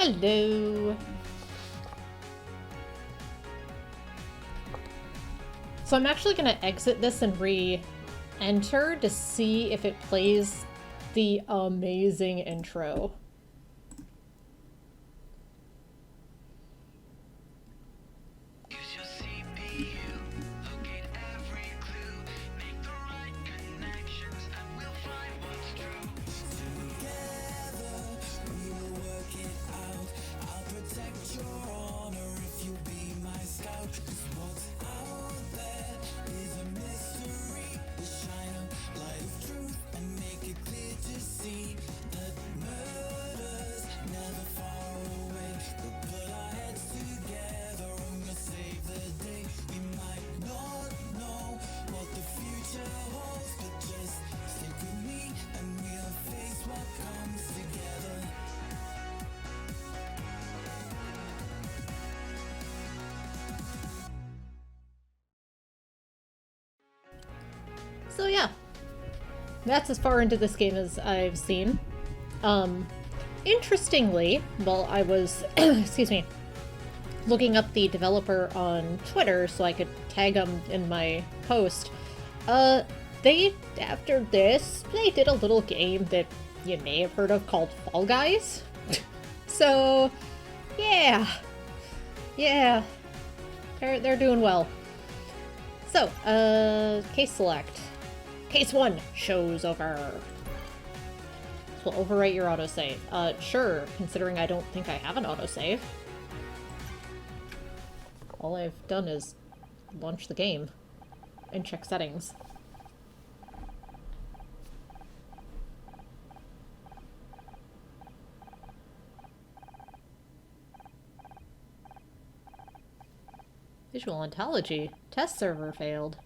Hello! So I'm actually going to exit this and re-enter to see if it plays the amazing intro. So yeah, that's as far into this game as I've seen. Interestingly, while I was, excuse me, looking up the developer on Twitter so I could tag them in my post, after this, they did a little game that you may have heard of called Fall Guys. So, yeah, they're doing well. So, case select. Case 1, show's over. This will overwrite your autosave. Sure, considering I don't think I have an autosave. All I've done is launch the game and check settings. Visual ontology. Test server failed.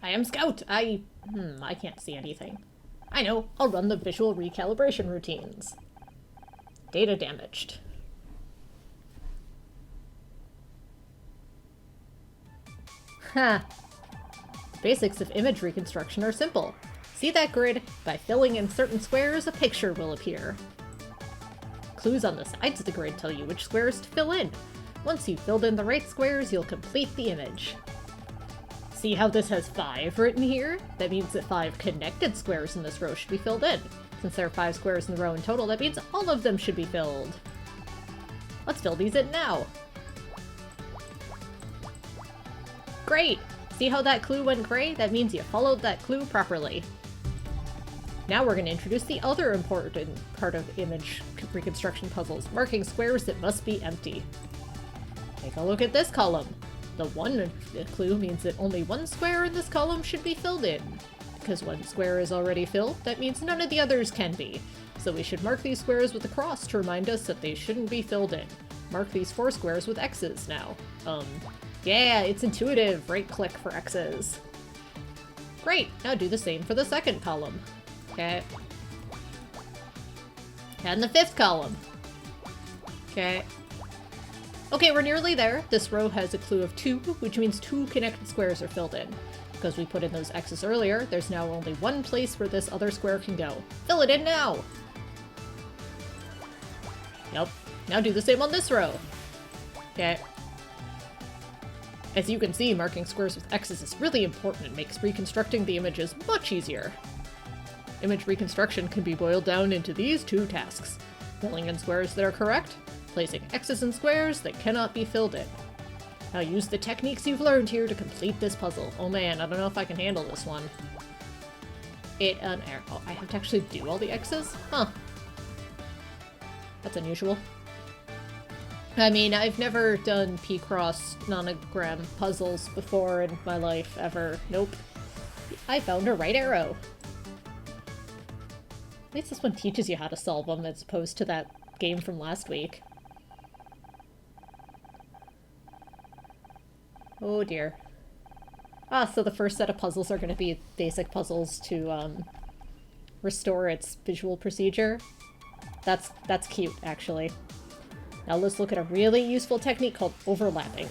I am Scout! I can't see anything. I know, I'll run the visual recalibration routines. Data damaged. Ha! Basics of image reconstruction are simple. See that grid? By filling in certain squares, a picture will appear. Clues on the sides of the grid tell you which squares to fill in. Once you've filled in the right squares, you'll complete the image. See how this has 5 written here? That means that 5 connected squares in this row should be filled in. Since there are 5 squares in the row in total, that means all of them should be filled. Let's fill these in now. Great! See how that clue went gray? That means you followed that clue properly. Now we're going to introduce the other important part of image reconstruction puzzles, marking squares that must be empty. Take a look at this column. The 1 clue means that only 1 square in this column should be filled in. Because 1 square is already filled, that means none of the others can be. So we should mark these squares with a cross to remind us that they shouldn't be filled in. Mark these 4 squares with X's now. Yeah, it's intuitive. Right-click for X's. Great, now do the same for the 2nd column. Okay. And the 5th column. Okay. Okay, we're nearly there. This row has a clue of 2, which means 2 connected squares are filled in. Because we put in those X's earlier, there's now only 1 place where this other square can go. Fill it in now! Yep. Now do the same on this row. Okay. As you can see, marking squares with X's is really important. It makes reconstructing the images much easier. Image reconstruction can be boiled down into these 2 tasks. Filling in squares that are correct, placing X's in squares that cannot be filled in. Now use the techniques you've learned here to complete this puzzle. Oh man, I don't know if I can handle this one. Oh, I have to actually do all the X's? Huh. That's unusual. I mean, I've never done Picross nonogram puzzles before in my life, ever. Nope. I found a right arrow. At least this one teaches you how to solve them as opposed to that game from last week. Oh dear. Ah, so the first set of puzzles are going to be basic puzzles to restore its visual procedure. That's cute, actually. Now let's look at a really useful technique called overlapping.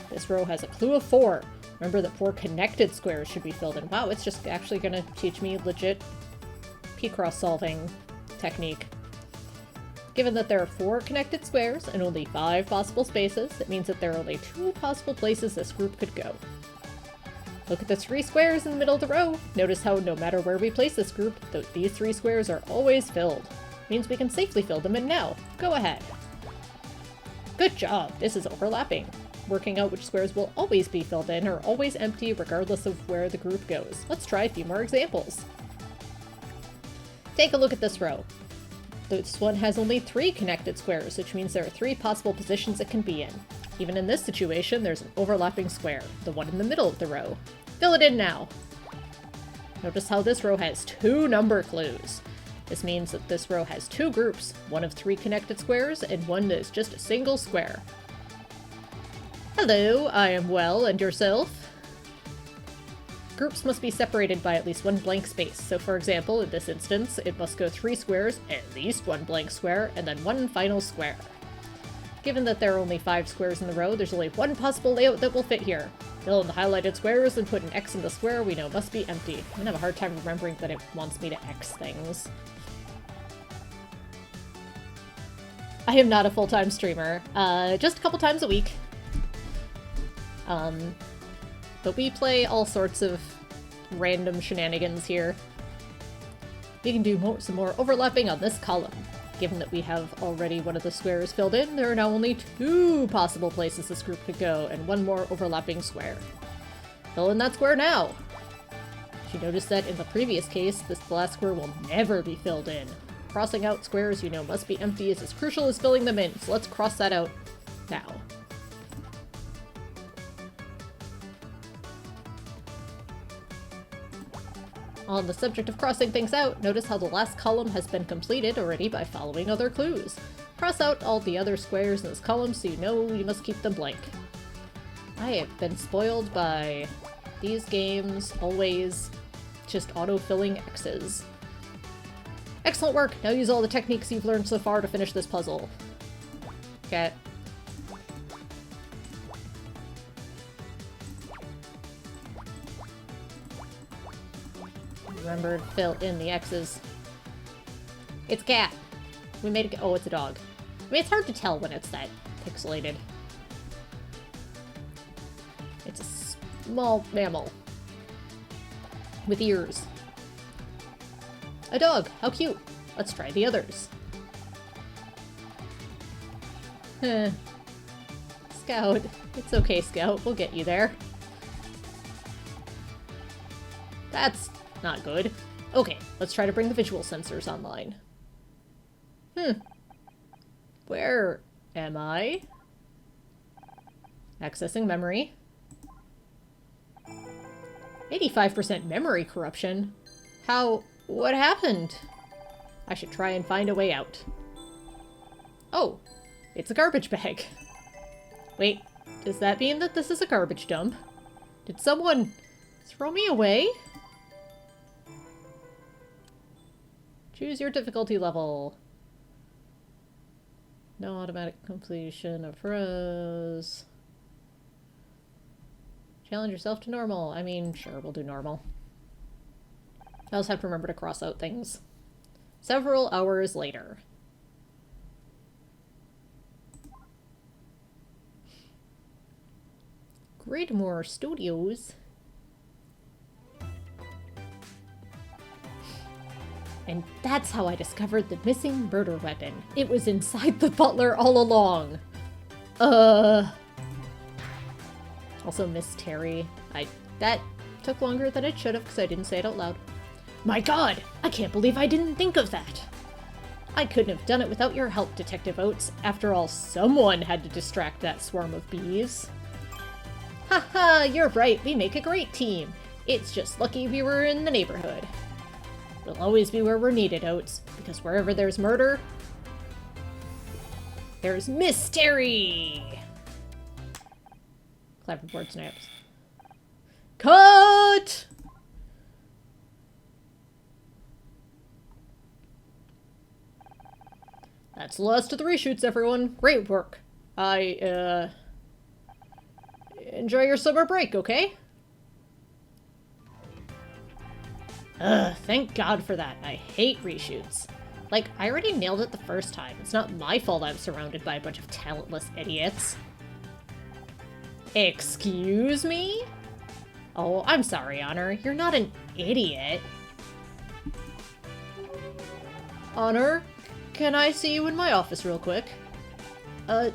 This row has a clue of 4. Remember that 4 connected squares should be filled in. Wow, it's just actually going to teach me legit Picross solving technique. Given that there are 4 connected squares and only 5 possible spaces, it means that there are only 2 possible places this group could go. Look at the 3 squares in the middle of the row. Notice how no matter where we place this group, these 3 squares are always filled. Means we can safely fill them in now. Go ahead. Good job! This is overlapping. Working out which squares will always be filled in are always empty regardless of where the group goes. Let's try a few more examples. Take a look at this row. This one has only 3 connected squares, which means there are 3 possible positions it can be in. Even in this situation, there's an overlapping square, the one in the middle of the row. Fill it in now! Notice how this row has 2 number clues. This means that this row has 2 groups, one of 3 connected squares and one that is just a single square. Hello, I am well, and yourself? Groups must be separated by at least 1 blank space, so for example, in this instance, it must go 3 squares, at least 1 blank square, and then 1 final square. Given that there are only 5 squares in the row, there's only 1 possible layout that will fit here. Fill in the highlighted squares and put an X in the square we know must be empty. I'm gonna have a hard time remembering that it wants me to X things. I am not a full-time streamer, just a couple times a week. But we play all sorts of random shenanigans here. We can do some more overlapping on this column. Given that we have already one of the squares filled in, there are now only 2 possible places this group could go, and 1 more overlapping square. Fill in that square now! You notice that in the previous case, this last square will never be filled in. Crossing out squares you know must be empty is as crucial as filling them in, so let's cross that out now. On the subject of crossing things out, notice how the last column has been completed already by following other clues. Cross out all the other squares in this column so you know you must keep them blank. I have been spoiled by these games, always just auto-filling X's. Excellent work! Now use all the techniques you've learned so far to finish this puzzle. Okay. Remember to fill in the X's. It's a cat. We made it. Oh, it's a dog. I mean, it's hard to tell when it's that pixelated. It's a small mammal. With ears. A dog. How cute. Let's try the others. Scout. It's okay, Scout. We'll get you there. That's not good. Okay, let's try to bring the visual sensors online. Where am I? Accessing memory. 85% memory corruption? How? What happened? I should try and find a way out. Oh, it's a garbage bag. Wait, does that mean that this is a garbage dump? Did someone throw me away? Choose your difficulty level. No automatic completion of rows. Challenge yourself to normal. I mean, sure, we'll do normal. I also have to remember to cross out things. Several hours later. Gridmore Studios. And that's how I discovered the missing murder weapon. It was inside the butler all along. Also, Miss Terry. That took longer than it should have because I didn't say it out loud. My god! I can't believe I didn't think of that! I couldn't have done it without your help, Detective Oates. After all, someone had to distract that swarm of bees. Haha, you're right. We make a great team. It's just lucky we were in the neighborhood. We'll always be where we're needed, Oates, because wherever there's murder, there's mystery! Clapperboard snaps. Cut! That's the last of the reshoots, everyone. Great work. Enjoy your summer break, okay? Ugh, thank God for that. I hate reshoots. Like, I already nailed it the first time. It's not my fault I'm surrounded by a bunch of talentless idiots. Excuse me? Oh, I'm sorry, Honor. You're not an idiot. Honor, can I see you in my office real quick?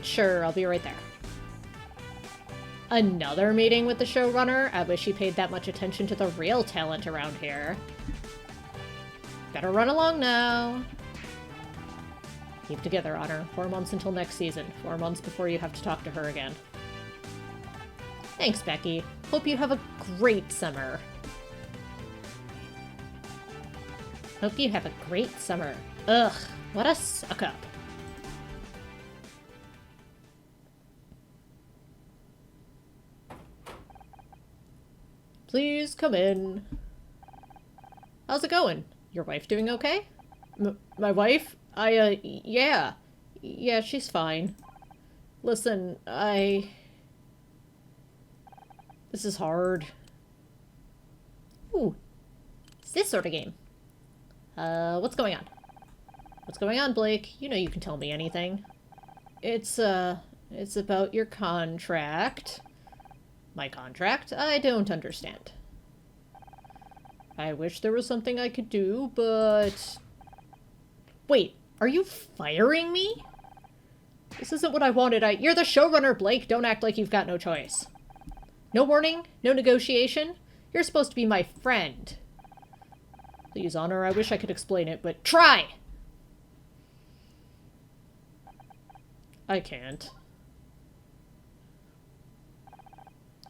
Sure, I'll be right there. Another meeting with the showrunner? I wish he paid that much attention to the real talent around here. Better run along now. Keep together, Honor. 4 months until next season. 4 months before you have to talk to her again. Thanks, Becky. Hope you have a great summer. Hope you have a great summer. Ugh, what a suck-up. Please come in. How's it going? Your wife doing okay? My wife? Yeah. Yeah, she's fine. Listen, This is hard. Ooh. It's this sort of game. What's going on? What's going on, Blake? You know you can tell me anything. It's about your contract. My contract? I don't understand. I wish there was something I could do, but... Wait, are you firing me? This isn't what I wanted. You're the showrunner, Blake. Don't act like you've got no choice. No warning? No negotiation? You're supposed to be my friend. Please, Honor, I wish I could explain it, but try! I can't.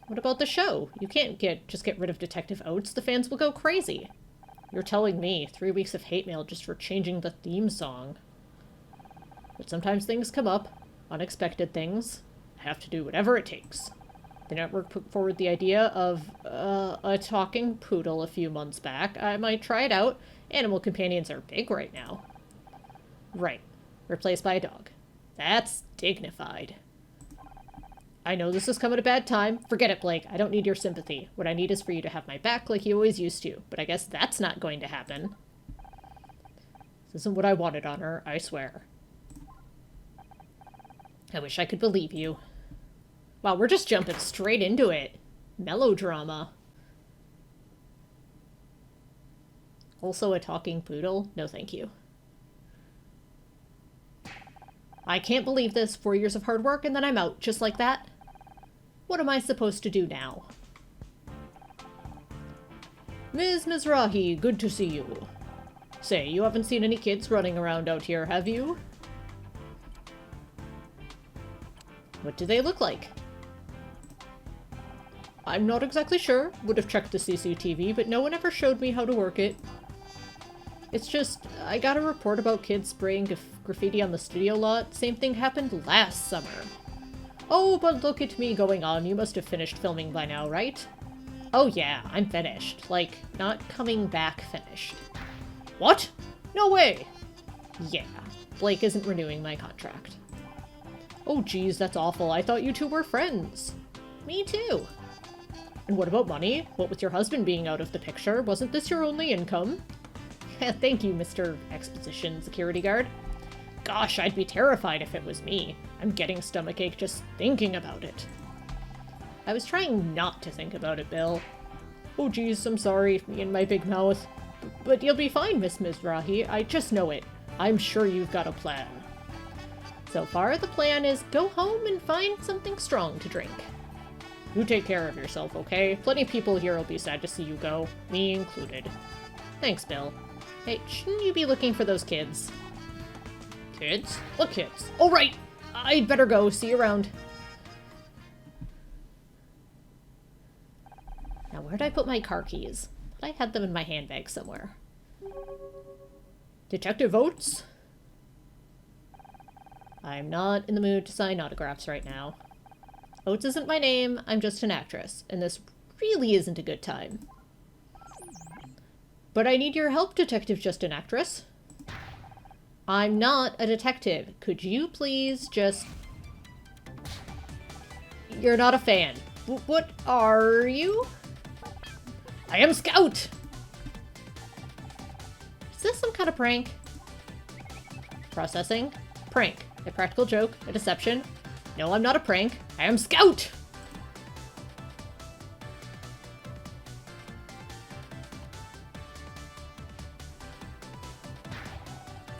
What about the show? You can't just get rid of Detective Oates. The fans will go crazy. You're telling me 3 weeks of hate mail just for changing the theme song. But sometimes things come up. Unexpected things. I have to do whatever it takes. The network put forward the idea of a talking poodle a few months back. I might try it out. Animal companions are big right now. Right. Replaced by a dog. That's dignified. I know this has come at a bad time. Forget it, Blake. I don't need your sympathy. What I need is for you to have my back like you always used to. But I guess that's not going to happen. This isn't what I wanted, Honor. I swear. I wish I could believe you. Wow, we're just jumping straight into it. Melodrama. Also a talking poodle? No, thank you. I can't believe this. 4 years of hard work and then I'm out, just like that. What am I supposed to do now? Ms. Mizrahi, good to see you. Say, you haven't seen any kids running around out here, have you? What do they look like? I'm not exactly sure. Would have checked the CCTV, but no one ever showed me how to work it. It's just, I got a report about kids spraying graffiti on the studio lot. Same thing happened last summer. Oh, but look at me going on. You must have finished filming by now, right? Oh yeah, I'm finished. Like, not coming back finished. What? No way! Yeah, Blake isn't renewing my contract. Oh geez, that's awful. I thought you two were friends. Me too. And what about money? What with your husband being out of the picture? Wasn't this your only income? Thank you, Mr. Exposition Security Guard. Gosh, I'd be terrified if it was me. I'm getting stomachache just thinking about it. I was trying not to think about it, Bill. Oh geez, I'm sorry, me and my big mouth. But you'll be fine, Miss Mizrahi. I just know it. I'm sure you've got a plan. So far, the plan is go home and find something strong to drink. You take care of yourself, okay? Plenty of people here will be sad to see you go, me included. Thanks, Bill. Hey, shouldn't you be looking for those kids? Kids? What kids? Oh, right! I'd better go. See you around. Now, where'd I put my car keys? I had them in my handbag somewhere. Detective Oates? I'm not in the mood to sign autographs right now. Oates isn't my name, I'm just an actress, and this really isn't a good time. But I need your help, Detective Just an Actress. I'm not a detective. Could you please just... You're not a fan. What are you? I am Scout! this some kind of prank? Processing. Prank. A practical joke. A deception. No, I'm not a prank. I am Scout!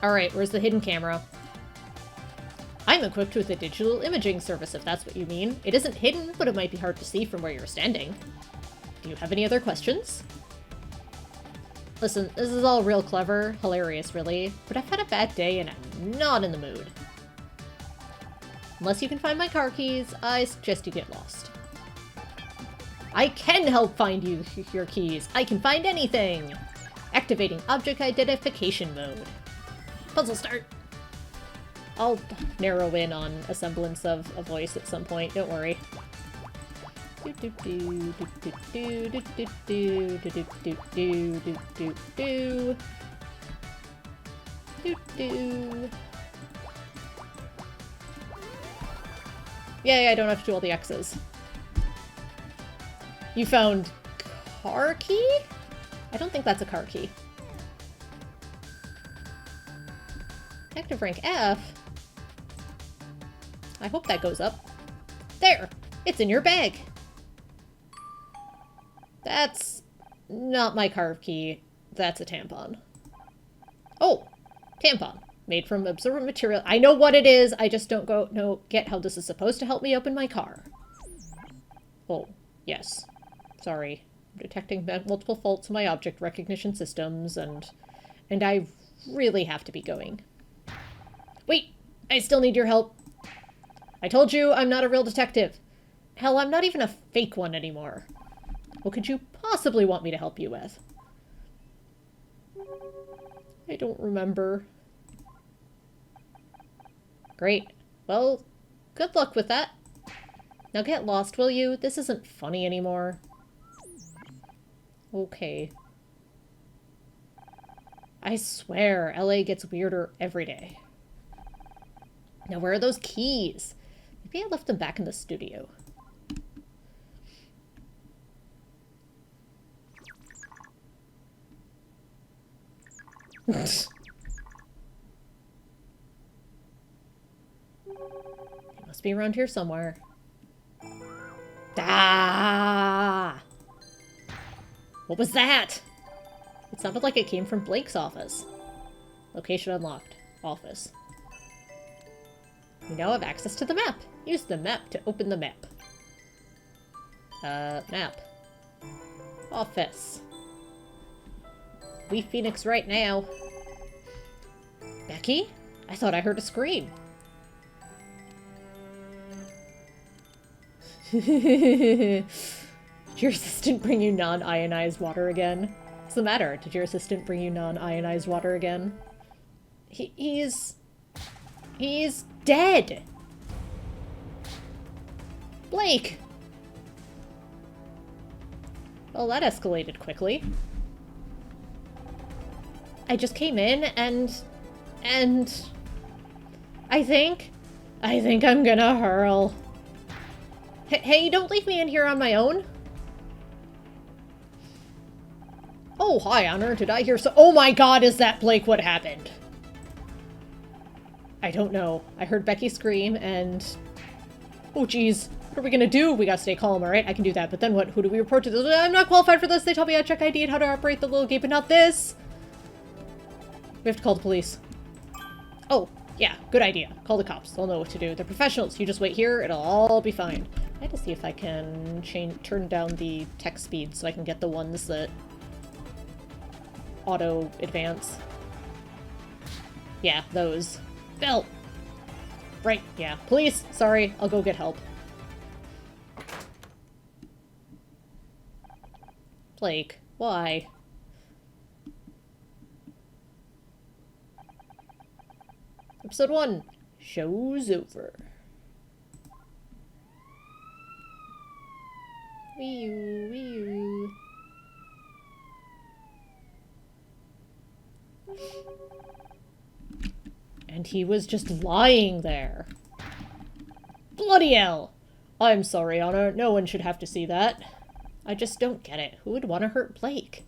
Alright, where's the hidden camera? I'm equipped with a digital imaging service, if that's what you mean. It isn't hidden, but it might be hard to see from where you're standing. Do you have any other questions? Listen, this is all real clever, hilarious really, but I've had a bad day and I'm not in the mood. Unless you can find my car keys, I suggest you get lost. I can help find you your keys. I can find anything! Activating object identification mode. Puzzle start! I'll narrow in on a semblance of a voice at some point, don't worry. Yay, I don't have to do all the X's. You found car key? I don't think that's a car key. Active rank F? I hope that goes up. There! It's in your bag! That's not my car key. That's a tampon. Oh! Tampon. Made from absorbent material. I know what it is, I just don't get how this is supposed to help me open my car. Oh, yes. Sorry. I'm detecting multiple faults in my object recognition systems, and I really have to be going. Wait! I still need your help. I told you I'm not a real detective. Hell, I'm not even a fake one anymore. What could you possibly want me to help you with? I don't remember. Great. Well, good luck with that. Now get lost, will you? This isn't funny anymore. Okay. I swear, LA gets weirder every day. Now where are those keys? Maybe I left them back in the studio. They must be around here somewhere. Ah! What was that? It sounded like it came from Blake's office. Location unlocked. Office. We now have access to the map. Use the map to open the map. Map. Office. We Phoenix right now. Becky? I thought I heard a scream. Did your assistant bring you non-ionized water again? What's the matter? Did your assistant bring you non-ionized water again? He's dead! Blake! Well, that escalated quickly. I just came in and I think I'm gonna hurl. Hey, don't leave me in here on my own. Oh, hi, Honor. Did I hear so- Oh my god, is that Blake? What happened? I don't know. I heard Becky scream and... Oh, geez. What are we gonna do? We gotta stay calm, alright? I can do that. But then what? Who do we report to? This? I'm not qualified for this. They taught me how to check ID and how to operate the little gate, but not this. We have to call the police. Oh, yeah. Good idea. Call the cops. They'll know what to do. They're professionals. You just wait here. It'll all be fine. I had to see if I can turn down the text speed so I can get the ones that auto advance. Yeah, those. Bill! Right, yeah. Police! Sorry, I'll go get help. Blake, why? Episode 1. Show's over. Wee-oo, wee-oo. And he was just lying there. Bloody hell! I'm sorry, Honor. No one should have to see that. I just don't get it. Who would want to hurt Blake?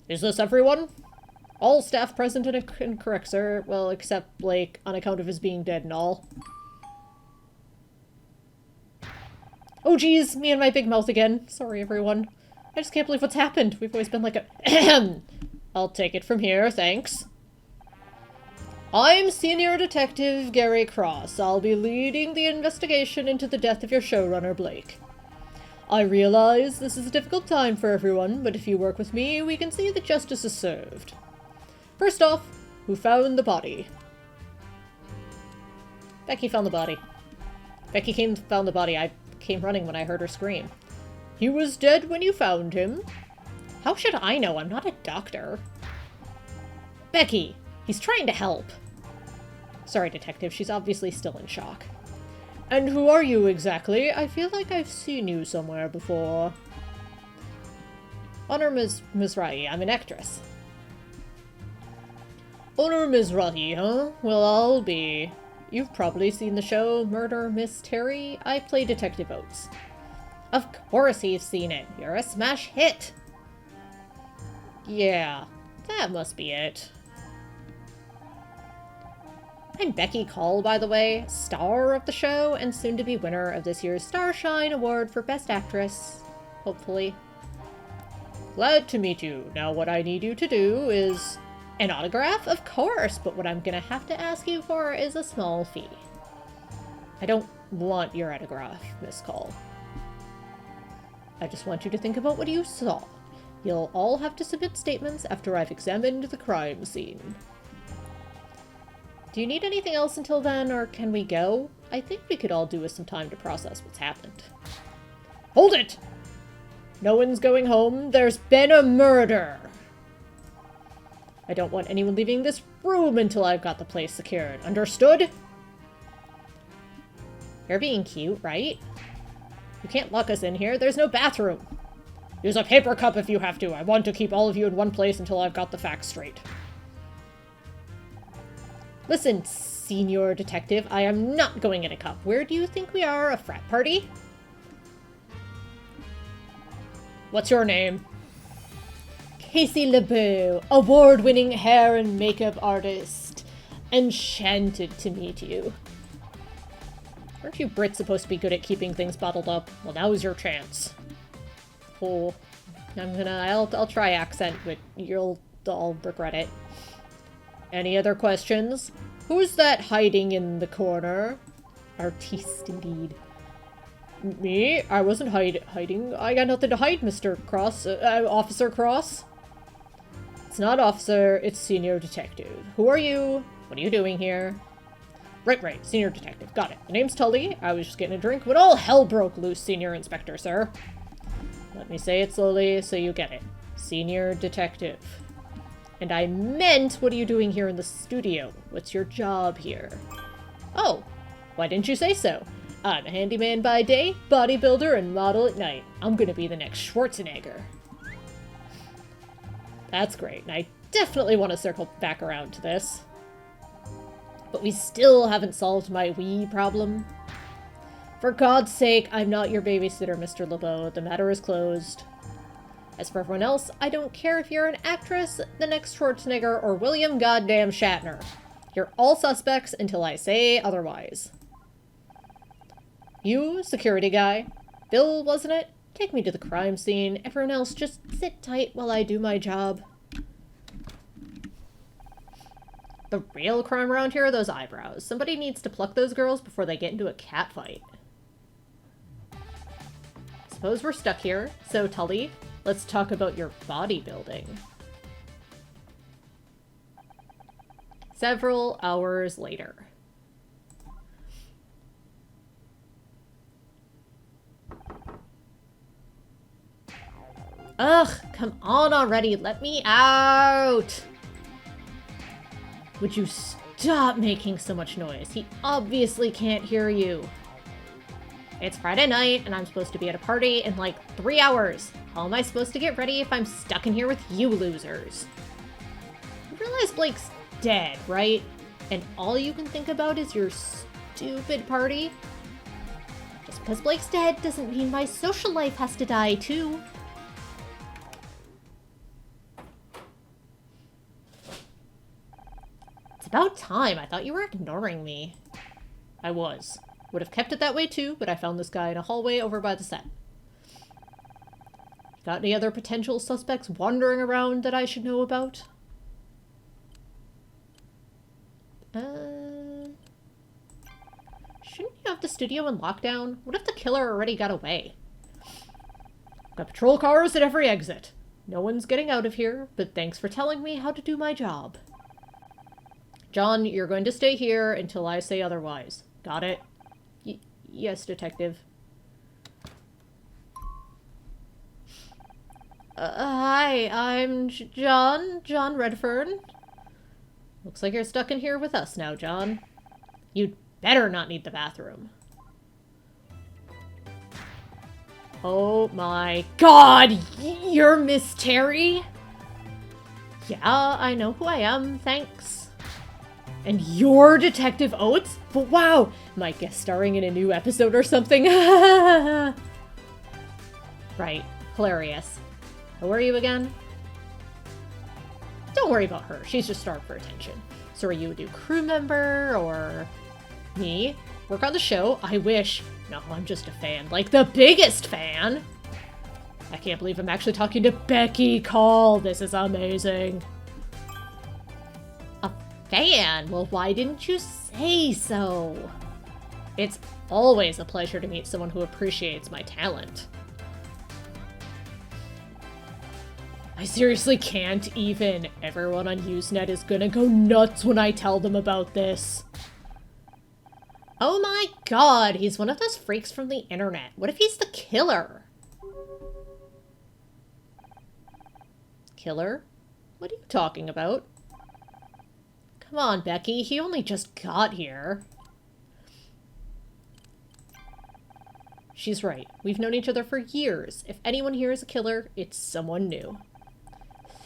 Is this everyone? All staff present and correct, sir. Well, except Blake, on account of his being dead and all. Oh geez, me and my big mouth again. Sorry, everyone. I just can't believe what's happened. We've always been like a ahem. I'll take it from here, thanks. I'm Senior Detective Gary Cross. I'll be leading the investigation into the death of your showrunner, Blake. I realize this is a difficult time for everyone, but if you work with me, we can see that justice is served. First off, who found the body? Becky found the body. Becky found the body. I came running when I heard her scream. He was dead when you found him. How should I know? I'm not a doctor. Becky, he's trying to help. Sorry, Detective. She's obviously still in shock. And who are you exactly? I feel like I've seen you somewhere before. Honor Ms. Rahi. I'm an actress. Honor Ms. Rahi, huh? Well, I'll be. You've probably seen the show Murder, Miss Terry. I play Detective Oates. Of course he's seen it. You're a smash hit. Yeah, that must be it. I'm Becky Call, by the way, star of the show and soon-to-be winner of this year's Starshine Award for Best Actress. Hopefully. Glad to meet you. Now what I need you to do is... An autograph? Of course, but what I'm gonna have to ask you for is a small fee. I don't want your autograph, Miss Call. I just want you to think about what you saw. You'll all have to submit statements after I've examined the crime scene. Do you need anything else until then, or can we go? I think we could all do with some time to process what's happened. Hold it! No one's going home. There's been a murder! I don't want anyone leaving this room until I've got the place secured. Understood? You're being cute, right? You can't lock us in here. There's no bathroom. Use a paper cup if you have to. I want to keep all of you in one place until I've got the facts straight. Listen, Senior Detective, I am not going in a cup. Where do you think we are? A frat party? What's your name? Casey LeBeau, award-winning hair and makeup artist. Enchanted to meet you. Aren't you Brits supposed to be good at keeping things bottled up? Well, now's your chance. Oh, I'll try accent, but I'll regret it. Any other questions? Who's that hiding in the corner? Artiste, indeed. Me? I wasn't hiding. I got nothing to hide, Mr. Cross. Officer Cross? It's not officer, it's Senior Detective. Who are you? What are you doing here? Right, Senior Detective. Got it. The name's Tully. I was just getting a drink when all hell broke loose, Senior Inspector, sir. Let me say it slowly so you get it. Senior Detective. And I meant, what are you doing here in the studio? What's your job here? Oh, why didn't you say so? I'm a handyman by day, bodybuilder, and model at night. I'm gonna be the next Schwarzenegger. That's great, and I definitely want to circle back around to this. But we still haven't solved my Wii problem. For God's sake, I'm not your babysitter, Mr. LeBeau. The matter is closed. As for everyone else, I don't care if you're an actress, the next Schwarzenegger, or William Goddamn Shatner. You're all suspects until I say otherwise. You, security guy. Bill, wasn't it? Take me to the crime scene. Everyone else, just sit tight while I do my job. The real crime around here are those eyebrows. Somebody needs to pluck those girls before they get into a cat fight. Suppose we're stuck here. So, Tully, let's talk about your bodybuilding. Several hours later. Ugh, come on already. Let me out. Would you stop making so much noise? He obviously can't hear you. It's Friday night, and I'm supposed to be at a party in like 3 hours. How am I supposed to get ready if I'm stuck in here with you losers? You realize Blake's dead, right? And all you can think about is your stupid party? Just because Blake's dead doesn't mean my social life has to die, too. about time. I thought you were ignoring me. I was. Would have kept it that way too, but I found this guy in a hallway over by the set. Got any other potential suspects wandering around that I should know about? Shouldn't you have the studio in lockdown? What if the killer already got away? Got patrol cars at every exit. No one's getting out of here, but thanks for telling me how to do my job. John, you're going to stay here until I say otherwise. Got it? Yes, detective. Hi, I'm John Redfern. Looks like you're stuck in here with us now, John. You'd better not need the bathroom. Oh my god! You're Miss Terry? Yeah, I know who I am, thanks. And you're Detective Oates? But wow! Am I guest starring in a new episode or something? Right. Hilarious. Who are you again? Don't worry about her. She's just starved for attention. So are you a new crew member, or... Me? Work on the show? I wish. No, I'm just a fan. Like, the biggest fan! I can't believe I'm actually talking to Becky Call. This is amazing. A fan? Well, why didn't you say so? It's always a pleasure to meet someone who appreciates my talent. I seriously can't even. Everyone on Usenet is gonna go nuts when I tell them about this. Oh my god, he's one of those freaks from the internet. What if he's the killer? Killer? What are you talking about? Come on, Becky, he only just got here. She's right. We've known each other for years. If anyone here is a killer, it's someone new.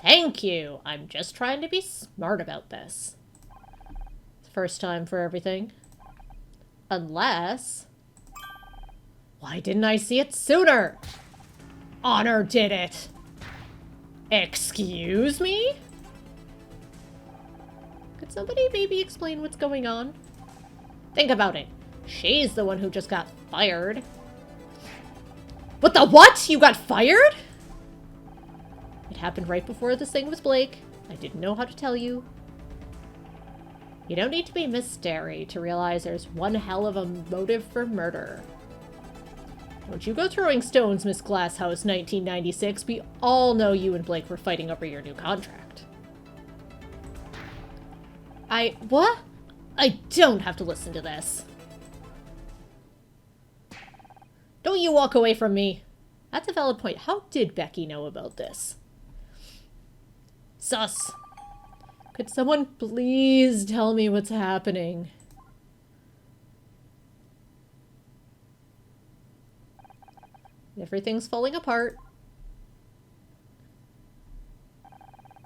Thank you! I'm just trying to be smart about this. First time for everything. Unless... Why didn't I see it sooner? Honor did it! Excuse me? Could somebody maybe explain what's going on? Think about it. She's the one who just got fired. What the what? You got fired? It happened right before this thing with Blake. I didn't know how to tell you. You don't need to be Miss Derry to realize there's one hell of a motive for murder. Don't you go throwing stones, Miss Glasshouse 1996. We all know you and Blake were fighting over your new contract. What? I don't have to listen to this. Don't you walk away from me. That's a valid point. How did Becky know about this? Sus. Could someone please tell me what's happening? Everything's falling apart.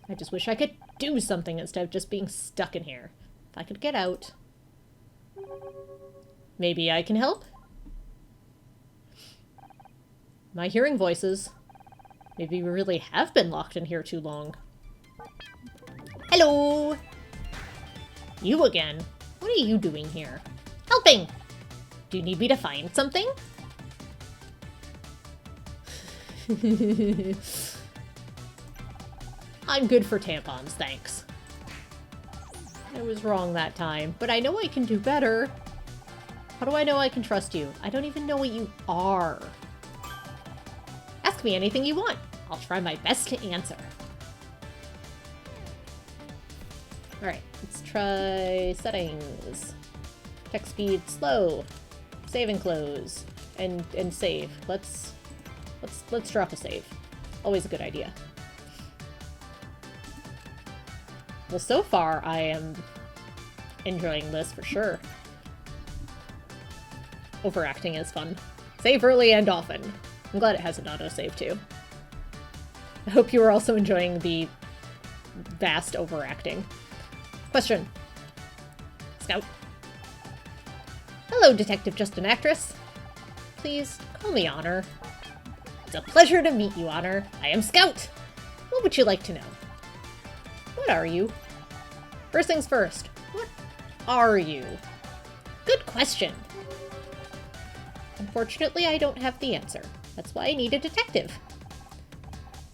I just wish I could do something instead of just being stuck in here. If I could get out. Maybe I can help? Am I hearing voices? Maybe we really have been locked in here too long. Hello! You again? What are you doing here? Helping! Do you need me to find something? I'm good for tampons, thanks. I was wrong that time, but I know I can do better. How do I know I can trust you? I don't even know what you are. Ask me anything you want. I'll try my best to answer. Alright, let's try settings. Text speed slow. Save and close. And save. Let's drop a save. Always a good idea. Well, so far I am enjoying this for sure. Overacting is fun. Save early and often. I'm glad it has an autosave too. I hope you are also enjoying the vast overacting. Question. Scout. Hello, Detective Just an Actress. Please, call me Honor. It's a pleasure to meet you, Honor. I am Scout. What would you like to know? What are you? First things first. What are you? Good question. Unfortunately, I don't have the answer. That's why I need a detective.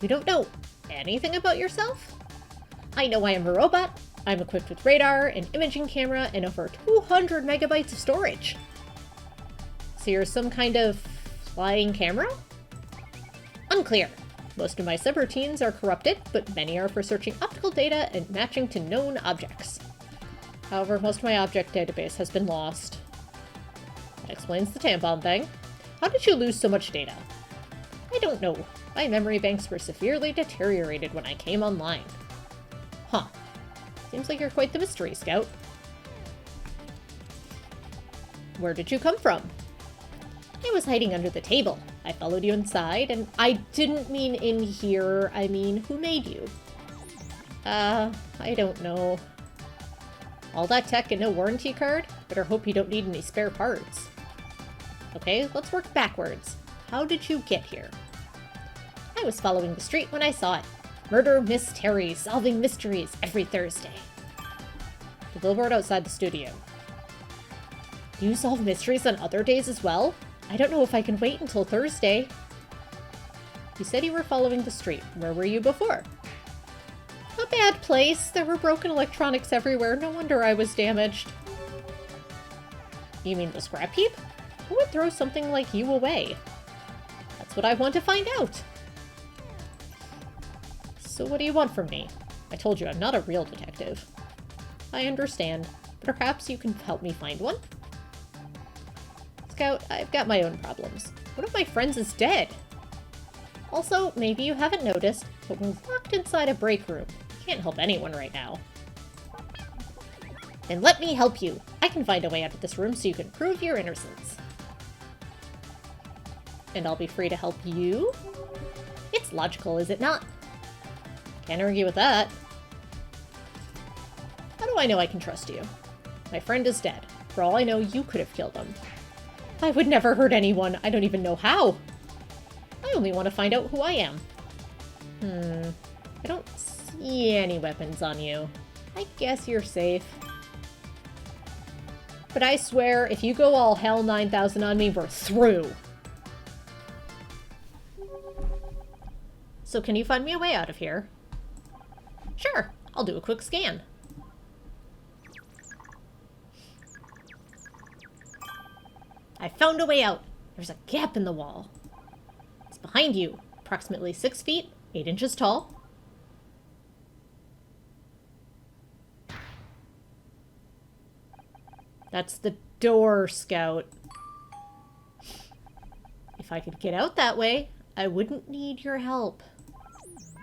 You don't know anything about yourself? I know I am a robot. I'm equipped with radar, an imaging camera, and over 200 megabytes of storage. So you're some kind of flying camera? Unclear. Most of my subroutines are corrupted, but many are for searching optical data and matching to known objects. However, most of my object database has been lost. That explains the tampon thing. How did you lose so much data? I don't know. My memory banks were severely deteriorated when I came online. Huh. Seems like you're quite the mystery scout. Where did you come from? I was hiding under the table. I followed you inside, and I didn't mean in here. I mean, who made you? I don't know. All that tech and no warranty card? Better hope you don't need any spare parts. Okay, let's work backwards. How did you get here? I was following the street when I saw it. Murder Mystery, solving mysteries every Thursday. The billboard outside the studio. Do you solve mysteries on other days as well? I don't know if I can wait until Thursday. You said you were following the street. Where were you before? A bad place. There were broken electronics everywhere. No wonder I was damaged. You mean the scrap heap? Who would throw something like you away? That's what I want to find out. So what do you want from me? I told you I'm not a real detective. I understand. Perhaps you can help me find one? Scout, I've got my own problems. One of my friends is dead. Also, maybe you haven't noticed, but we're locked inside a break room. Can't help anyone right now. Then let me help you. I can find a way out of this room so you can prove your innocence. And I'll be free to help you? It's logical, is it not? Can't argue with that. How do I know I can trust you? My friend is dead. For all I know, you could have killed him. I would never hurt anyone. I don't even know how. I only want to find out who I am. I don't see any weapons on you. I guess you're safe. But I swear, if you go all hell 9000 on me, we're through. So can you find me a way out of here? Sure, I'll do a quick scan. I found a way out. There's a gap in the wall. It's behind you, approximately 6 feet, 8 inches tall. That's the door, Scout. If I could get out that way, I wouldn't need your help.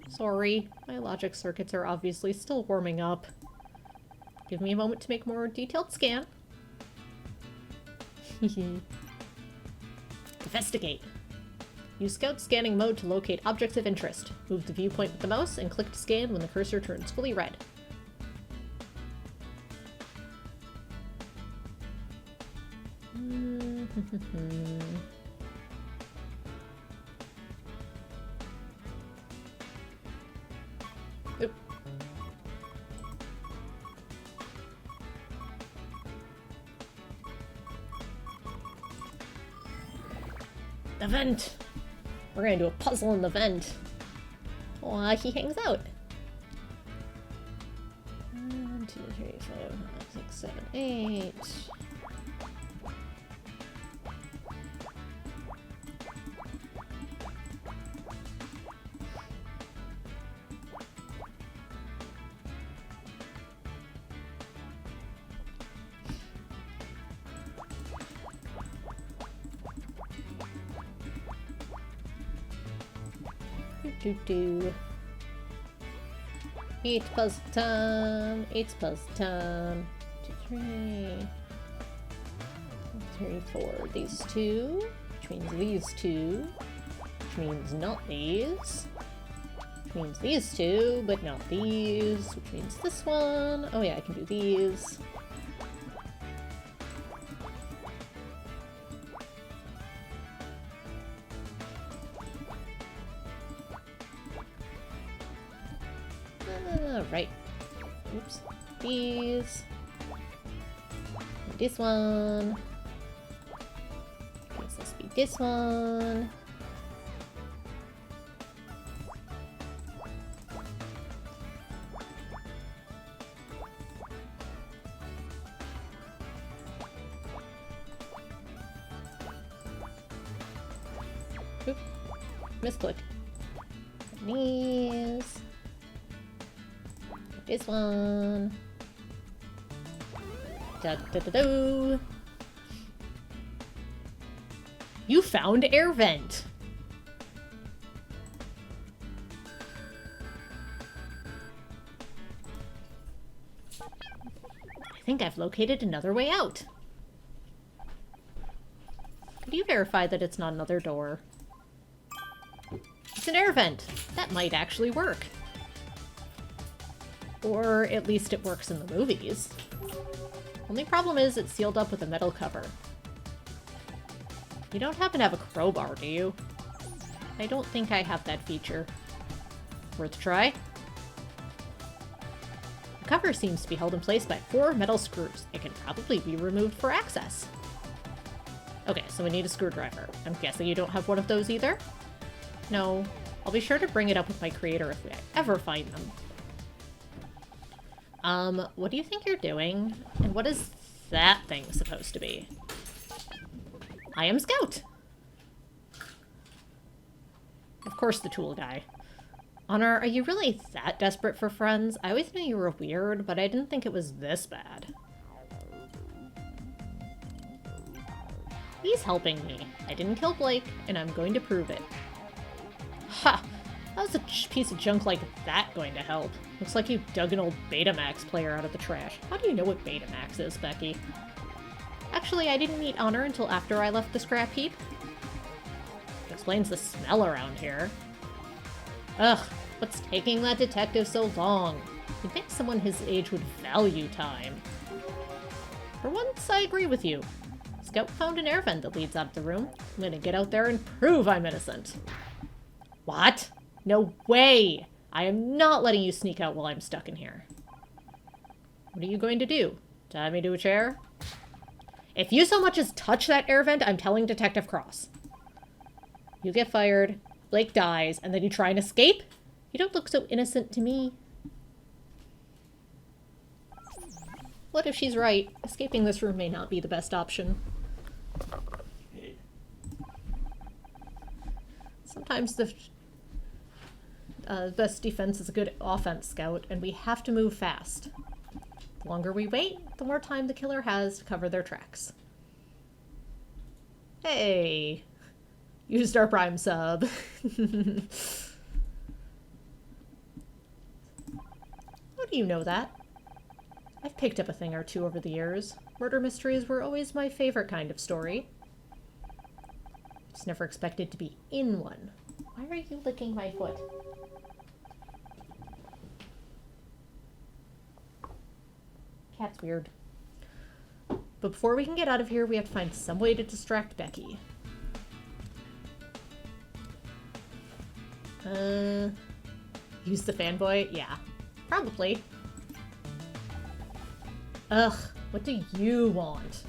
Sorry, my logic circuits are obviously still warming up. Give me a moment to make a more detailed scan. Investigate. Use Scout scanning mode to locate objects of interest. Move the viewpoint with the mouse and click to scan when the cursor turns fully red. Oop. The vent! We're gonna do a puzzle in the vent. Aw, he hangs out. 1, 2, 3, 4, 5, 6, 7, 8. It's puzzle time. It's puzzle time. 2, 3. 3, 4. These two. Which means these two. Which means not these. Which means these two, but not these. Which means this one. Oh yeah, I can do these. Right. Oops. These. This one. Guess this be this one. Oop. Misclick. These. This one. Da, da, da, da. You found air vent. I think I've located another way out. Could you verify that it's not another door? It's an air vent. That might actually work. Or at least it works in the movies. Only problem is it's sealed up with a metal cover. You don't happen to have a crowbar, do you? I don't think I have that feature. Worth a try? The cover seems to be held in place by 4 metal screws. It can probably be removed for access. Okay, so we need a screwdriver. I'm guessing you don't have one of those either? No. I'll be sure to bring it up with my creator if we ever find them. What do you think you're doing? And what is that thing supposed to be? I am Scout! Of course the tool guy. Honor, are you really that desperate for friends? I always knew you were weird, but I didn't think it was this bad. He's helping me. I didn't kill Blake, and I'm going to prove it. Ha! How is a piece of junk like that going to help? Looks like you dug an old Betamax player out of the trash. How do you know what Betamax is, Becky? Actually, I didn't meet Honor until after I left the scrap heap. Explains the smell around here. Ugh, what's taking that detective so long? You'd think someone his age would value time. For once, I agree with you. Scout found an air vent that leads out of the room. I'm gonna get out there and prove I'm innocent. What? No way! I am not letting you sneak out while I'm stuck in here. What are you going to do? Tie me to a chair? If you so much as touch that air vent, I'm telling Detective Cross. You get fired, Blake dies, and then you try and escape? You don't look so innocent to me. What if she's right? Escaping this room may not be the best option. Sometimes the best defense is a good offense, Scout, and we have to move fast. The longer we wait, the more time the killer has to cover their tracks. Hey! Used our Prime sub. How do you know that? I've picked up a thing or two over the years. Murder mysteries were always my favorite kind of story. Just never expected to be in one. Why are you licking my foot? Cat's weird. But before we can get out of here, we have to find some way to distract Becky. Use the fanboy? Yeah. Probably. Ugh, what do you want?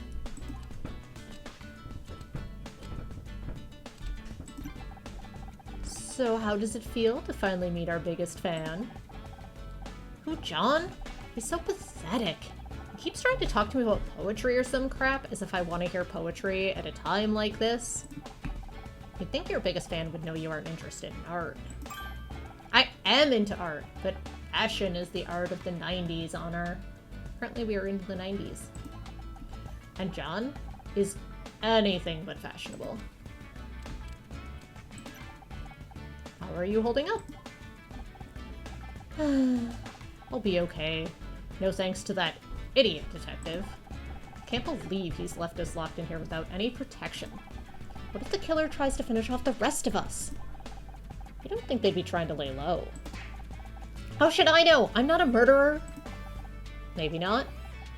So how does it feel to finally meet our biggest fan? Who, John? He's so pathetic. He keeps trying to talk to me about poetry or some crap, as if I want to hear poetry at a time like this. You'd think your biggest fan would know you aren't interested in art. I am into art, but fashion is the art of the 90s, Honor. Currently we are into the 90s. And John is anything but fashionable. How are you holding up? I'll be okay. No thanks to that idiot detective. Can't believe he's left us locked in here without any protection. What if the killer tries to finish off the rest of us? I don't think they'd be trying to lay low. How should I know? I'm not a murderer. Maybe not.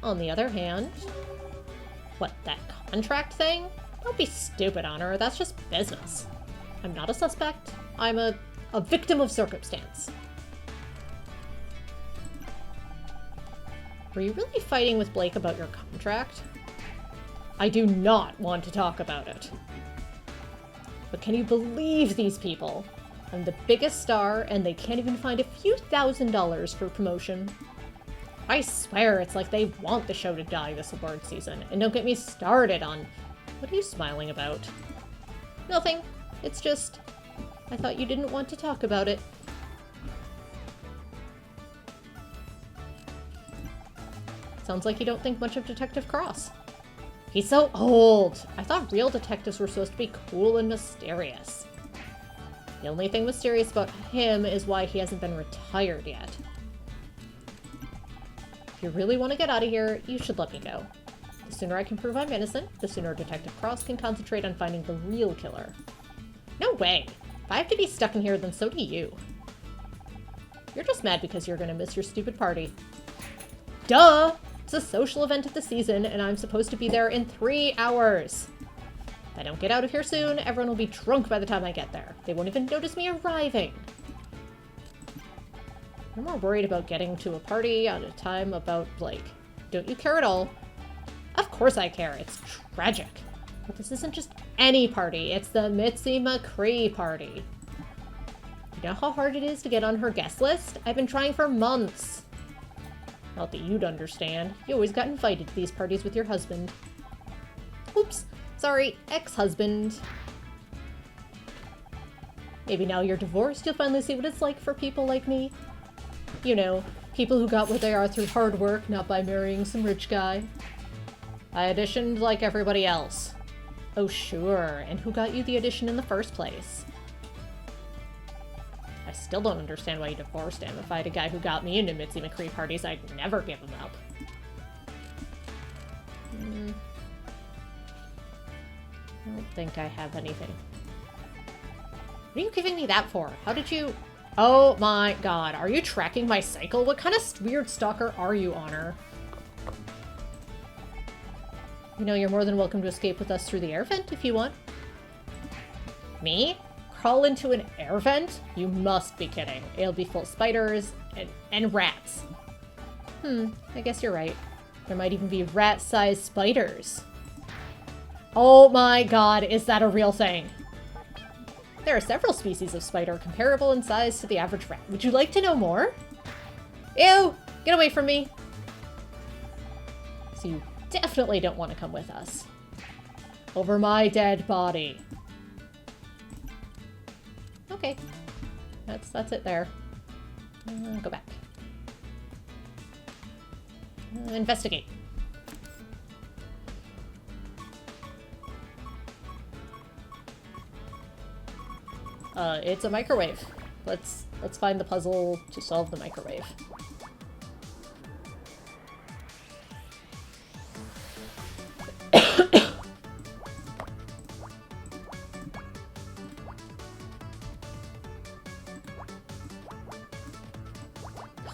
On the other hand... What, that contract thing? Don't be stupid, Honor. That's just business. I'm not a suspect. I'm a victim of circumstance. Were you really fighting with Blake about your contract? I do not want to talk about it. But can you believe these people? I'm the biggest star, and they can't even find a few $1,000s for promotion. I swear it's like they want the show to die this award season. And don't get me started on... What are you smiling about? Nothing. It's just... I thought you didn't want to talk about it. Sounds like you don't think much of Detective Cross. He's so old! I thought real detectives were supposed to be cool and mysterious. The only thing mysterious about him is why he hasn't been retired yet. If you really want to get out of here, you should let me go. The sooner I can prove I'm innocent, the sooner Detective Cross can concentrate on finding the real killer. No way! If I have to be stuck in here, then so do you. You're just mad because you're gonna miss your stupid party. Duh! It's a social event of the season, and I'm supposed to be there in 3 hours. If I don't get out of here soon, everyone will be drunk by the time I get there. They won't even notice me arriving. I'm more worried about getting to a party at a time about Blake. Don't you care at all? Of course I care. It's tragic. But this isn't just any party. It's the Mitzi McCree party. You know how hard it is to get on her guest list? I've been trying for months. Not that you'd understand. You always got invited to these parties with your husband. Oops. Sorry, ex-husband. Maybe now you're divorced, you'll finally see what it's like for people like me. You know, people who got where they are through hard work, not by marrying some rich guy. I auditioned like everybody else. Oh sure, and who got you the audition in the first place? I still don't understand why you divorced him. If I had a guy who got me into Mitzi McCree parties, I'd never give him up. I don't think I have anything. What are you giving me that for? How did you... Oh my god, are you tracking my cycle? What kind of weird stalker are you, Honor? You know, you're more than welcome to escape with us through the air vent if you want. Me? Crawl into an air vent? You must be kidding. It'll be full of spiders and rats. I guess you're right. There might even be rat-sized spiders. Oh my god, is that a real thing? There are several species of spider comparable in size to the average rat. Would you like to know more? Ew! Get away from me! So you definitely don't want to come with us. Over my dead body. Okay. That's it there. Go back. Investigate. It's a microwave. Let's find the puzzle to solve the microwave.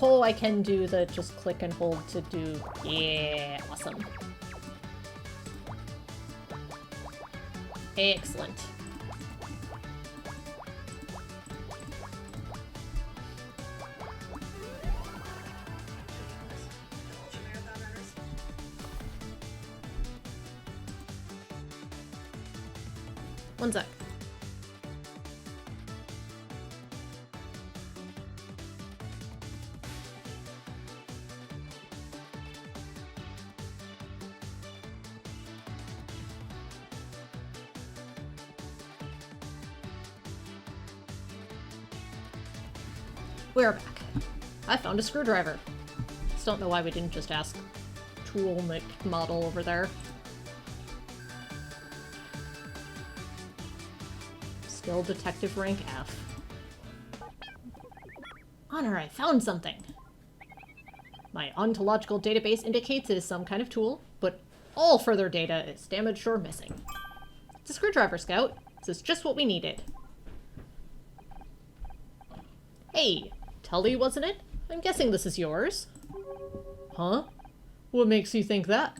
Oh, I can do the just click and hold to do. Yeah, awesome. Excellent. One sec. We're back. I found a screwdriver. Just don't know why we didn't just ask Tool Nick model over there. Skill detective rank F. Honor, I found something! My ontological database indicates it is some kind of tool, but all further data is damaged or missing. It's a screwdriver, Scout. This is just what we needed. Hey, Tully, wasn't it? I'm guessing this is yours. Huh? What makes you think that?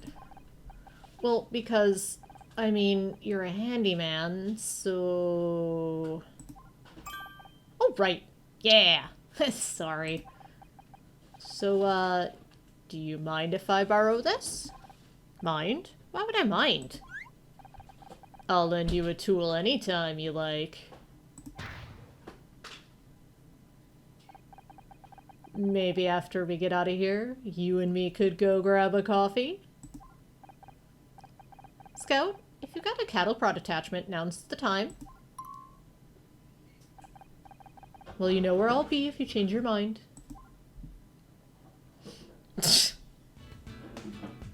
Well, because... I mean, you're a handyman, so... Oh, right. Yeah. Sorry. So, do you mind if I borrow this? Mind? Why would I mind? I'll lend you a tool anytime you like. Maybe after we get out of here, you and me could go grab a coffee? Scout, if you've got a cattle prod attachment, now's the time. Well, you know where I'll be if you change your mind.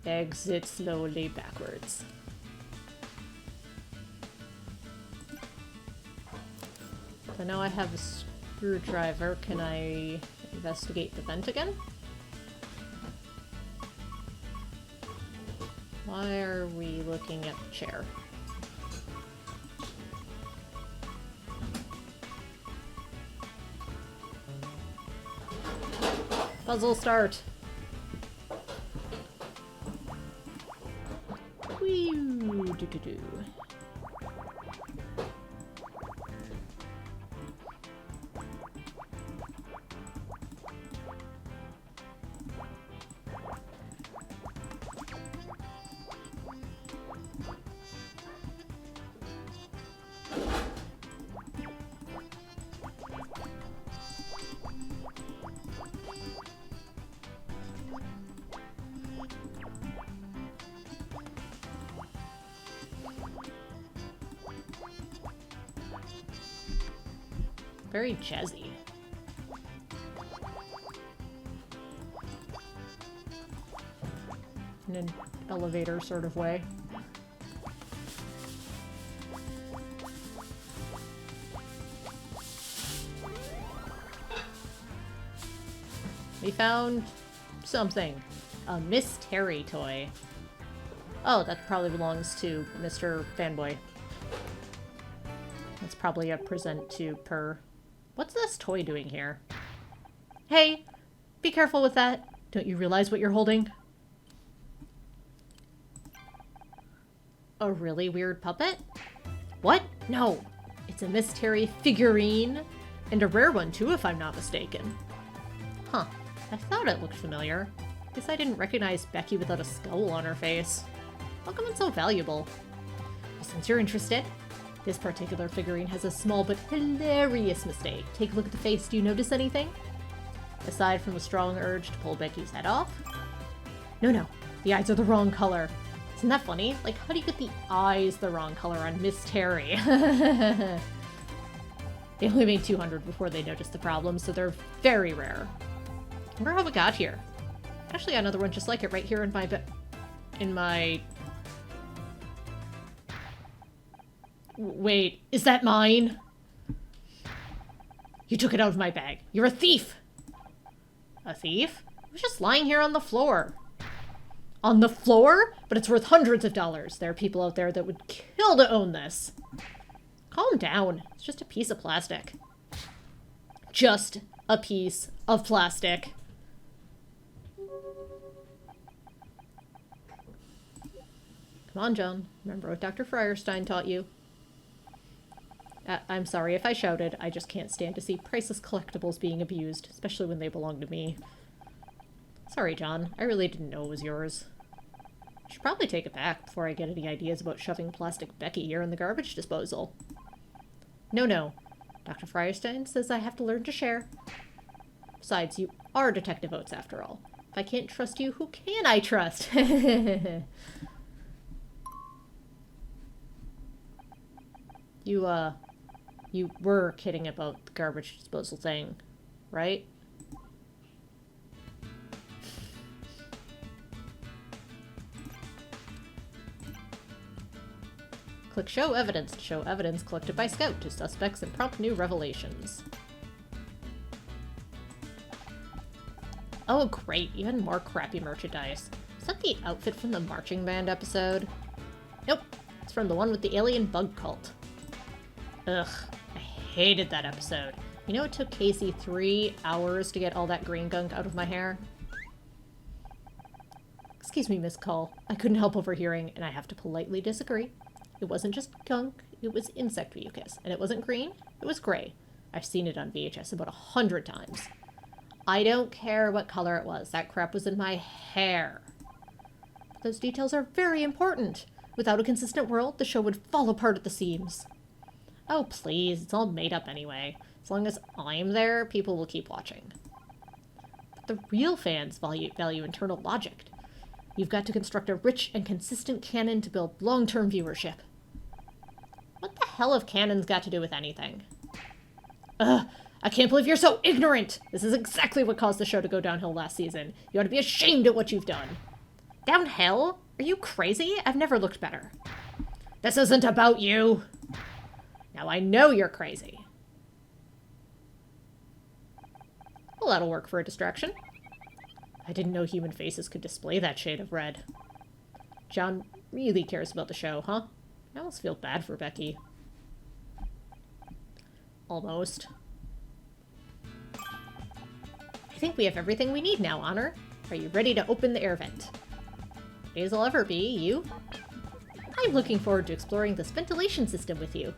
Exit slowly backwards. So now I have a screwdriver. Can I investigate the vent again? Why are we looking at the chair? Puzzle start! Whee! Do-do-do. Very jazzy. In an elevator sort of way. We found something. A Miss Terry toy. Oh, that probably belongs to Mr. Fanboy. That's probably a present to Per. What's this toy doing here? Hey, be careful with that. Don't you realize what you're holding? A really weird puppet? What? No. It's a Miss Terry figurine. And a rare one too, if I'm not mistaken. Huh. I thought it looked familiar. Guess I didn't recognize Becky without a skull on her face. How come it's so valuable? Since you're interested, this particular figurine has a small but hilarious mistake. Take a look at the face. Do you notice anything? Aside from a strong urge to pull Becky's head off? No. The eyes are the wrong color. Isn't that funny? Like, how do you get the eyes the wrong color on Miss Terry? They only made 200 before they noticed the problem, so they're very rare. I wonder how it got here. Actually, another one just like it right here in my... Wait, is that mine? You took it out of my bag. You're a thief! A thief? It was just lying here on the floor. On the floor? But it's worth hundreds of dollars. There are people out there that would kill to own this. Calm down. It's just a piece of plastic. Just a piece of plastic. Come on, John. Remember what Dr. Feuerstein taught you. I'm sorry if I shouted. I just can't stand to see priceless collectibles being abused, especially when they belong to me. Sorry, John. I really didn't know it was yours. I should probably take it back before I get any ideas about shoving plastic Becky here in the garbage disposal. No. Dr. Feuerstein says I have to learn to share. Besides, you are Detective Oates after all. If I can't trust you, who can I trust? You were kidding about the garbage disposal thing, right? Click Show Evidence to show evidence collected by Scout to suspects and prompt new revelations. Oh, great. Even more crappy merchandise. Is that the outfit from the marching band episode? Nope. It's from the one with the alien bug cult. Ugh. I hated that episode. You know it took Casey 3 hours to get all that green gunk out of my hair? Excuse me, Miss Cull. I couldn't help overhearing, and I have to politely disagree. It wasn't just gunk, it was insect mucus. And it wasn't green, it was gray. I've seen it on VHS about 100 times. I don't care what color it was. That crap was in my hair. Those details are very important. Without a consistent world, the show would fall apart at the seams. Oh, please, it's all made up anyway. As long as I'm there, people will keep watching. But the real fans value internal logic. You've got to construct a rich and consistent canon to build long-term viewership. What the hell have canons got to do with anything? Ugh, I can't believe you're so ignorant! This is exactly what caused the show to go downhill last season. You ought to be ashamed at what you've done. Downhill? Are you crazy? I've never looked better. This isn't about you! Now I know you're crazy. Well, that'll work for a distraction. I didn't know human faces could display that shade of red. John really cares about the show, huh? I almost feel bad for Becky. Almost. I think we have everything we need now, Honor. Are you ready to open the air vent? Ready as I'll ever be, you? I'm looking forward to exploring this ventilation system with you.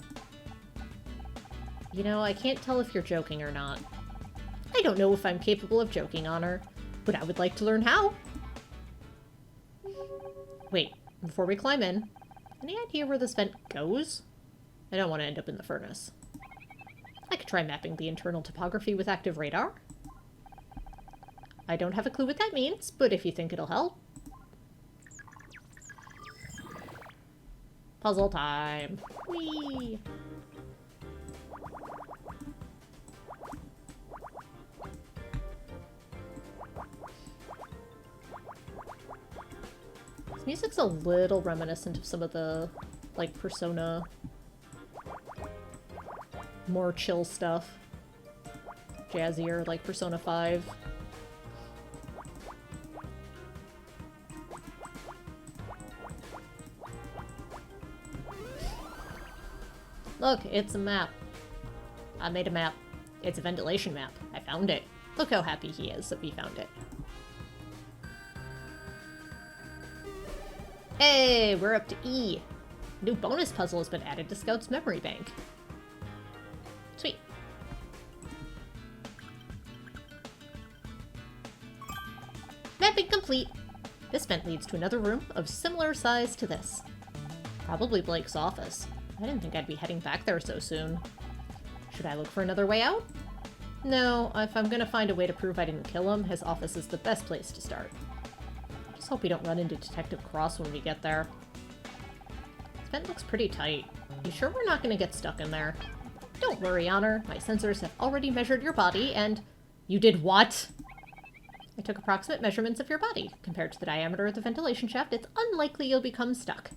You know, I can't tell if you're joking or not. I don't know if I'm capable of joking, Honor, but I would like to learn how. Wait, before we climb in, any idea where this vent goes? I don't want to end up in the furnace. I could try mapping the internal topography with active radar. I don't have a clue what that means, but if you think it'll help. Puzzle time. Whee! This music's a little reminiscent of some of the, like, Persona, more chill stuff. Jazzier, like Persona 5. Look, it's a map. I made a map. It's a ventilation map. I found it. Look how happy he is that we found it. Hey, we're up to E. A new bonus puzzle has been added to Scout's memory bank. Sweet. Mapping complete. This vent leads to another room of similar size to this. Probably Blake's office. I didn't think I'd be heading back there so soon. Should I look for another way out? No, if I'm gonna find a way to prove I didn't kill him, his office is the best place to start. I just hope we don't run into Detective Cross when we get there. This vent looks pretty tight. You sure we're not gonna get stuck in there? Don't worry, Honor. My sensors have already measured your body and... You did what? I took approximate measurements of your body. Compared to the diameter of the ventilation shaft, it's unlikely you'll become stuck.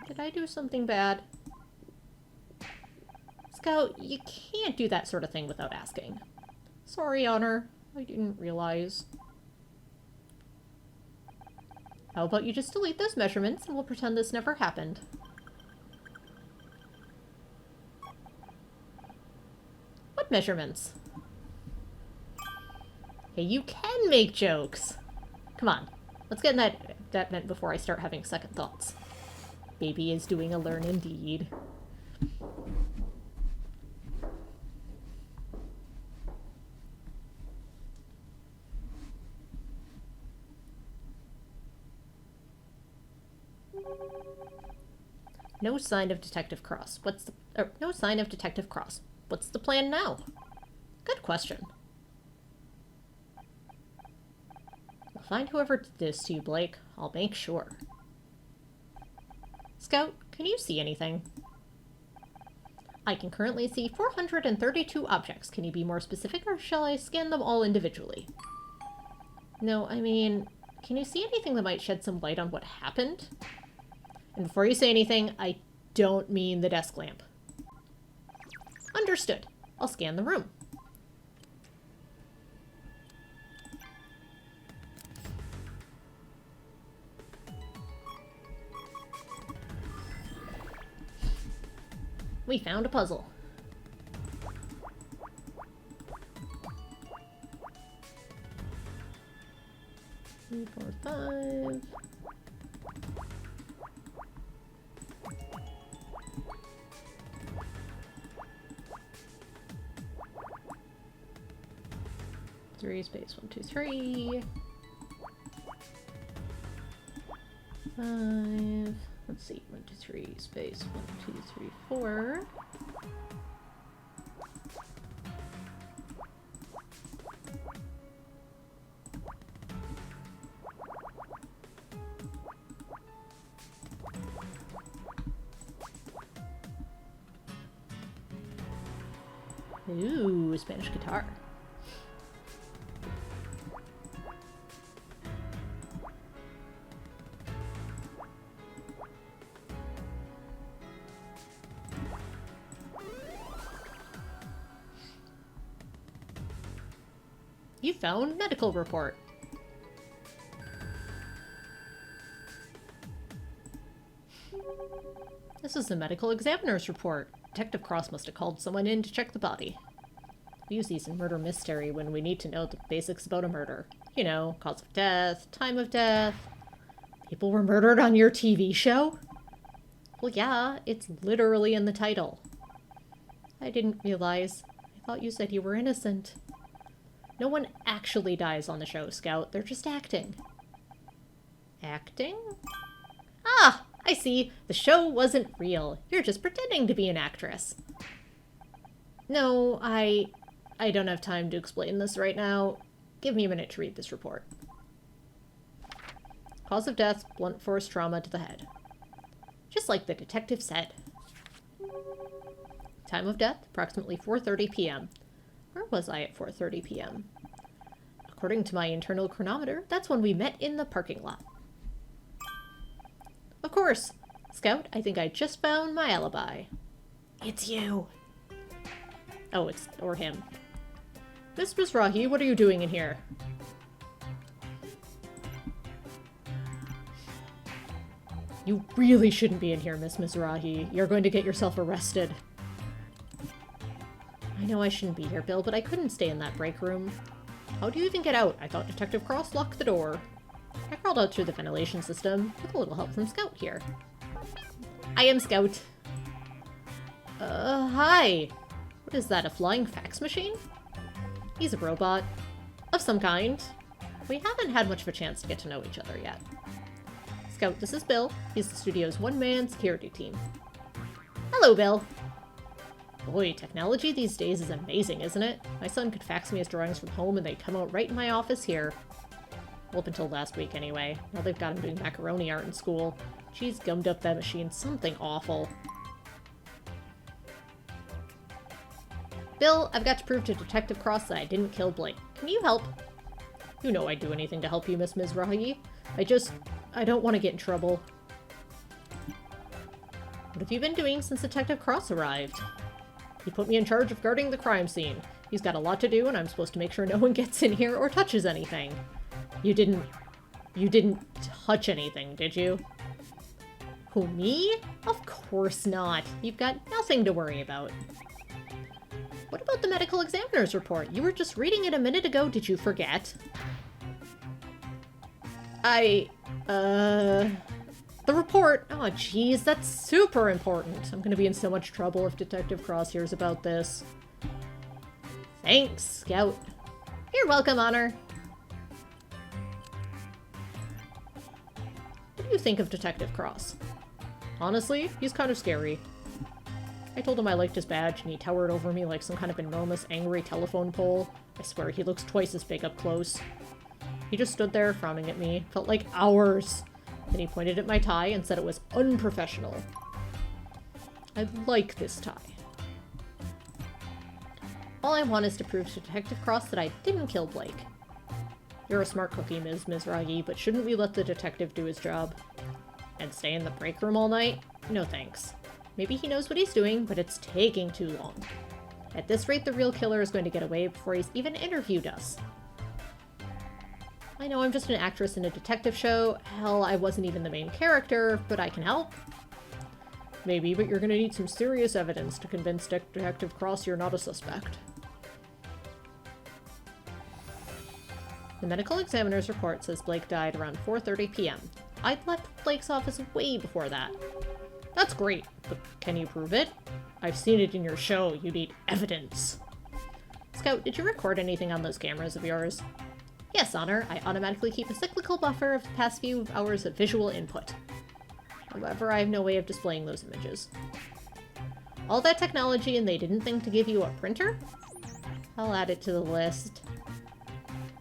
Did I do something bad? Scout, you can't do that sort of thing without asking. Sorry, Honor. I didn't realize. How about you just delete those measurements and we'll pretend this never happened. What measurements? Hey, you can make jokes! Come on, let's get in that vent before I start having second thoughts. Baby is doing a learn indeed. No sign of Detective Cross. No sign of Detective Cross. What's the plan now? Good question. I'll find whoever did this to you, Blake. I'll make sure. Scout, can you see anything? I can currently see 432 objects. Can you be more specific, or shall I scan them all individually? No, I mean, can you see anything that might shed some light on what happened? And before you say anything, I don't mean the desk lamp. Understood. I'll scan the room. We found a puzzle. 3, 4, 5. Three space 1, 2, 3. 5. Let's see. 1, 2, 3, space. 1, 2, 3, 4. Ooh, Spanish guitar. You found medical report. This is the medical examiner's report. Detective Cross must have called someone in to check the body. We use these in murder mystery when we need to know the basics about a murder. You know, cause of death, time of death. People were murdered on your TV show? Well, yeah, it's literally in the title. I didn't realize. I thought you said you were innocent. No one actually dies on the show, Scout. They're just acting. Acting? Ah! I see. The show wasn't real. You're just pretending to be an actress. No, I don't have time to explain this right now. Give me a minute to read this report. Cause of death, blunt force trauma to the head. Just like the detective said. Time of death, approximately 4:30 p.m. Where was I at 4:30 p.m.? According to my internal chronometer, that's when we met in the parking lot. Of course. Scout, I think I just found my alibi. It's you. Oh, or him. Miss Mizrahi, what are you doing in here? You really shouldn't be in here, Miss Mizrahi. You're going to get yourself arrested. I know I shouldn't be here, Bill, but I couldn't stay in that break room. How do you even get out? I thought Detective Cross locked the door. I crawled out through the ventilation system, with a little help from Scout here. I am Scout. Hi. What is that, a flying fax machine? He's a robot. Of some kind. We haven't had much of a chance to get to know each other yet. Scout, this is Bill. He's the studio's one-man security team. Hello, Bill. Boy, technology these days is amazing, isn't it? My son could fax me his drawings from home and they'd come out right in my office here. Well, up until last week, anyway. Now they've got him doing macaroni art in school. She's gummed up that machine. Something awful. Bill, I've got to prove to Detective Cross that I didn't kill Blake. Can you help? You know I'd do anything to help you, Miss Mizrahi. I don't want to get in trouble. What have you been doing since Detective Cross arrived? He put me in charge of guarding the crime scene. He's got a lot to do, and I'm supposed to make sure no one gets in here or touches anything. You didn't touch anything, did you? Who, me? Of course not. You've got nothing to worry about. What about the medical examiner's report? You were just reading it a minute ago. Did you forget? The report. Oh, geez, that's super important. I'm gonna be in so much trouble if Detective Cross hears about this. Thanks, Scout. You're welcome, Honor. What do you think of Detective Cross? Honestly, he's kind of scary. I told him I liked his badge, and he towered over me like some kind of enormous, angry telephone pole. I swear, he looks twice as big up close. He just stood there, frowning at me. Felt like hours. Then he pointed at my tie and said it was unprofessional. I like this tie. All I want is to prove to Detective Cross that I didn't kill Blake. You're a smart cookie, Ms. Mizrahi, but shouldn't we let the detective do his job? And stay in the break room all night? No thanks. Maybe he knows what he's doing, but it's taking too long. At this rate, the real killer is going to get away before he's even interviewed us. I know I'm just an actress in a detective show. Hell, I wasn't even the main character, but I can help. Maybe, but you're gonna need some serious evidence to convince Detective Cross you're not a suspect. The medical examiner's report says Blake died around 4:30 p.m. I'd left Blake's office way before that. That's great, but can you prove it? I've seen it in your show. You need evidence. Scout, did you record anything on those cameras of yours? Yes, Honor, I automatically keep a cyclical buffer of the past few hours of visual input. However, I have no way of displaying those images. All that technology and they didn't think to give you a printer? I'll add it to the list.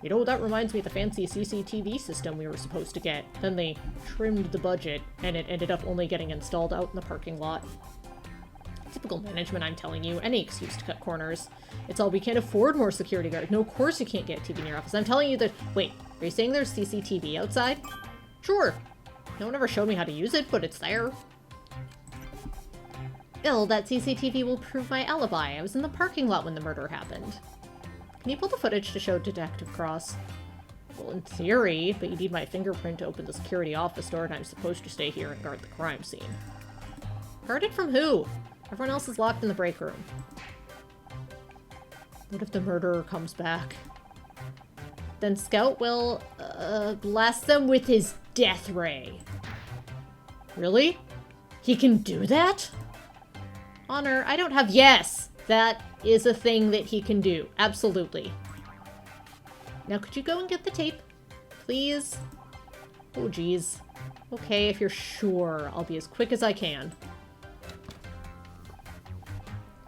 You know, that reminds me of the fancy CCTV system we were supposed to get. Then they trimmed the budget, and it ended up only getting installed out in the parking lot. Typical management, I'm telling you. Any excuse to cut corners. It's all we can't afford more security guards. No, of course you can't get TV in your office. I'm telling you that— Wait, are you saying there's CCTV outside? Sure. No one ever showed me how to use it, but it's there. Bill, that CCTV will prove my alibi. I was in the parking lot when the murder happened. Can you pull the footage to show Detective Cross? Well, in theory, but you need my fingerprint to open the security office door, and I'm supposed to stay here and guard the crime scene. Guard it from who? Everyone else is locked in the break room. What if the murderer comes back? Then Scout will, blast them with his death ray. Really? He can do that? Honor, I don't have— Yes! That is a thing that he can do. Absolutely. Now, could you go and get the tape? Please? Oh, geez. Okay, if you're sure. I'll be as quick as I can.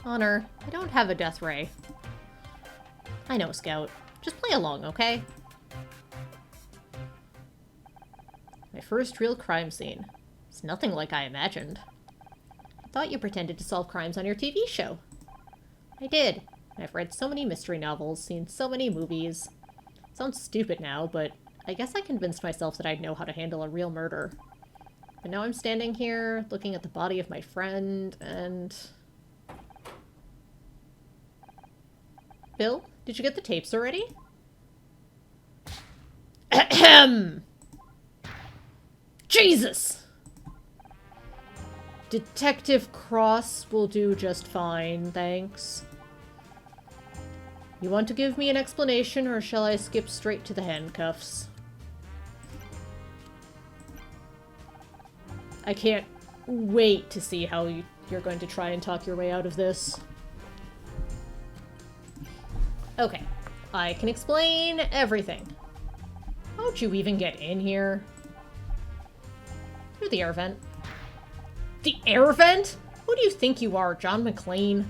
Honor, I don't have a death ray. I know, Scout. Just play along, okay? My first real crime scene. It's nothing like I imagined. I thought you pretended to solve crimes on your TV show. I did. I've read so many mystery novels, seen so many movies. Sounds stupid now, but I guess I convinced myself that I'd know how to handle a real murder. But now I'm standing here, looking at the body of my friend, and... Bill, did you get the tapes already? Ahem! Jesus! Detective Cross will do just fine, thanks. You want to give me an explanation, or shall I skip straight to the handcuffs? I can't wait to see how you're going to try and talk your way out of this. Okay, I can explain everything. How'd you even get in here? Through the air vent. The air vent? Who do you think you are, John McClane?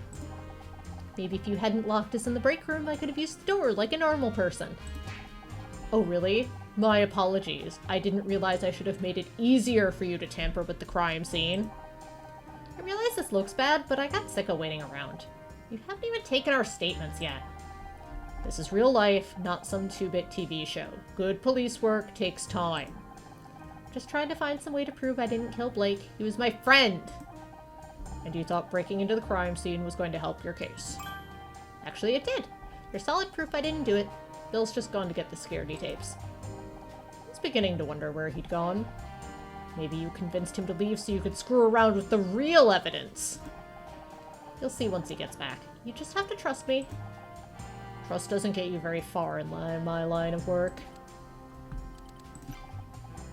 Maybe if you hadn't locked us in the break room, I could have used the door like a normal person. Oh, really? My apologies. I didn't realize I should have made it easier for you to tamper with the crime scene. I realize this looks bad, but I got sick of waiting around. You haven't even taken our statements yet. This is real life, not some 2-bit TV show. Good police work takes time. Just trying to find some way to prove I didn't kill Blake. He was my friend! And you thought breaking into the crime scene was going to help your case. Actually, it did. There's solid proof I didn't do it. Bill's just gone to get the security tapes. I was beginning to wonder where he'd gone. Maybe you convinced him to leave so you could screw around with the real evidence. You'll see once he gets back. You just have to trust me. Trust doesn't get you very far in my line of work.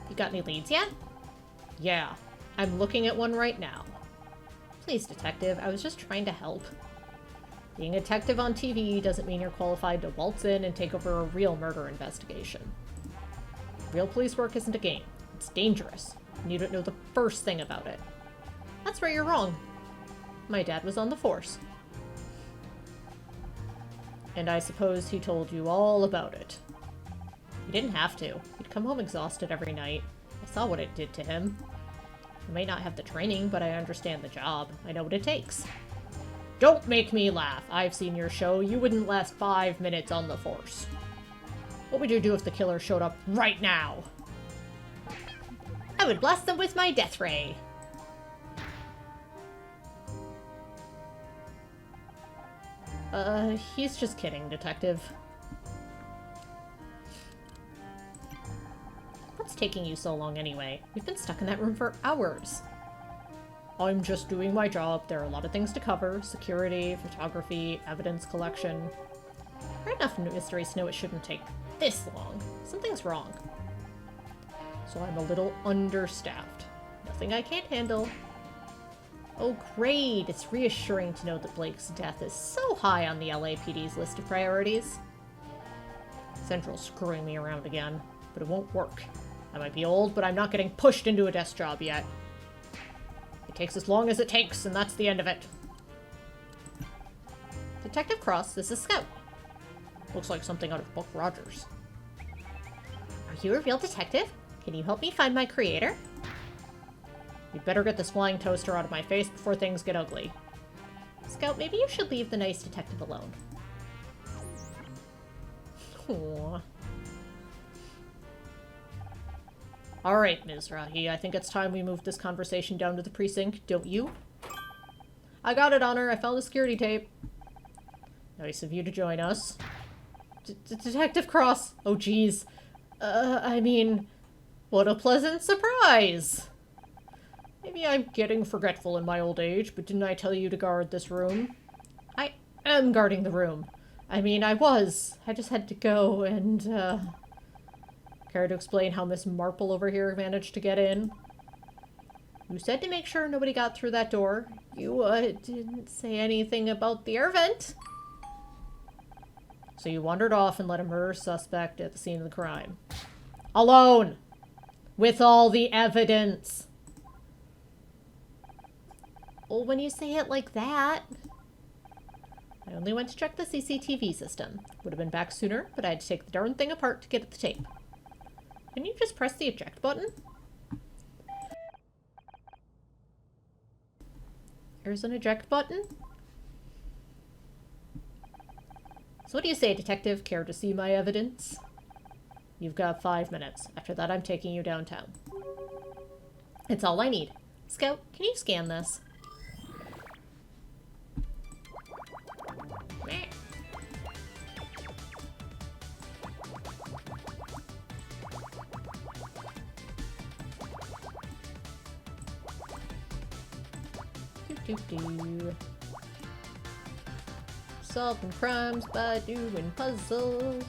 You got any leads yet? Yeah, I'm looking at one right now. Please, detective, I was just trying to help. Being a detective on TV doesn't mean you're qualified to waltz in and take over a real murder investigation. Real police work isn't a game. It's dangerous, and you don't know the first thing about it. That's where you're wrong. My dad was on the force. And I suppose he told you all about it. He didn't have to. He'd come home exhausted every night. I saw what it did to him. I may not have the training, but I understand the job. I know what it takes. Don't make me laugh. I've seen your show. You wouldn't last 5 minutes on the force. What would you do if the killer showed up right now? I would blast them with my death ray. He's just kidding, detective. What's taking you so long anyway? We've been stuck in that room for hours. I'm just doing my job. There are a lot of things to cover. Security, photography, evidence collection. There are enough mysteries to know it shouldn't take this long. Something's wrong. So I'm a little understaffed. Nothing I can't handle. Oh great, it's reassuring to know that Blake's death is so high on the LAPD's list of priorities. Central's screwing me around again, but it won't work. I might be old, but I'm not getting pushed into a desk job yet. It takes as long as it takes, and that's the end of it. Detective Cross, this is Scout. Looks like something out of Buck Rogers. Are you a real detective? Can you help me find my creator? You'd better get this flying toaster out of my face before things get ugly. Scout, maybe you should leave the nice detective alone. Aww. Alright, Ms. Rahi, I think it's time we move this conversation down to the precinct, don't you? I got it, Honor. I found the security tape. Nice of you to join us. Detective Cross! Oh, jeez. I mean, what a pleasant surprise! Maybe I'm getting forgetful in my old age, but didn't I tell you to guard this room? I am guarding the room. I mean, I was. I just had to go and, care to explain how Miss Marple over here managed to get in? You said to make sure nobody got through that door. You, didn't say anything about the air vent. So you wandered off and let a murder suspect at the scene of the crime. Alone! With all the evidence! Well, when you say it like that... I only went to check the CCTV system. Would have been back sooner, but I had to take the darn thing apart to get at the tape. Can you just press the eject button? There's an eject button? So what do you say, Detective? Care to see my evidence? You've got 5 minutes. After that, I'm taking you downtown. It's all I need. Scout, can you scan this? Meh. Doo-doo-doo. Solving crimes by doing puzzles.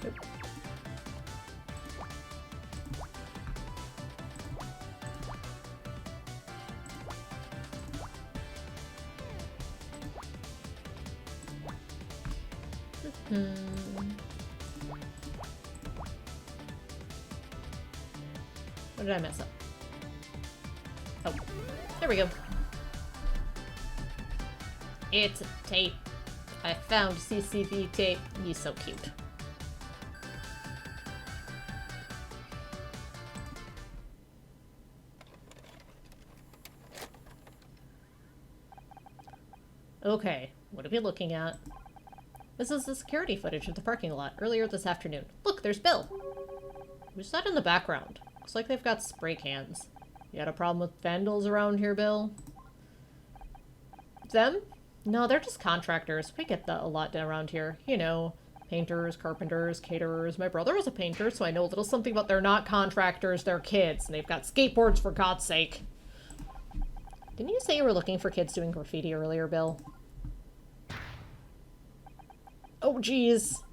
Nope. What did I mess up? Oh, there we go. It's a tape. I found CCTV tape. He's so cute. Okay, what are we looking at? This is the security footage of the parking lot earlier this afternoon. Look, there's Bill. Who's that in the background? Looks like they've got spray cans. You had a problem with vandals around here, Bill? Them? No, they're just contractors. We get that a lot around here. You know, painters, carpenters, caterers. My brother was a painter, so I know a little something about they're not contractors, they're kids. And they've got skateboards, for God's sake. Didn't you say you were looking for kids doing graffiti earlier, Bill? Oh, jeez.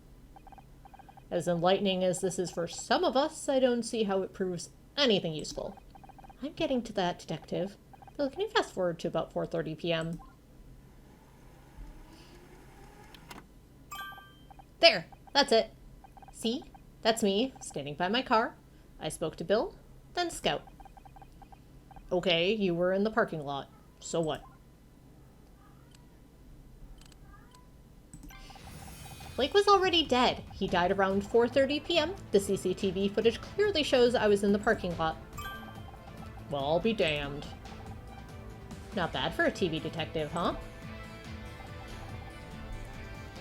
As enlightening as this is for some of us, I don't see how it proves anything useful. I'm getting to that, Detective. Bill, can you fast forward to about 4:30 p.m.? There! That's it. See? That's me, standing by my car. I spoke to Bill, then Scout. Okay, you were in the parking lot. So what? Blake was already dead. He died around 4:30 p.m. The CCTV footage clearly shows I was in the parking lot. Well, I'll be damned. Not bad for a TV detective, huh?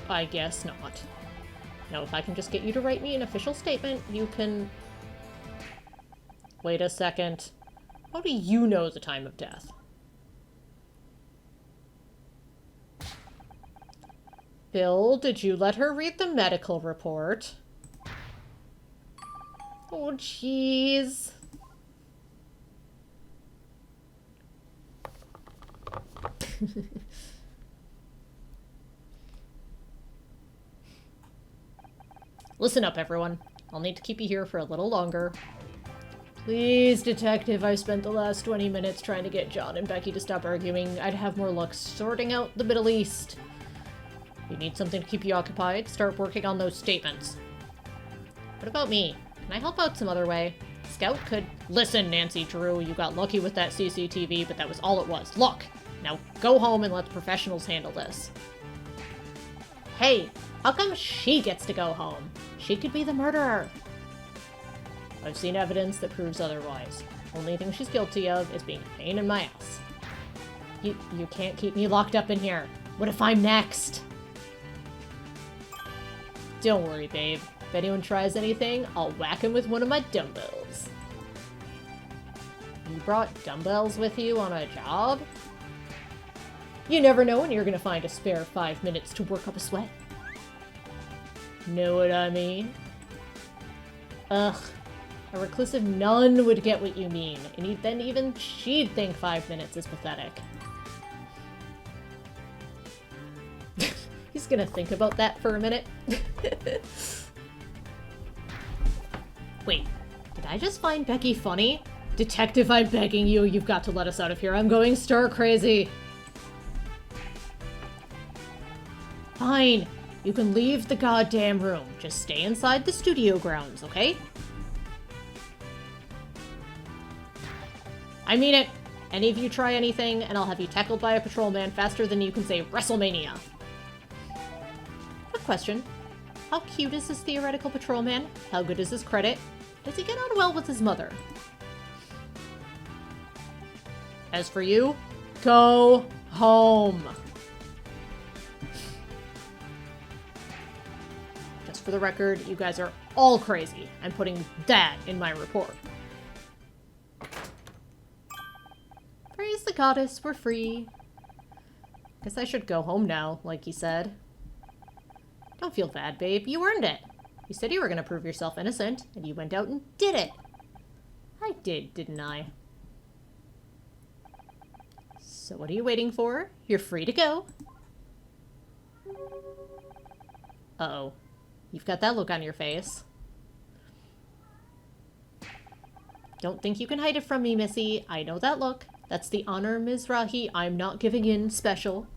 I guess not. Now, if I can just get you to write me an official statement, you can... Wait a second. How do you know the time of death? Bill, did you let her read the medical report? Oh, jeez. Listen up, everyone. I'll need to keep you here for a little longer. Please, Detective, I spent the last 20 minutes trying to get John and Becky to stop arguing. I'd have more luck sorting out the Middle East. You need something to keep you occupied? Start working on those statements. What about me? Can I help out some other way? Scout could... Listen, Nancy Drew, you got lucky with that CCTV, but that was all it was. Look! Now go home and let the professionals handle this. Hey, how come she gets to go home? She could be the murderer. I've seen evidence that proves otherwise. Only thing she's guilty of is being a pain in my ass. You can't keep me locked up in here. What if I'm next? Don't worry, babe. If anyone tries anything, I'll whack him with one of my dumbbells. You brought dumbbells with you on a job? You never know when you're gonna find a spare 5 minutes to work up a sweat. Know what I mean? Ugh. A reclusive nun would get what you mean, and then even she'd think 5 minutes is pathetic. He's gonna think about that for a minute. Wait, did I just find Becky funny? Detective, I'm begging you, you've got to let us out of here. I'm going stir crazy. Fine. You can leave the goddamn room. Just stay inside the studio grounds, okay? I mean it. Any of you try anything, and I'll have you tackled by a patrolman faster than you can say WrestleMania. Quick question. How cute is this theoretical patrolman? How good is his credit? Does he get on well with his mother? As for you, go home. Just for the record, you guys are all crazy. I'm putting that in my report. Praise the goddess, we're free. Guess I should go home now, like you said. Don't feel bad, babe. You earned it. You said you were going to prove yourself innocent, and you went out and did it. I did, didn't I? So what are you waiting for? You're free to go. Uh-oh. You've got that look on your face. Don't think you can hide it from me, Missy. I know that look. That's the Honor Mizrahi I'm not giving in special.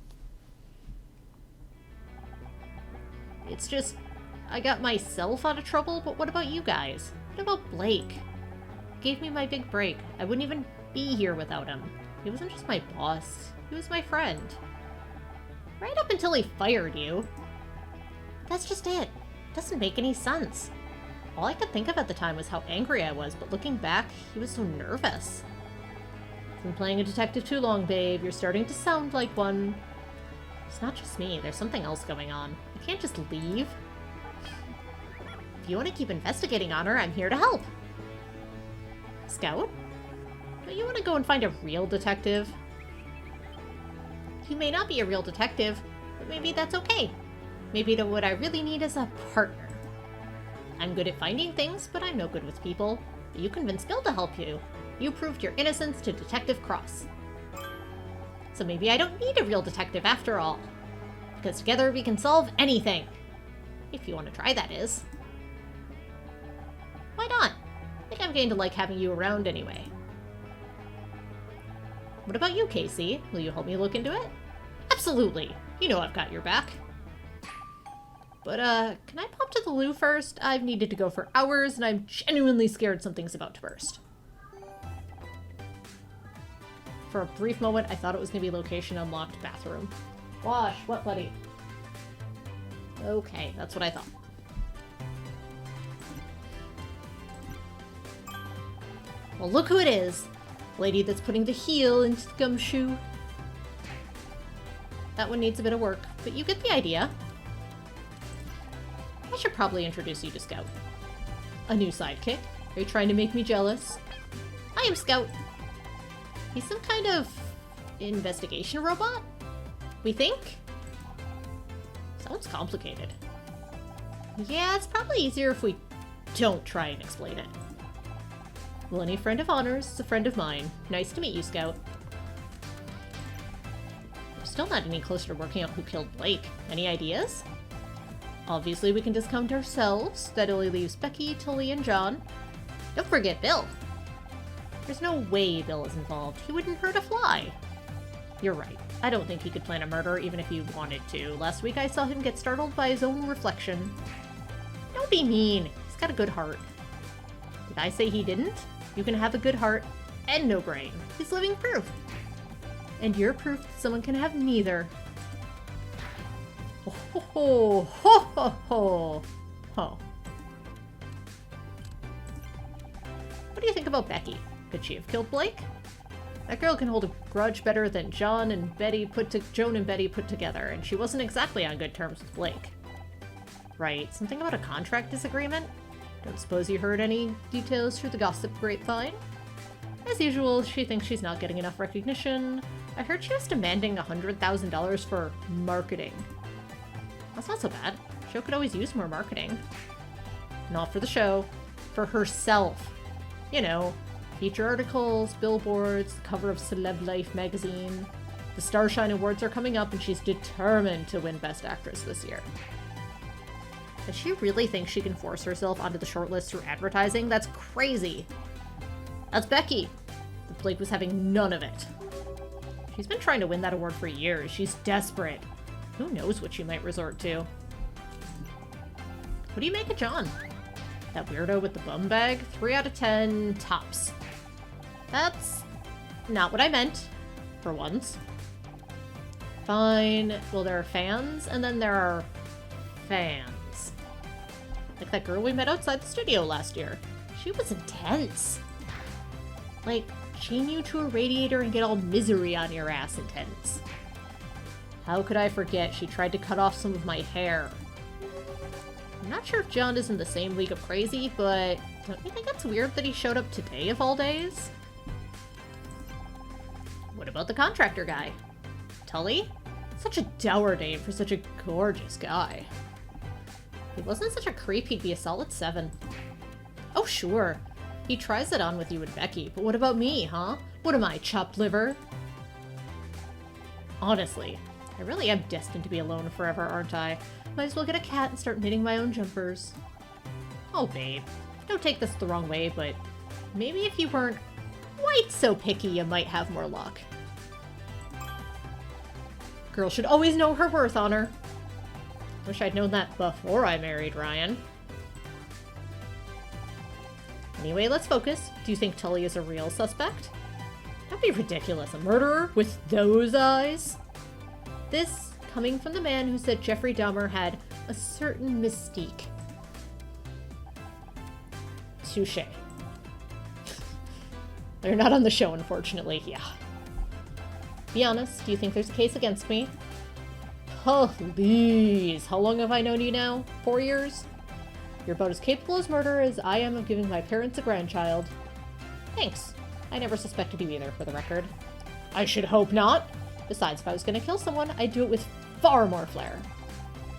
It's just, I got myself out of trouble, but what about you guys? What about Blake? He gave me my big break. I wouldn't even be here without him. He wasn't just my boss. He was my friend. Right up until he fired you. That's just it. Doesn't make any sense. All I could think of at the time was how angry I was, but looking back, he was so nervous. You've been playing a detective too long, babe. You're starting to sound like one. It's not just me. There's something else going on. I can't just leave. If you want to keep investigating on her, I'm here to help. Scout? Don't you want to go and find a real detective? You may not be a real detective, but maybe that's okay. Maybe what I really need is a partner. I'm good at finding things, but I'm no good with people. You convinced Bill to help you. You proved your innocence to Detective Cross. So maybe I don't need a real detective after all. Because together we can solve anything. If you want to try, that is. Why not? I think I'm going to like having you around anyway. What about you, Casey? Will you help me look into it? Absolutely. You know I've got your back. But, can I pop to the loo first? I've needed to go for hours, and I'm genuinely scared something's about to burst. For a brief moment, I thought it was going to be location unlocked bathroom. Wash. What, buddy? Okay, that's what I thought. Well, look who it is. Lady that's putting the heel into the gumshoe. That one needs a bit of work, but you get the idea. I should probably introduce you to Scout. A new sidekick. Are you trying to make me jealous? I am Scout. He's some kind of investigation robot? We think? Sounds complicated. Yeah, it's probably easier if we don't try and explain it. Well, any friend of honors is a friend of mine. Nice to meet you, Scout. We're still not any closer to working out who killed Blake. Any ideas? Obviously, we can discount ourselves. That only leaves Becky, Tully, and John. Don't forget Bill. There's no way Bill is involved. He wouldn't hurt a fly. You're right. I don't think he could plan a murder even if he wanted to. Last week I saw him get startled by his own reflection. Don't be mean. He's got a good heart. Did I say he didn't? You can have a good heart and no brain. He's living proof. And you're proof that someone can have neither. Ho ho ho ho ho ho ho. What do you think about Becky? Could she have killed Blake? That girl can hold a grudge better than Joan and Betty put together, and she wasn't exactly on good terms with Blake. Right, something about a contract disagreement? Don't suppose you heard any details through the gossip grapevine? As usual, she thinks she's not getting enough recognition. I heard she was demanding $100,000 for marketing. That's not so bad. The show could always use more marketing. Not for the show, for herself. You know, feature articles, billboards, the cover of Celeb Life magazine. The Starshine Awards are coming up and she's determined to win Best Actress this year. Does she really think she can force herself onto the shortlist through advertising? That's crazy. That's Becky. But Blake was having none of it. She's been trying to win that award for years. She's desperate. Who knows what she might resort to? What do you make of John? That weirdo with the bum bag? 3 out of 10 tops. That's not what I meant, for once. Fine. Well, there are fans, and then there are fans. Like that girl we met outside the studio last year. She was intense. Like, chain you to a radiator and get all misery on your ass intense. How could I forget she tried to cut off some of my hair? I'm not sure if John is in the same league of crazy, but don't you think it's weird that he showed up today of all days? What about the contractor guy? Tully? Such a dour name for such a gorgeous guy. If he wasn't such a creep, he'd be a solid 7. Oh, sure. He tries it on with you and Becky, but what about me, huh? What am I, chopped liver? Honestly, I really am destined to be alone forever, aren't I? Might as well get a cat and start knitting my own jumpers. Oh, babe. Don't take this the wrong way, but maybe if you weren't quite so picky, you might have more luck. Girl should always know her worth, Honor. Wish I'd known that before I married Ryan. Anyway, let's focus. Do you think Tully is a real suspect? Don't be ridiculous. A murderer with those eyes? This coming from the man who said Jeffrey Dahmer had a certain mystique. Touché. They're not on the show, unfortunately. Yeah. Be honest, do you think there's a case against me? Please. How long have I known you now? 4 years? You're about as capable as murder as I am of giving my parents a grandchild. Thanks. I never suspected you either, for the record. I should hope not. Besides, if I was going to kill someone, I'd do it with far more flair.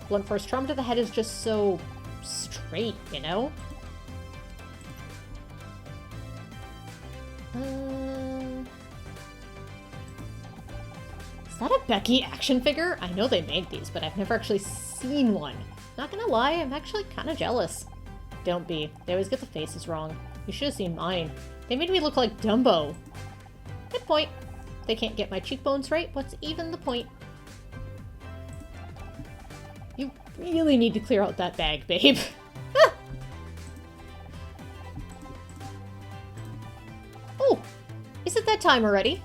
Blunt force trauma to the head is just so straight, you know? Is that a Becky action figure? I know they made these, but I've never actually seen one. Not gonna lie, I'm actually kind of jealous. Don't be. They always get the faces wrong. You should have seen mine. They made me look like Dumbo. Good point. They can't get my cheekbones right. What's even the point? You really need to clear out that bag, babe. Oh, is it that time already?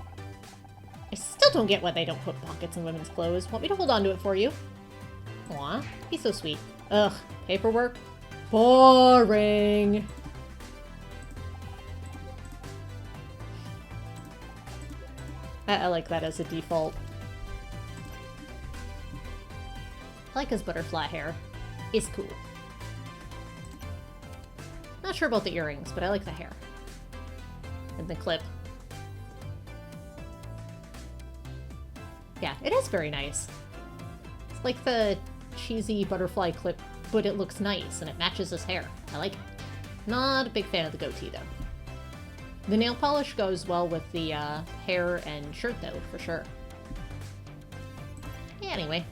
I still don't get why they don't put pockets in women's clothes. Want me to hold on to it for you? Aw, he's so sweet. Ugh, paperwork? Boring. I like that as a default. I like his butterfly hair. It's cool. Not sure about the earrings, but I like the hair. And the clip. Yeah, it is very nice. It's like the cheesy butterfly clip, but it looks nice and it matches his hair. I like it. Not a big fan of the goatee, though. The nail polish goes well with the hair and shirt, though, for sure. Yeah, anyway.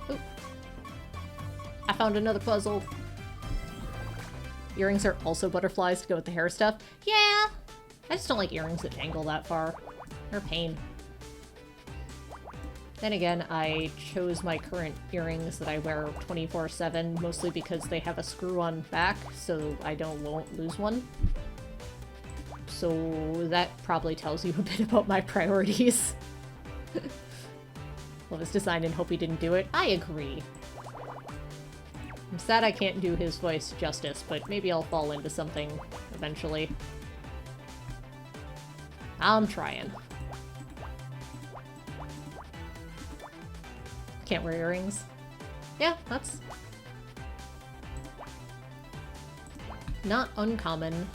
Oop. I found another puzzle. Earrings are also butterflies to go with the hair stuff. Yeah, I just don't like earrings that dangle that far. They're a pain. Then again, I chose my current earrings that I wear 24/7 mostly because they have a screw-on back, so I won't lose one. So that probably tells you a bit about my priorities. Love his design and hope he didn't do it. I agree. I'm sad I can't do his voice justice, but maybe I'll fall into something eventually. I'm trying. Can't wear earrings. Yeah, that's not uncommon.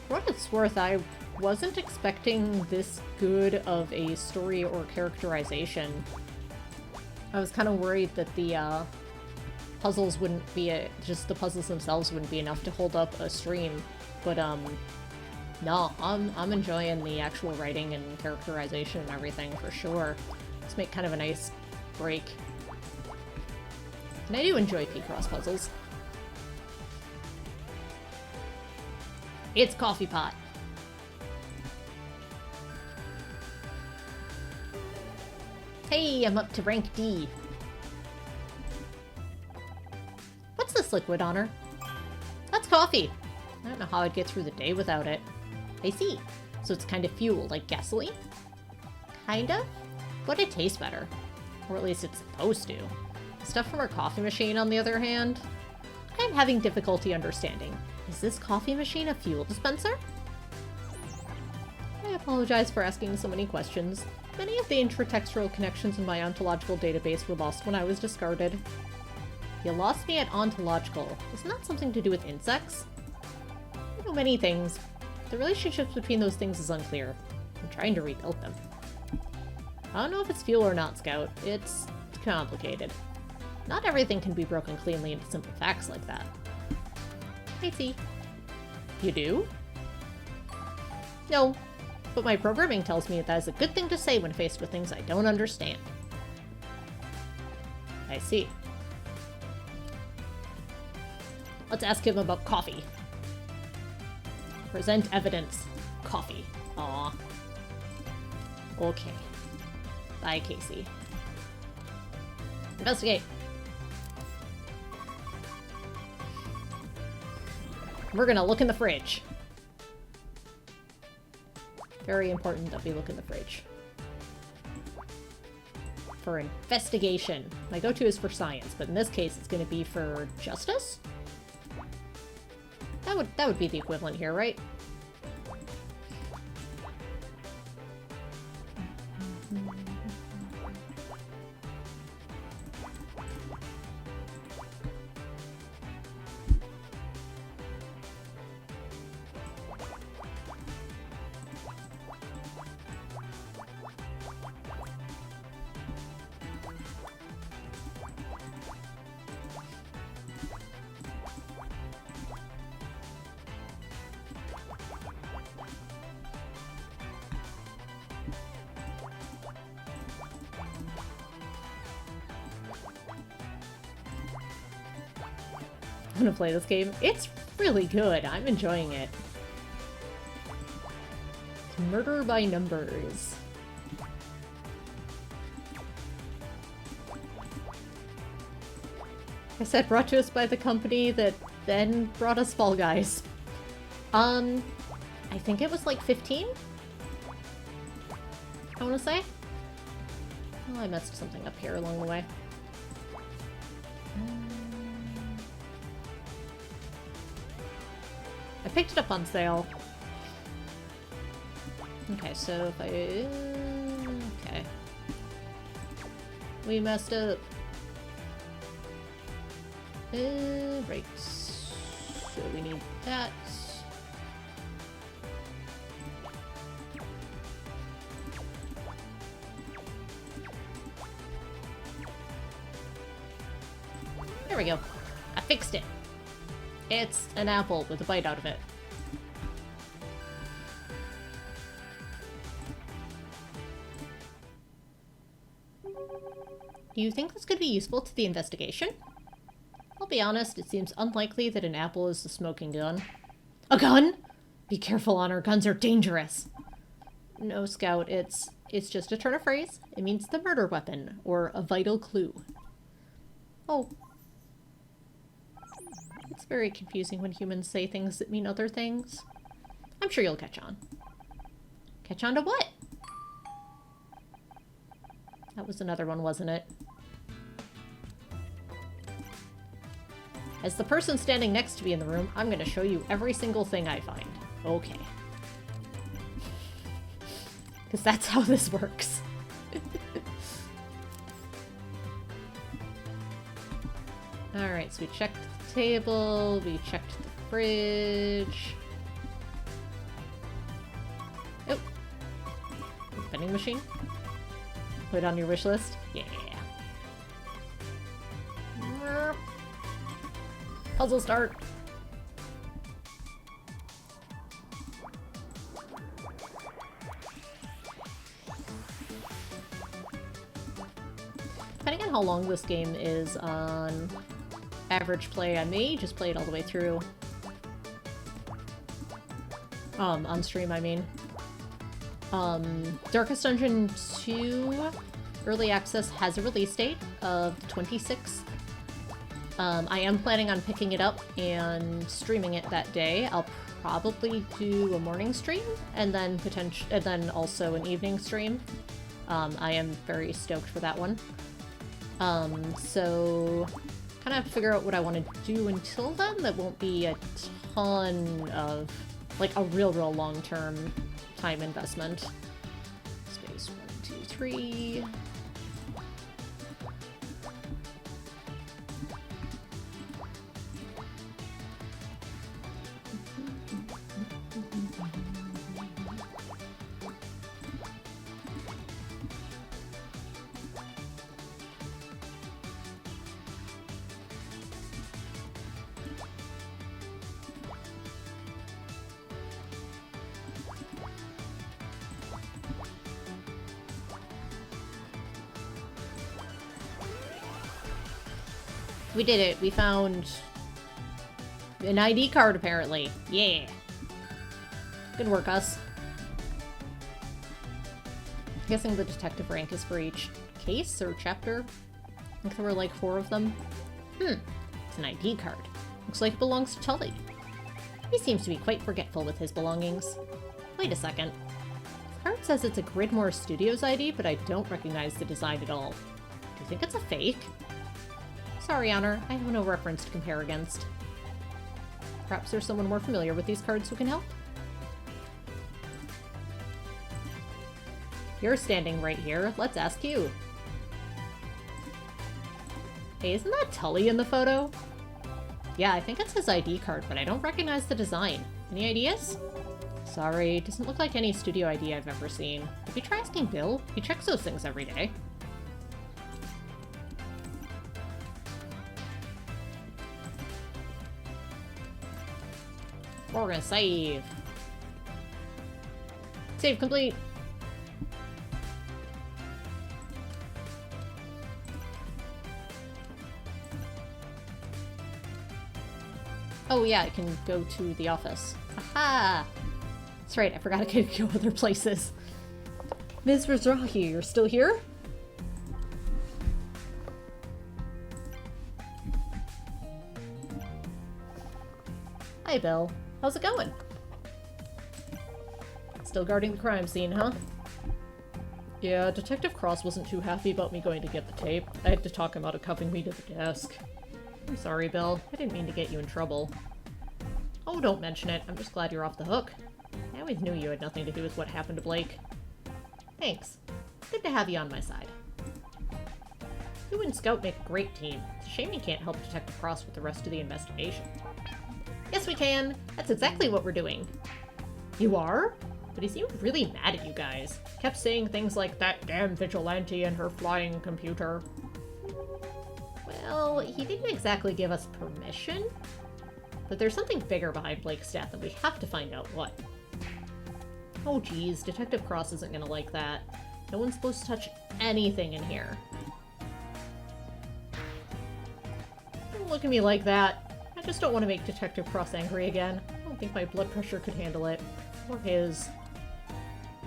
For what it's worth, I wasn't expecting this good of a story or characterization. I was kind of worried that the puzzles wouldn't be just the puzzles themselves wouldn't be enough to hold up a stream, but no, I'm enjoying the actual writing and characterization and everything for sure. Let's make kind of a nice break. And I do enjoy Picross puzzles. It's Coffee Pot. Hey, I'm up to rank D. What's this liquid on her? That's coffee. I don't know how I'd get through the day without it. I see. So it's kind of fuel, like gasoline? Kind of? But it tastes better. Or at least it's supposed to. The stuff from our coffee machine, on the other hand, I'm having difficulty understanding. Is this coffee machine a fuel dispenser? I apologize for asking so many questions. Many of the intratextual connections in my ontological database were lost when I was discarded. You lost me at ontological. Isn't that something to do with insects? I know many things. The relationships between those things is unclear. I'm trying to rebuild them. I don't know if it's fuel or not, Scout. It's complicated. Not everything can be broken cleanly into simple facts like that. I see. You do? No, but my programming tells me that is a good thing to say when faced with things I don't understand. I see. Let's ask him about coffee. Present evidence. Coffee. Aw. Okay. Bye, Casey. Investigate. We're gonna look in the fridge. Very important that we look in the fridge. For investigation. My go-to is for science, but in this case it's gonna be for justice? That would be the equivalent here, right? I'm gonna play this game. It's really good. I'm enjoying it. It's Murder by Numbers. I said brought to us by the company that then brought us Fall Guys. I think it was like 15? I wanna say? Oh, I messed something up here along the way. I picked it up on sale. Okay, so if I... okay. We messed up. Right. So we need that. There we go. I fixed it. It's an apple with a bite out of it. Do you think this could be useful to the investigation? I'll be honest, it seems unlikely that an apple is the smoking gun. A gun? Be careful, Honor. Guns are dangerous. No, Scout, it's just a turn of phrase. It means the murder weapon, or a vital clue. Oh. It's very confusing when humans say things that mean other things. I'm sure you'll catch on. Catch on to what? That was another one, wasn't it? As the person standing next to me in the room, I'm going to show you every single thing I find. Okay. Because that's how this works. Alright, so we checked the table, we checked the fridge. Oh! Vending machine? Put it on your wish list? Yeah. Puzzle start. Depending on how long this game is on average play, I may just play it all the way through. On stream, I mean. Darkest Dungeon 2 Early Access has a release date of the 26th. I am planning on picking it up and streaming it that day. I'll probably do a morning stream and then also an evening stream. I am very stoked for that one. So kind of have to figure out what I want to do until then. That won't be a ton of, like, a real long-term time investment. Space 1, 2, 3. We did it. We found an ID card, apparently. Yeah. Good work, us. I'm guessing the detective rank is for each case or chapter. I think there were like 4 of them. It's an ID card. Looks like it belongs to Tully. He seems to be quite forgetful with his belongings. Wait a second. The card says it's a Gridmore Studios ID, but I don't recognize the design at all. Do you think it's a fake? Sorry, Honor. I have no reference to compare against. Perhaps there's someone more familiar with these cards who can help? You're standing right here. Let's ask you. Hey, isn't that Tully in the photo? Yeah, I think it's his ID card, but I don't recognize the design. Any ideas? Sorry, doesn't look like any studio ID I've ever seen. Maybe try asking Bill? He checks those things every day. We're gonna save. Save complete. Oh yeah, I can go to the office. Aha! That's right, I forgot I could go other places. Ms. Mizrahi, you're still here? Hi, Bill. How's it going? Still guarding the crime scene, huh? Yeah, Detective Cross wasn't too happy about me going to get the tape. I had to talk him out of cuffing me to the desk. I'm sorry, Bill. I didn't mean to get you in trouble. Oh, don't mention it. I'm just glad you're off the hook. I always knew you had nothing to do with what happened to Blake. Thanks. Good to have you on my side. You and Scout make a great team. It's a shame you can't help Detective Cross with the rest of the investigation. Yes, we can. That's exactly what we're doing. You are? But he seemed really mad at you guys. Kept saying things like, that damn vigilante and her flying computer. Well, Well, he didn't exactly give us permission, but there's something bigger behind Blake's death, and we have to find out what. Oh geez, Detective Cross isn't gonna like that. No one's supposed to touch anything in here. Don't look at me like that. I just don't want to make Detective Cross angry again. I don't think my blood pressure could handle it. Or his.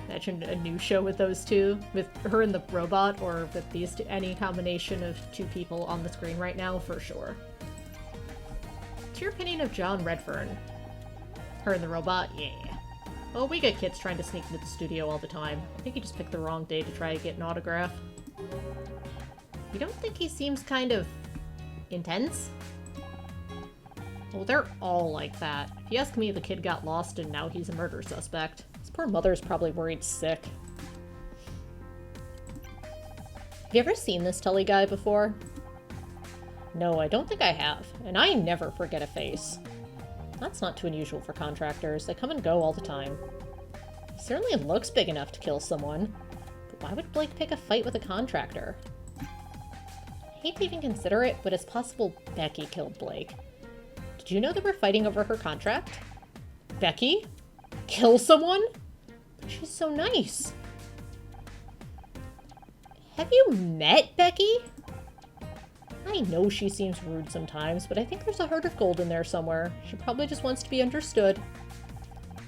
Imagine a new show with those two, with her and the robot, or with these two, any combination of two people on the screen right now, for sure. What's your opinion of John Redfern? Her and the robot? Yeah. Well, we get kids trying to sneak into the studio all the time. I think he just picked the wrong day to try to get an autograph. You don't think he seems kind of intense? Well, they're all like that. If you ask me, the kid got lost and now he's a murder suspect. His poor mother's probably worried sick. Have you ever seen this Tully guy before? No, I don't think I have. And I never forget a face. That's not too unusual for contractors. They come and go all the time. He certainly looks big enough to kill someone. But why would Blake pick a fight with a contractor? I hate to even consider it, but it's possible Becky killed Blake. Did you know they were fighting over her contract? Becky? Kill someone? But she's so nice. Have you met Becky? I know she seems rude sometimes, but I think there's a heart of gold in there somewhere. She probably just wants to be understood.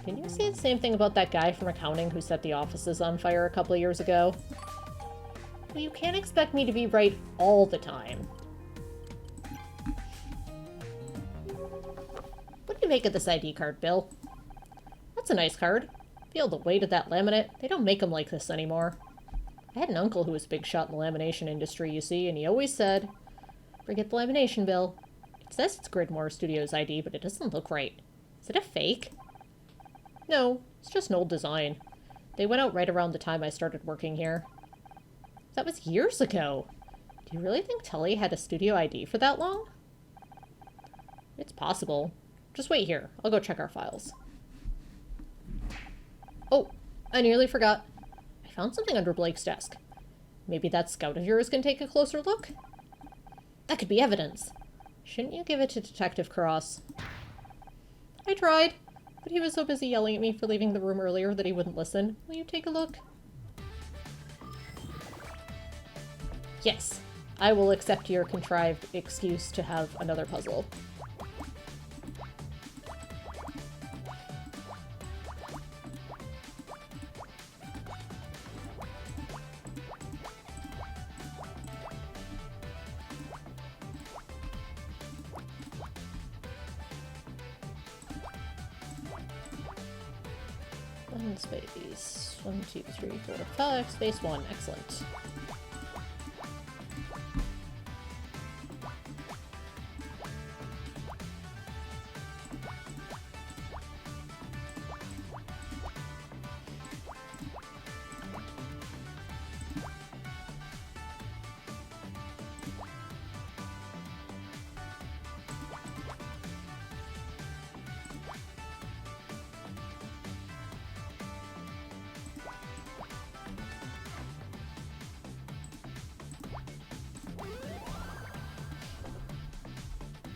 Didn't you say the same thing about that guy from accounting who set the offices on fire a couple of years ago? Well, you can't expect me to be right all the time. What do you make of this ID card, Bill? That's a nice card. Feel the weight of that laminate. They don't make them like this anymore. I had an uncle who was a big shot in the lamination industry, you see, and he always said, forget the lamination, Bill. It says it's Gridmore Studios ID, but it doesn't look right. Is it a fake? No, it's just an old design. They went out right around the time I started working here. That was years ago. Do you really think Tully had a studio ID for that long? It's possible. Just wait here. I'll go check our files. Oh, I nearly forgot. I found something under Blake's desk. Maybe that scout of yours can take a closer look? That could be evidence. Shouldn't you give it to Detective Cross? I tried, but he was so busy yelling at me for leaving the room earlier that he wouldn't listen. Will you take a look? Yes, I will accept your contrived excuse to have another puzzle. Space 1, 2, 3, 4, 5, space 1. Excellent.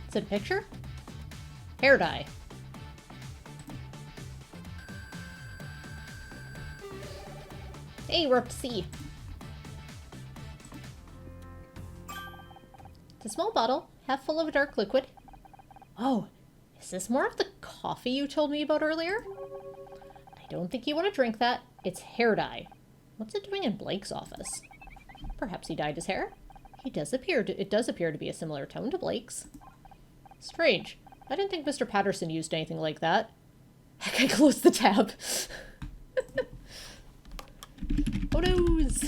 Is it a picture? Hair dye. Hey, we're up to sea. It's a small bottle, half full of a dark liquid. Oh, is this more of the coffee you told me about earlier? I don't think you want to drink that. It's hair dye. What's it doing in Blake's office? Perhaps he dyed his hair? It does appear to be a similar tone to Blake's. Strange. I didn't think Mr. Patterson used anything like that. Heck, I closed the tab. Oh noes!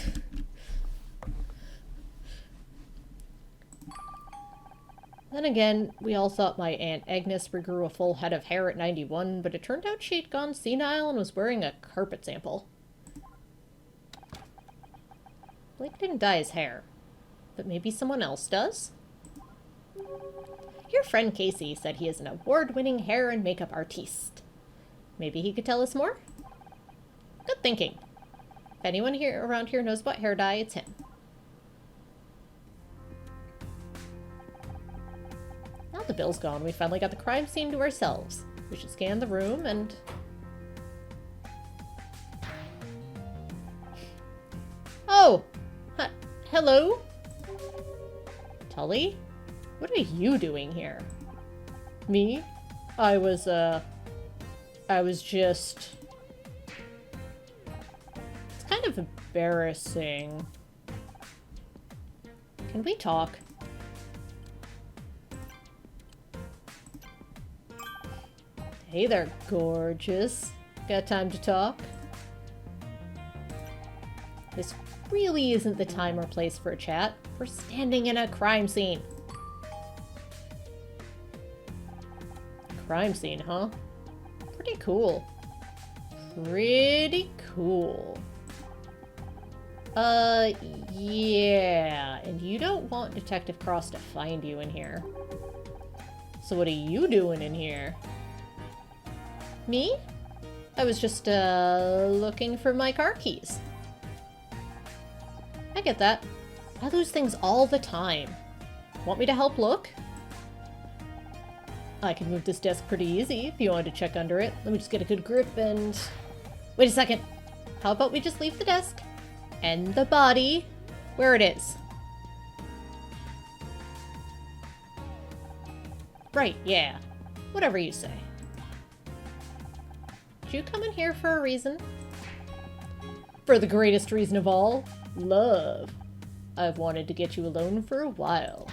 Then again, we all thought my Aunt Agnes regrew a full head of hair at 91, but it turned out she'd gone senile and was wearing a carpet sample. Blake didn't dye his hair, but maybe someone else does? Your friend Casey said he is an award-winning hair and makeup artiste. Maybe he could tell us more? Good thinking. If anyone around here knows about hair dye, it's him. the bill's gone, we finally got the crime scene to ourselves. We should scan the room and... Oh! Hello? Tully? What are you doing here? Me? I was just... It's kind of embarrassing. Can we talk? Hey there, gorgeous. Got time to talk? This really isn't the time or place for a chat. We're standing in a crime scene. Crime scene, huh? Pretty cool. Pretty cool. Yeah. And you don't want Detective Cross to find you in here. So what are you doing in here? Me? I was just, looking for my car keys. I get that. I lose things all the time. Want me to help look? I can move this desk pretty easy if you wanted to check under it. Let me just get a good grip and... Wait a second. How about we just leave the desk and the body where it is? Right, yeah. Whatever you say. Did you come in here for a reason? For the greatest reason of all, love. I've wanted to get you alone for a while.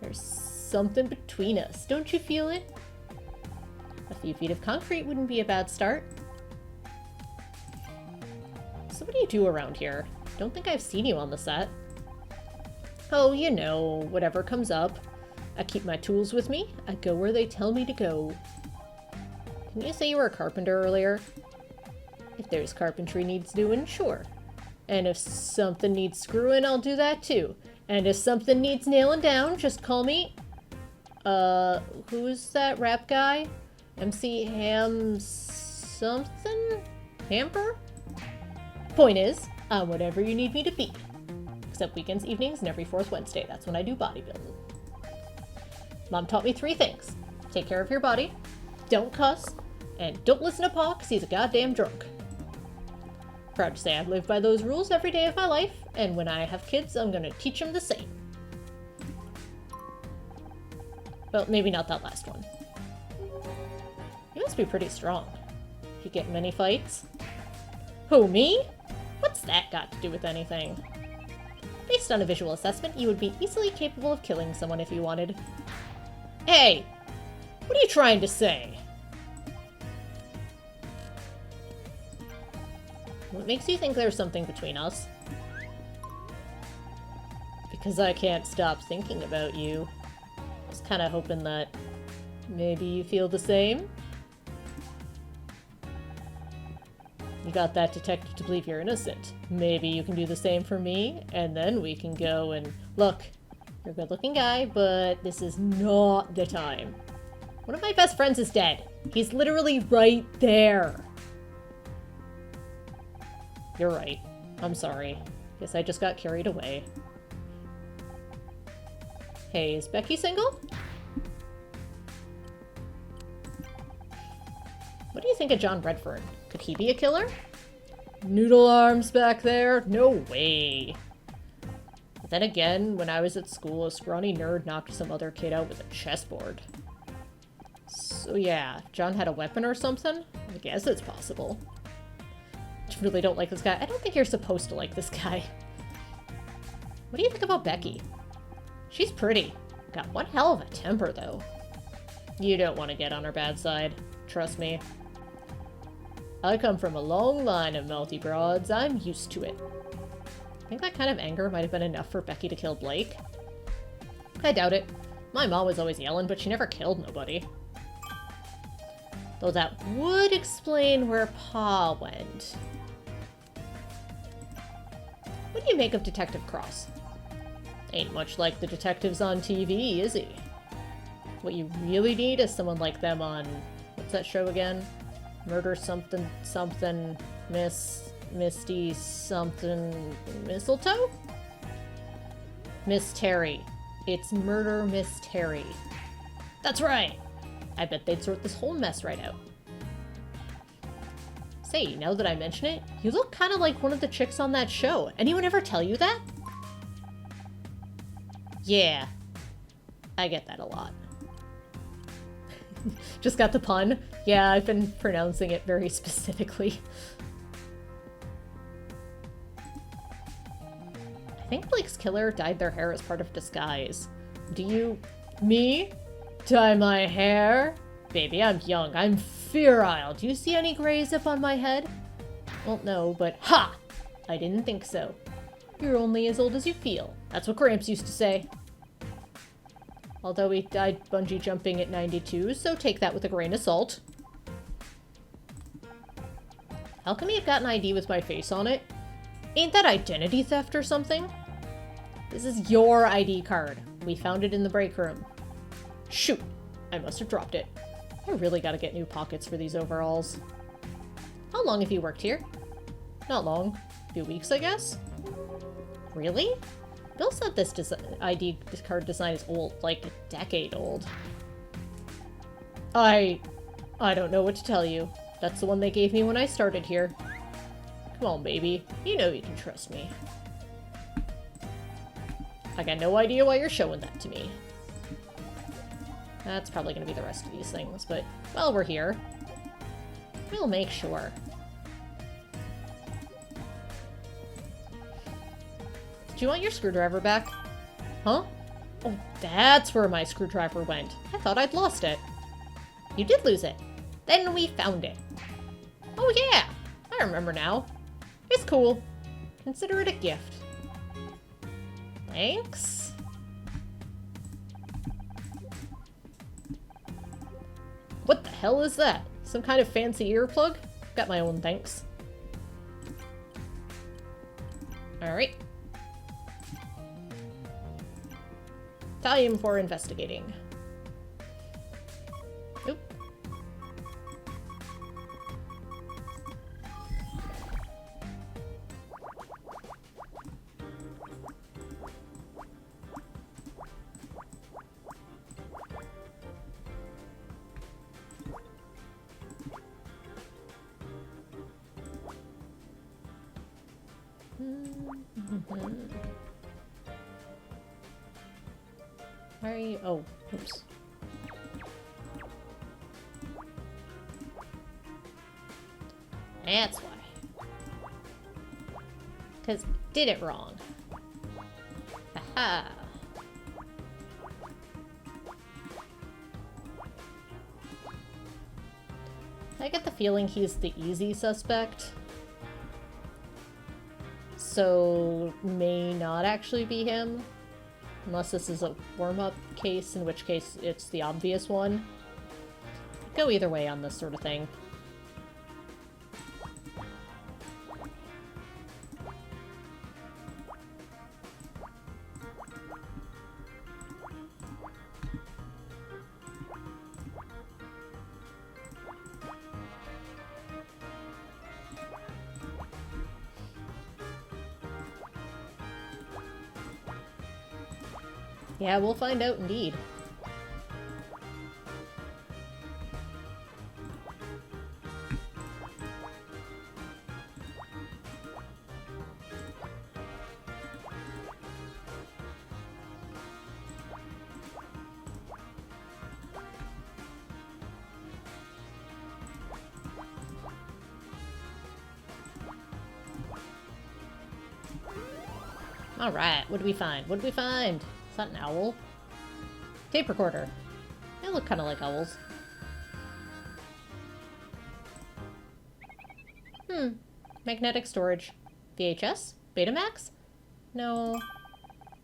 There's something between us, don't you feel it? A few feet of concrete wouldn't be a bad start. So what do you do around here? Don't think I've seen you on the set. Oh, you know, whatever comes up. I keep my tools with me. I go where they tell me to go. Can you say you were a carpenter earlier? If there's carpentry needs doing, sure. And if something needs screwing, I'll do that too. And if something needs nailing down, just call me... who's that rap guy? MC Ham something? Hamper? Point is, I'm whatever you need me to be. Except weekends, evenings, and every fourth Wednesday. That's when I do bodybuilding. Mom taught me 3 things. Take care of your body, don't cuss, and don't listen to Pa 'cause he's a goddamn drunk. Proud to say I've lived by those rules every day of my life, and when I have kids, I'm gonna teach them the same. Well, maybe not that last one. You must be pretty strong. You get many fights? Who, me? What's that got to do with anything? Based on a visual assessment, you would be easily capable of killing someone if you wanted. Hey! What are you trying to say? What makes you think there's something between us? Because I can't stop thinking about you. I was kind of hoping that maybe you feel the same? You got that detective to believe you're innocent. Maybe you can do the same for me, and then we can go and... Look, you're a good-looking guy, but this is not the time. One of my best friends is dead. He's literally right there. You're right. I'm sorry. Guess I just got carried away. Hey, is Becky single? What do you think of John Redfern? Could he be a killer? Noodle arms back there? No way. But then again, when I was at school, a scrawny nerd knocked some other kid out with a chessboard. So yeah, if John had a weapon or something, I guess it's possible. I really don't like this guy. I don't think you're supposed to like this guy. What do you think about Becky? She's pretty. Got one hell of a temper, though. You don't want to get on her bad side. Trust me. I come from a long line of mouthy broads. I'm used to it. I think that kind of anger might have been enough for Becky to kill Blake. I doubt it. My mom was always yelling, but she never killed nobody. Though that would explain where Pa went. What do you make of Detective Cross? Ain't much like the detectives on TV, is he? What you really need is someone like them on... What's that show again? Murder something something Misty something mistletoe? Miss Terry. It's Murder Miss Terry. That's right! I bet they'd sort this whole mess right out. Say, now that I mention it, you look kind of like one of the chicks on that show. Anyone ever tell you that? Yeah. I get that a lot. Just got the pun. Yeah, I've been pronouncing it very specifically. I think Blake's killer dyed their hair as part of disguise. Do you... Me? Dye my hair? Baby, I'm young. I'm virile. Do you see any grays up on my head? Well, no, but ha! I didn't think so. You're only as old as you feel. That's what Gramps used to say. Although he died bungee jumping at 92, so take that with a grain of salt. How come you've got an ID with my face on it? Ain't that identity theft or something? This is your ID card. We found it in the break room. Shoot! I must have dropped it. I really gotta get new pockets for these overalls. How long have you worked here? Not long. A few weeks, I guess? Really? Bill said this ID card design is old, like a decade old. I don't know what to tell you. That's the one they gave me when I started here. Come on, baby. You know you can trust me. I got no idea why you're showing that to me. That's probably going to be the rest of these things, but while we're here, we'll make sure. Do you want your screwdriver back? Huh? Oh, that's where my screwdriver went. I thought I'd lost it. You did lose it. Then we found it. Oh yeah, I remember now. It's cool. Consider it a gift. Thanks. What the hell is that? Some kind of fancy earplug? Got my own, thanks. Alright. Time for investigating. Oop. Why are you? Oh, oops. That's why. Because did it wrong. Haha. I get the feeling he's the easy suspect. So, may not actually be him. Unless this is a warm-up case, in which case it's the obvious one. Go either way on this sort of thing. Yeah, we'll find out indeed. Alright, what did we find? What did we find? Is that an owl? Tape recorder. They look kind of like owls. Magnetic storage. VHS? Betamax? No.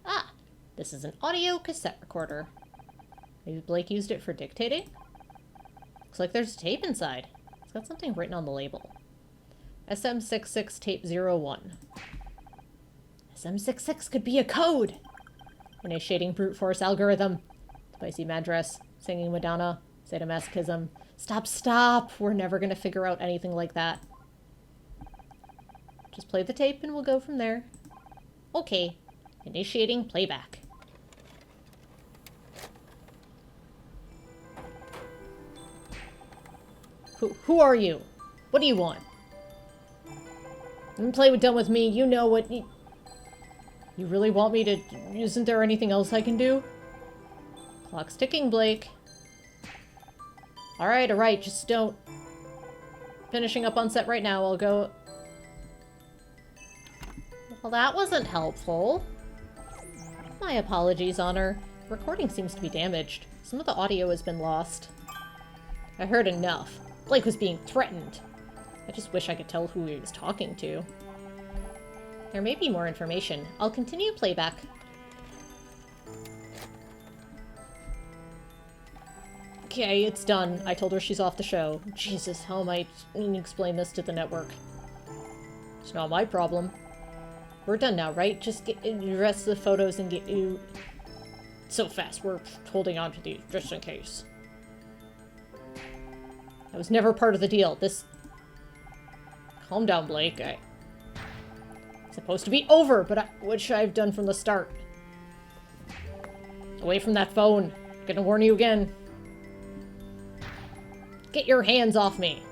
Ah! This is an audio cassette recorder. Maybe Blake used it for dictating? Looks like there's a tape inside. It's got something written on the label. SM66 tape 01. SM66 could be a code! Initiating brute force algorithm. Spicy Madras. Singing Madonna. Sadomasochism. Stop, stop! We're never gonna figure out anything like that. Just play the tape and we'll go from there. Okay. Initiating playback. Who are you? What do you want? Don't play dumb with me. You know what you really want me to... Isn't there anything else I can do? Clock's ticking, Blake. Alright, just don't... Finishing up on set right now, I'll go... Well, that wasn't helpful. My apologies, Honor. The recording seems to be damaged. Some of the audio has been lost. I heard enough. Blake was being threatened. I just wish I could tell who he was talking to. There may be more information. I'll continue playback. Okay, it's done. I told her she's off the show. Jesus, how am I going to explain this to the network? It's not my problem. We're done now, right? Just get the rest of the photos and get you... So fast, we're holding on to these, just in case. That was never part of the deal. This... Calm down, Blake. It's supposed to be over, but which I've done from the start. Away from that phone. I'm gonna warn you again. Get your hands off me.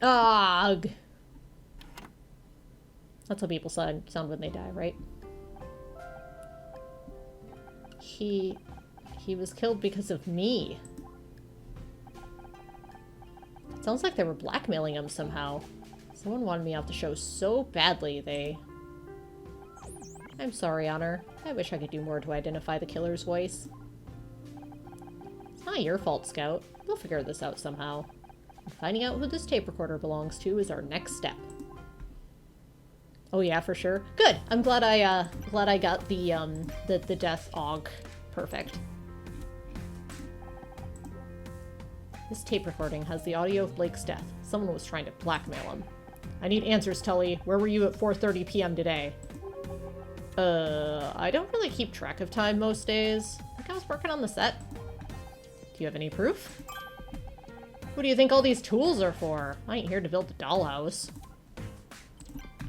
Ugh. That's how people sound when they die, right? He was killed because of me. It sounds like they were blackmailing him somehow. Someone wanted me off the show so badly, they... I'm sorry, Honor. I wish I could do more to identify the killer's voice. It's not your fault, Scout. We'll figure this out somehow. And finding out who this tape recorder belongs to is our next step. Oh yeah, for sure. Good. I'm glad I got the death aug perfect. This tape recording has the audio of Blake's death. Someone was trying to blackmail him. I need answers, Tully. Where were you at 4:30 p.m. today? I don't really keep track of time most days. I think I was working on the set. Do you have any proof? What do you think all these tools are for? I ain't here to build a dollhouse.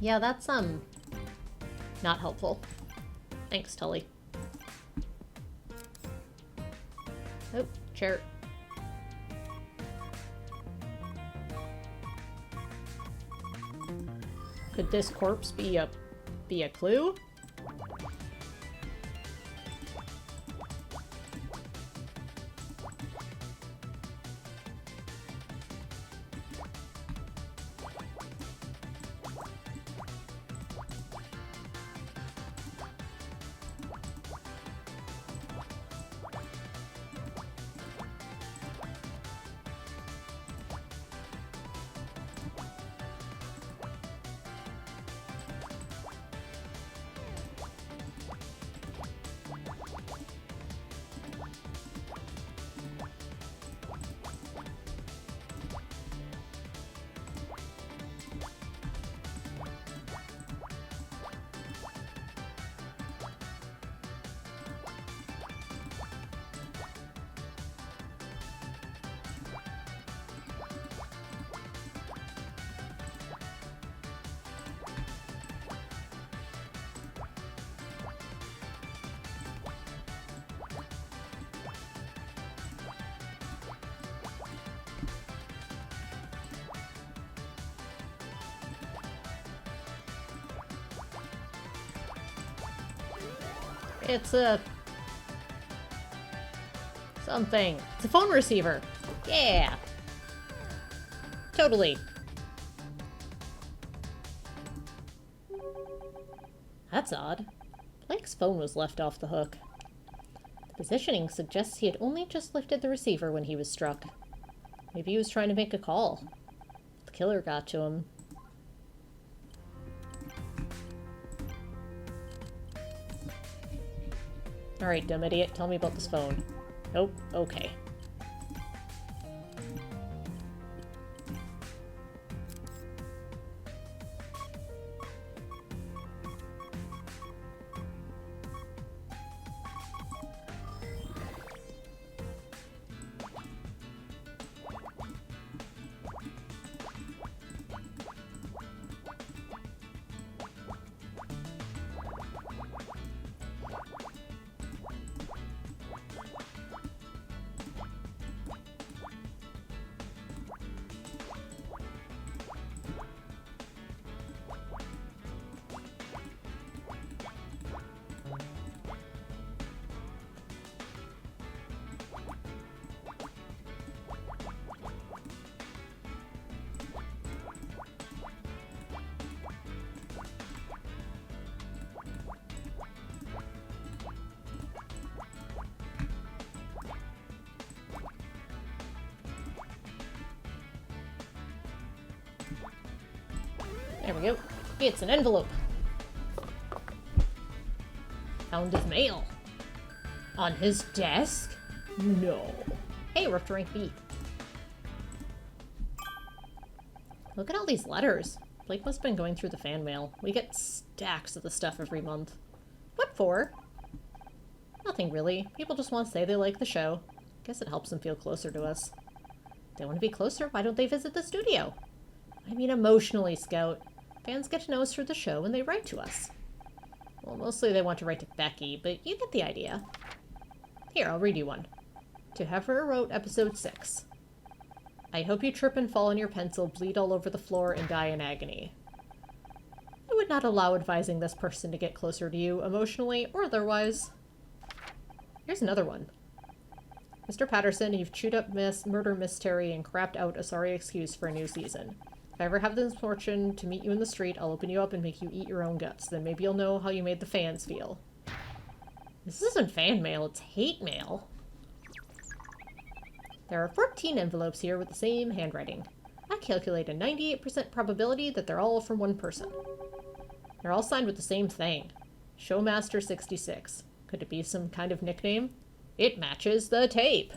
Yeah, that's, not helpful. Thanks, Tully. Oh, chair. Could this corpse be a clue? It's a... something. It's a phone receiver. Yeah. Totally. That's odd. Blake's phone was left off the hook. The positioning suggests he had only just lifted the receiver when he was struck. Maybe he was trying to make a call. The killer got to him. Alright, dumb idiot, tell me about this phone. Nope, okay. There we go. It's an envelope. Found his mail. On his desk? No. Hey, we're up to rank B. Look at all these letters. Blake must have been going through the fan mail. We get stacks of the stuff every month. What for? Nothing really. People just want to say they like the show. Guess it helps them feel closer to us. If they want to be closer, why don't they visit the studio? I mean emotionally, Scout. Fans get to know us through the show when they write to us. Well, mostly they want to write to Becky, but you get the idea. Here, I'll read you one. To Heifer wrote episode 6. I hope you trip and fall on your pencil, bleed all over the floor, and die in agony. I would not allow advising this person to get closer to you, emotionally or otherwise. Here's another one. Mr. Patterson, you've chewed up murder mystery and crapped out a sorry excuse for a new season. If I ever have the misfortune to meet you in the street, I'll open you up and make you eat your own guts. Then maybe you'll know how you made the fans feel. This isn't fan mail, it's hate mail. There are 14 envelopes here with the same handwriting. I calculate a 98% probability that they're all from one person. They're all signed with the same thing. Showmaster66. Could it be some kind of nickname? It matches the tape.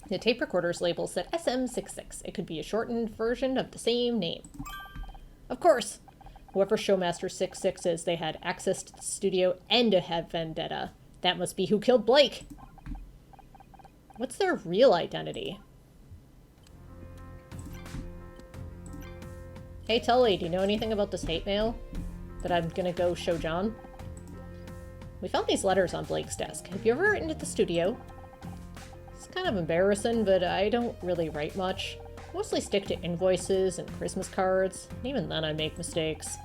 The tape recorder's label said SM66. It could be a shortened version of the same name. Of course, whoever Showmaster66 is, they had access to the studio and a vendetta. That must be who killed Blake. What's their real identity? Hey Tully, do you know anything about this hate mail that I'm gonna go show John? We found these letters on Blake's desk. Have you ever written at the studio? It's kind of embarrassing, but I don't really write much. I mostly stick to invoices and Christmas cards. And even then I make mistakes.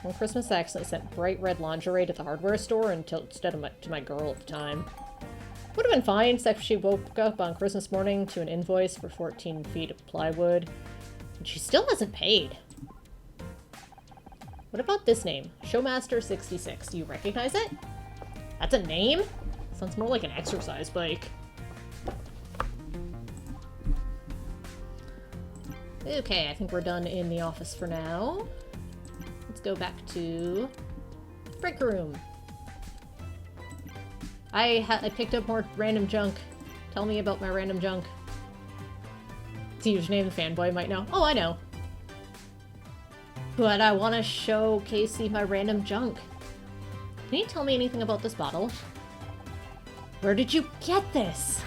One Christmas I accidentally sent bright red lingerie to the hardware store instead of to my girl at the time. Would have been fine, except she woke up on Christmas morning to an invoice for 14 feet of plywood. And she still hasn't paid. What about this name? Showmaster66. Do you recognize it? That's a name? Sounds more like an exercise bike. Okay, I think we're done in the office for now. Let's go back to break room. I picked up more random junk. Tell me about my random junk. It's a huge name the fanboy might know. Oh, I know. But I want to show Casey my random junk. Can you tell me anything about this bottle? Where did you get this?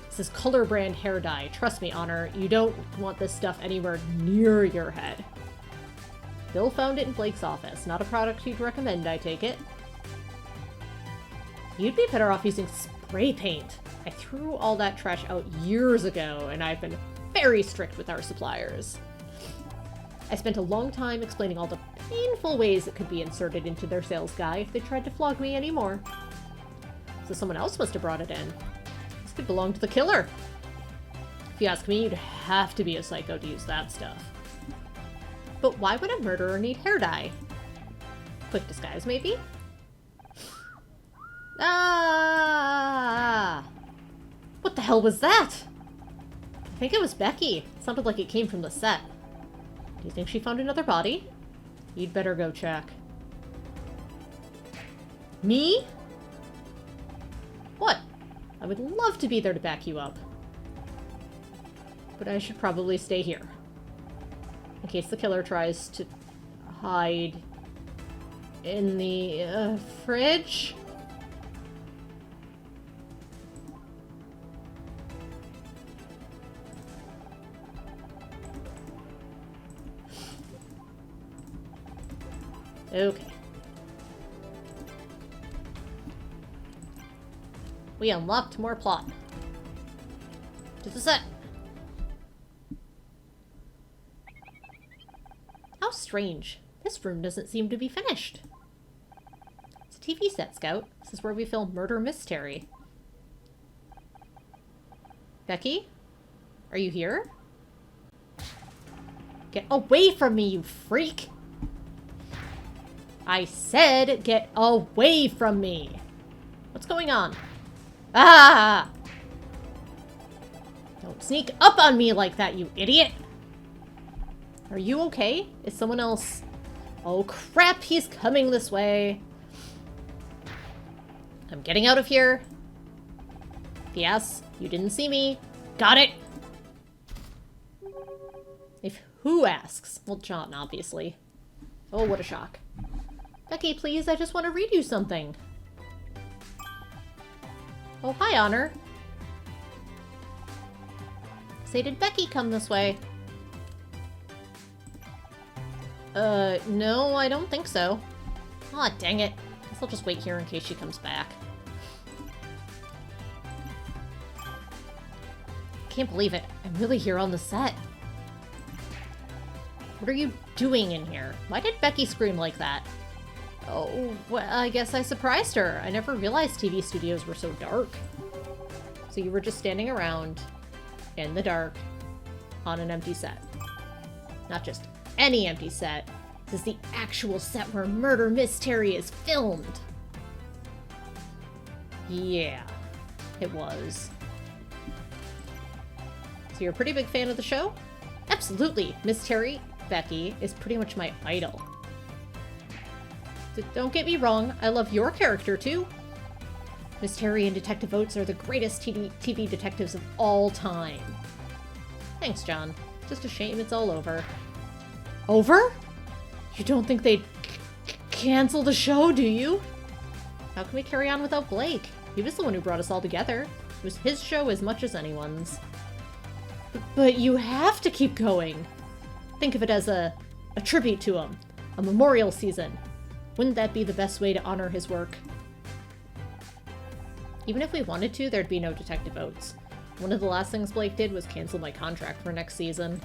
This is color brand hair dye. Trust me, Honor, you don't want this stuff anywhere near your head. Bill found it in Blake's office. Not a product you'd recommend, I take it. You'd be better off using spray paint. I threw all that trash out years ago, and I've been very strict with our suppliers. I spent a long time explaining all the painful ways it could be inserted into their sales guy if they tried to flog me anymore. So someone else must have brought it in. This could belong to the killer. If you ask me, you'd have to be a psycho to use that stuff. But why would a murderer need hair dye? Quick disguise, maybe? Ah! What the hell was that? I think it was Becky. It sounded like it came from the set. Do you think she found another body? You'd better go check. Me? What? I would love to be there to back you up. But I should probably stay here. In case the killer tries to hide in the fridge? Okay. We unlocked more plot. To the set. How strange. This room doesn't seem to be finished. It's a TV set, Scout. This is where we film Murder Mystery. Becky? Are you here? Get away from me, you freak! I said get away from me! What's going on? Ah! Don't sneak up on me like that, you idiot! Are you okay? Is someone else... Oh crap, he's coming this way. I'm getting out of here. Yes, you didn't see me. Got it! If who asks? Well, John, obviously. Oh, what a shock. Becky, please, I just want to read you something. Oh, hi, Honor. Say, did Becky come this way? No, I don't think so. Aw, dang it. Guess I'll just wait here in case she comes back. Can't believe it. I'm really here on the set. What are you doing in here? Why did Becky scream like that? Oh, well, I guess I surprised her. I never realized TV studios were so dark. So you were just standing around in the dark on an empty set. Not just any empty set. This is the actual set where Murder Mystery is filmed. Yeah, it was. So you're a pretty big fan of the show? Absolutely. Miss Terry, Becky, is pretty much my idol. Don't get me wrong, I love your character too. Miss Terry and Detective Oates are the greatest TV detectives of all time. Thanks, John. Just a shame it's all over. Over? You don't think they'd cancel the show, do you? How can we carry on without Blake? He was the one who brought us all together. It was his show as much as anyone's. But you have to keep going. Think of it as a tribute to him. A memorial season. Wouldn't that be the best way to honor his work? Even if we wanted to, there'd be no Detective Oates. One of the last things Blake did was cancel my contract for next season.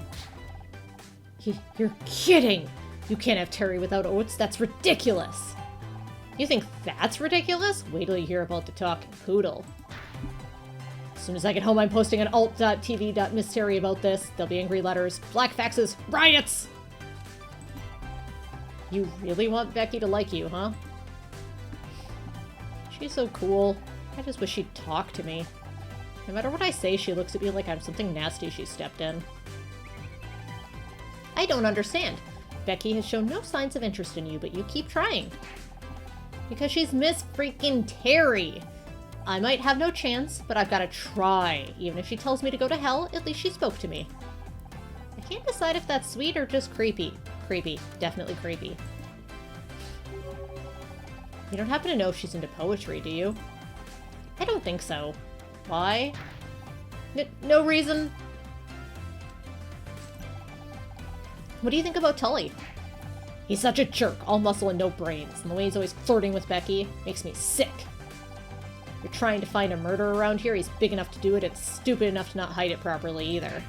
You're kidding! You can't have Terry without Oates, that's ridiculous! You think that's ridiculous? Wait till you hear about the talking poodle. As soon as I get home, I'm posting on alt.tv.mystery about this. There'll be angry letters, black faxes, riots! You really want Becky to like you, huh? She's so cool. I just wish she'd talk to me. No matter what I say, she looks at me like I'm something nasty she stepped in. I don't understand. Becky has shown no signs of interest in you, but you keep trying. Because she's Miss freaking Terry. I might have no chance, but I've gotta try. Even if she tells me to go to hell, at least she spoke to me. I can't decide if that's sweet or just creepy. Creepy. Definitely creepy. You don't happen to know if she's into poetry, do you? I don't think so. Why? No reason. What do you think about Tully? He's such a jerk, all muscle and no brains, and the way he's always flirting with Becky makes me sick. You're trying to find a murder around here, he's big enough to do it and stupid enough to not hide it properly either.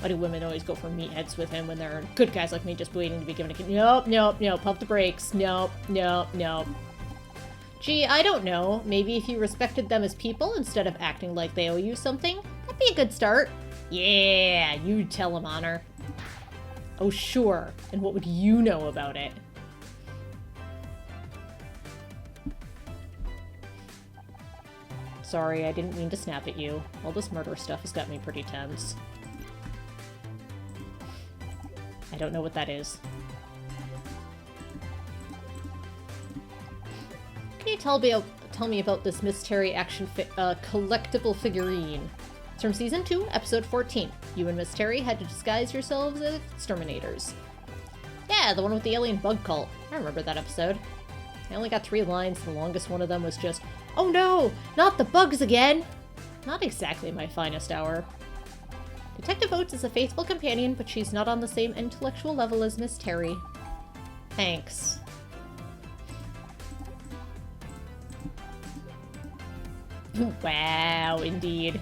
Why do women always go for meatheads with him when there are good guys like me just waiting to be given a... Nope, pump the brakes. Nope. Gee, I don't know. Maybe if you respected them as people instead of acting like they owe you something, that'd be a good start. Yeah, you tell him, Honor. Oh, sure. And what would you know about it? Sorry, I didn't mean to snap at you. All this murder stuff has got me pretty tense. I don't know what that is. Can you tell me about this Miss Terry action collectible figurine? It's from Season 2, Episode 14. You and Miss Terry had to disguise yourselves as exterminators. Yeah, the one with the alien bug cult. I remember that episode. I only got 3 lines, and the longest one of them was just, "Oh no, not the bugs again!" Not exactly my finest hour. Detective Oates is a faithful companion, but she's not on the same intellectual level as Miss Terry. Thanks. Wow, indeed.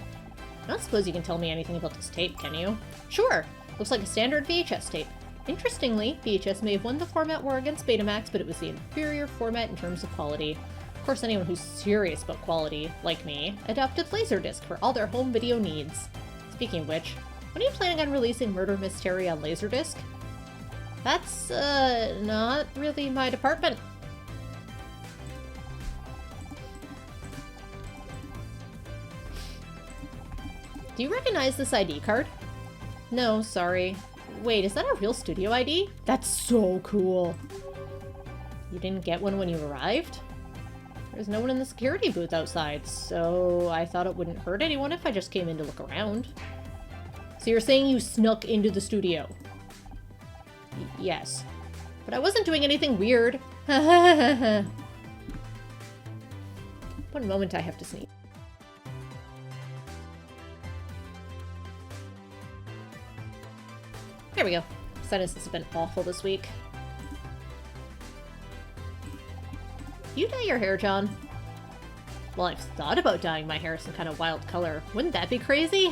I don't suppose you can tell me anything about this tape, can you? Sure. Looks like a standard VHS tape. Interestingly, VHS may have won the format war against Betamax, but it was the inferior format in terms of quality. Of course, anyone who's serious about quality, like me, adopted Laserdisc for all their home video needs. Speaking of which, when are you planning on releasing Murder Mystery on Laserdisc? That's, not really my department. Do you recognize this ID card? No, sorry. Wait, is that a real studio ID? That's so cool. You didn't get one when you arrived? There's no one in the security booth outside, so I thought it wouldn't hurt anyone if I just came in to look around. So you're saying you snuck into the studio? Yes. But I wasn't doing anything weird. One moment, I have to sneeze. There we go. Sinus has been awful this week. You dye your hair, John? Well, I've thought about dyeing my hair some kind of wild color. Wouldn't that be crazy?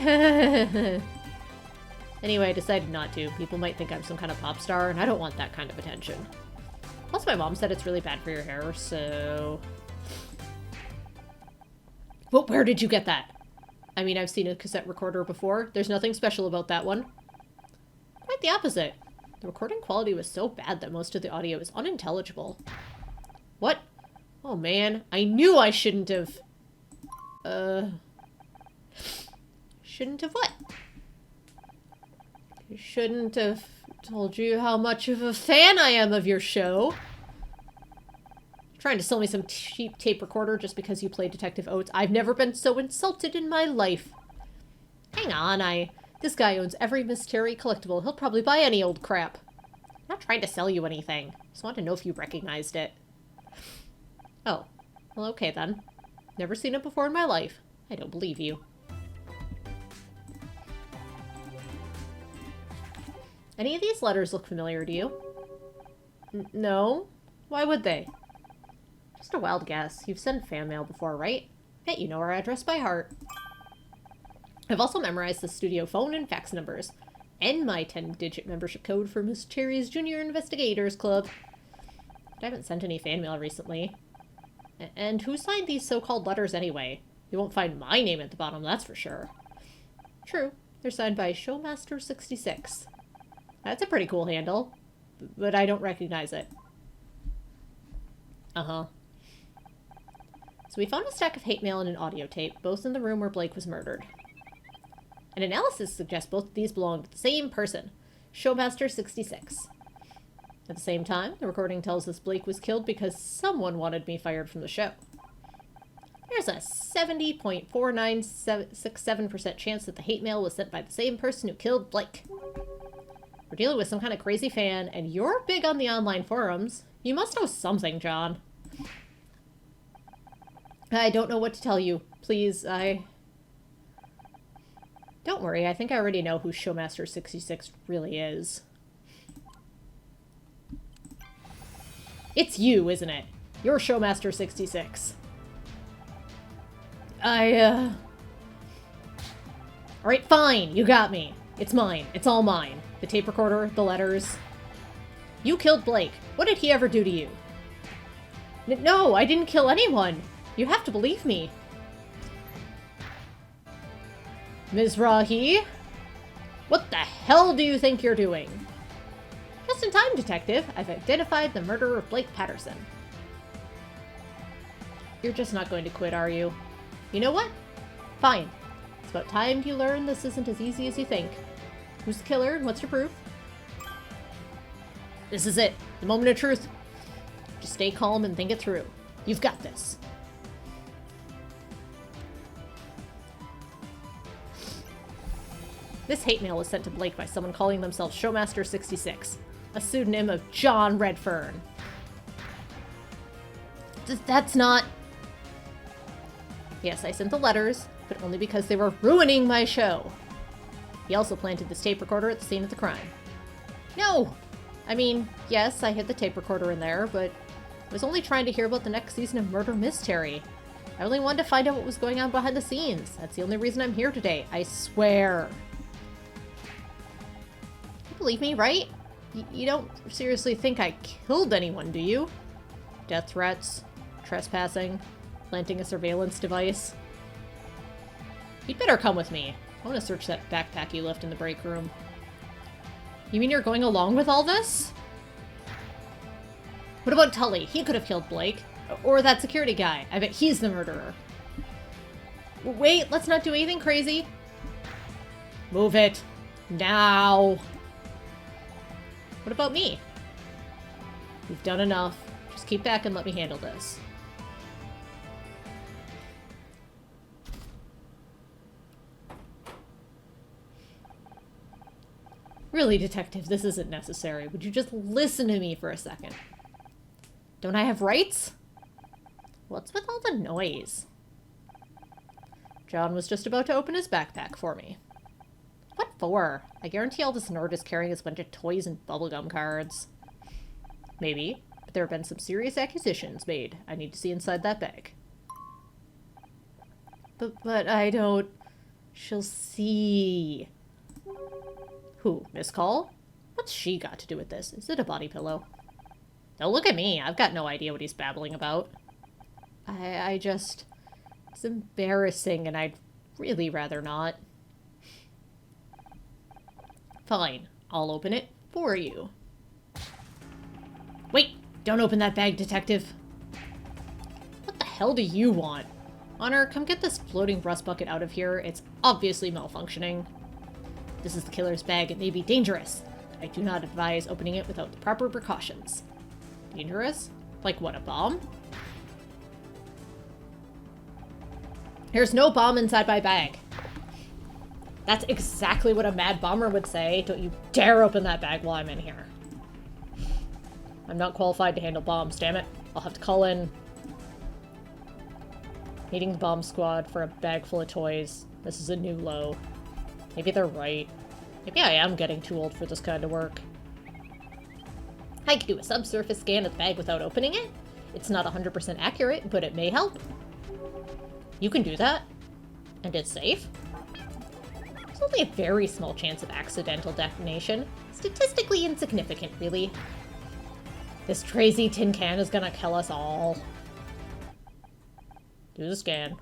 Anyway, I decided not to. People might think I'm some kind of pop star, and I don't want that kind of attention. Plus, my mom said it's really bad for your hair, so... Well, where did you get that? I mean, I've seen a cassette recorder before. There's nothing special about that one. Quite the opposite. The recording quality was so bad that most of the audio is unintelligible. What? Oh man, I knew I shouldn't have... Shouldn't have what? I shouldn't have told you how much of a fan I am of your show. Trying to sell me some cheap tape recorder just because you play Detective Oates. I've never been so insulted in my life. Hang on, this guy owns every Miss Terry collectible. He'll probably buy any old crap. I'm not trying to sell you anything. Just want to know if you recognized it. Oh. Well, okay then. Never seen it before in my life. I don't believe you. Any of these letters look familiar to you? No? Why would they? Just a wild guess. You've sent fan mail before, right? Bet you know our address by heart. I've also memorized the studio phone and fax numbers. And my 10-digit membership code for Miss Cherry's Junior Investigators Club. But I haven't sent any fan mail recently. And who signed these so-called letters anyway? You won't find my name at the bottom, that's for sure. True. They're signed by Showmaster66. That's a pretty cool handle. But I don't recognize it. Uh-huh. So we found a stack of hate mail and an audio tape, both in the room where Blake was murdered. An analysis suggests both of these belong to the same person, Showmaster66. At the same time, the recording tells us Blake was killed because someone wanted me fired from the show. There's a 70.4967% chance that the hate mail was sent by the same person who killed Blake. We're dealing with some kind of crazy fan, and you're big on the online forums. You must know something, John. I don't know what to tell you. Please, Don't worry, I think I already know who Showmaster66 really is. It's you, isn't it? You're Showmaster66. Alright, fine, you got me. It's mine. It's all mine. The tape recorder, the letters. You killed Blake. What did he ever do to you? No, I didn't kill anyone. You have to believe me. Mizrahi? What the hell do you think you're doing? Just in time, Detective. I've identified the murderer of Blake Patterson. You're just not going to quit, are you? You know what? Fine. It's about time you learn this isn't as easy as you think. Who's the killer and what's your proof? This is it. The moment of truth. Just stay calm and think it through. You've got this. This hate mail was sent to Blake by someone calling themselves Showmaster66, a pseudonym of John Redfern. That's not... Yes, I sent the letters, but only because they were ruining my show. He also planted this tape recorder at the scene of the crime. No! I mean, yes, I hid the tape recorder in there, but I was only trying to hear about the next season of Murder Mystery. I only wanted to find out what was going on behind the scenes. That's the only reason I'm here today, I swear. You believe me, right? You don't seriously think I killed anyone, do you? Death threats, trespassing, planting a surveillance device. You'd better come with me. I want to search that backpack you left in the break room. You mean you're going along with all this? What about Tully? He could have killed Blake. Or that security guy. I bet he's the murderer. Wait, let's not do anything crazy. Move it. Now. What about me? You've done enough. Just keep back and let me handle this. Really, Detective, this isn't necessary. Would you just listen to me for a second? Don't I have rights? What's with all the noise? John was just about to open his backpack for me. What for? I guarantee all this nerd is carrying a bunch of toys and bubblegum cards. Maybe, but there have been some serious accusations made. I need to see inside that bag. But I don't... She'll see... Who? Miss Call? What's she got to do with this? Is it a body pillow? Don't look at me. I've got no idea what he's babbling about. I just... It's embarrassing, and I'd really rather not. Fine. I'll open it for you. Wait! Don't open that bag, Detective! What the hell do you want? Honor, come get this floating rust bucket out of here. It's obviously malfunctioning. This is the killer's bag. It may be dangerous. I do not advise opening it without the proper precautions. Dangerous? Like what, a bomb? There's no bomb inside my bag. That's exactly what a mad bomber would say. Don't you dare open that bag while I'm in here. I'm not qualified to handle bombs, damn it. I'll have to call in. Meeting the bomb squad for a bag full of toys. This is a new low. Maybe they're right. Maybe I am getting too old for this kind of work. I can do a subsurface scan of the bag without opening it. It's not 100% accurate, but it may help. You can do that? And it's safe? There's only a very small chance of accidental detonation. Statistically insignificant, really. This crazy tin can is gonna kill us all. Do the scan.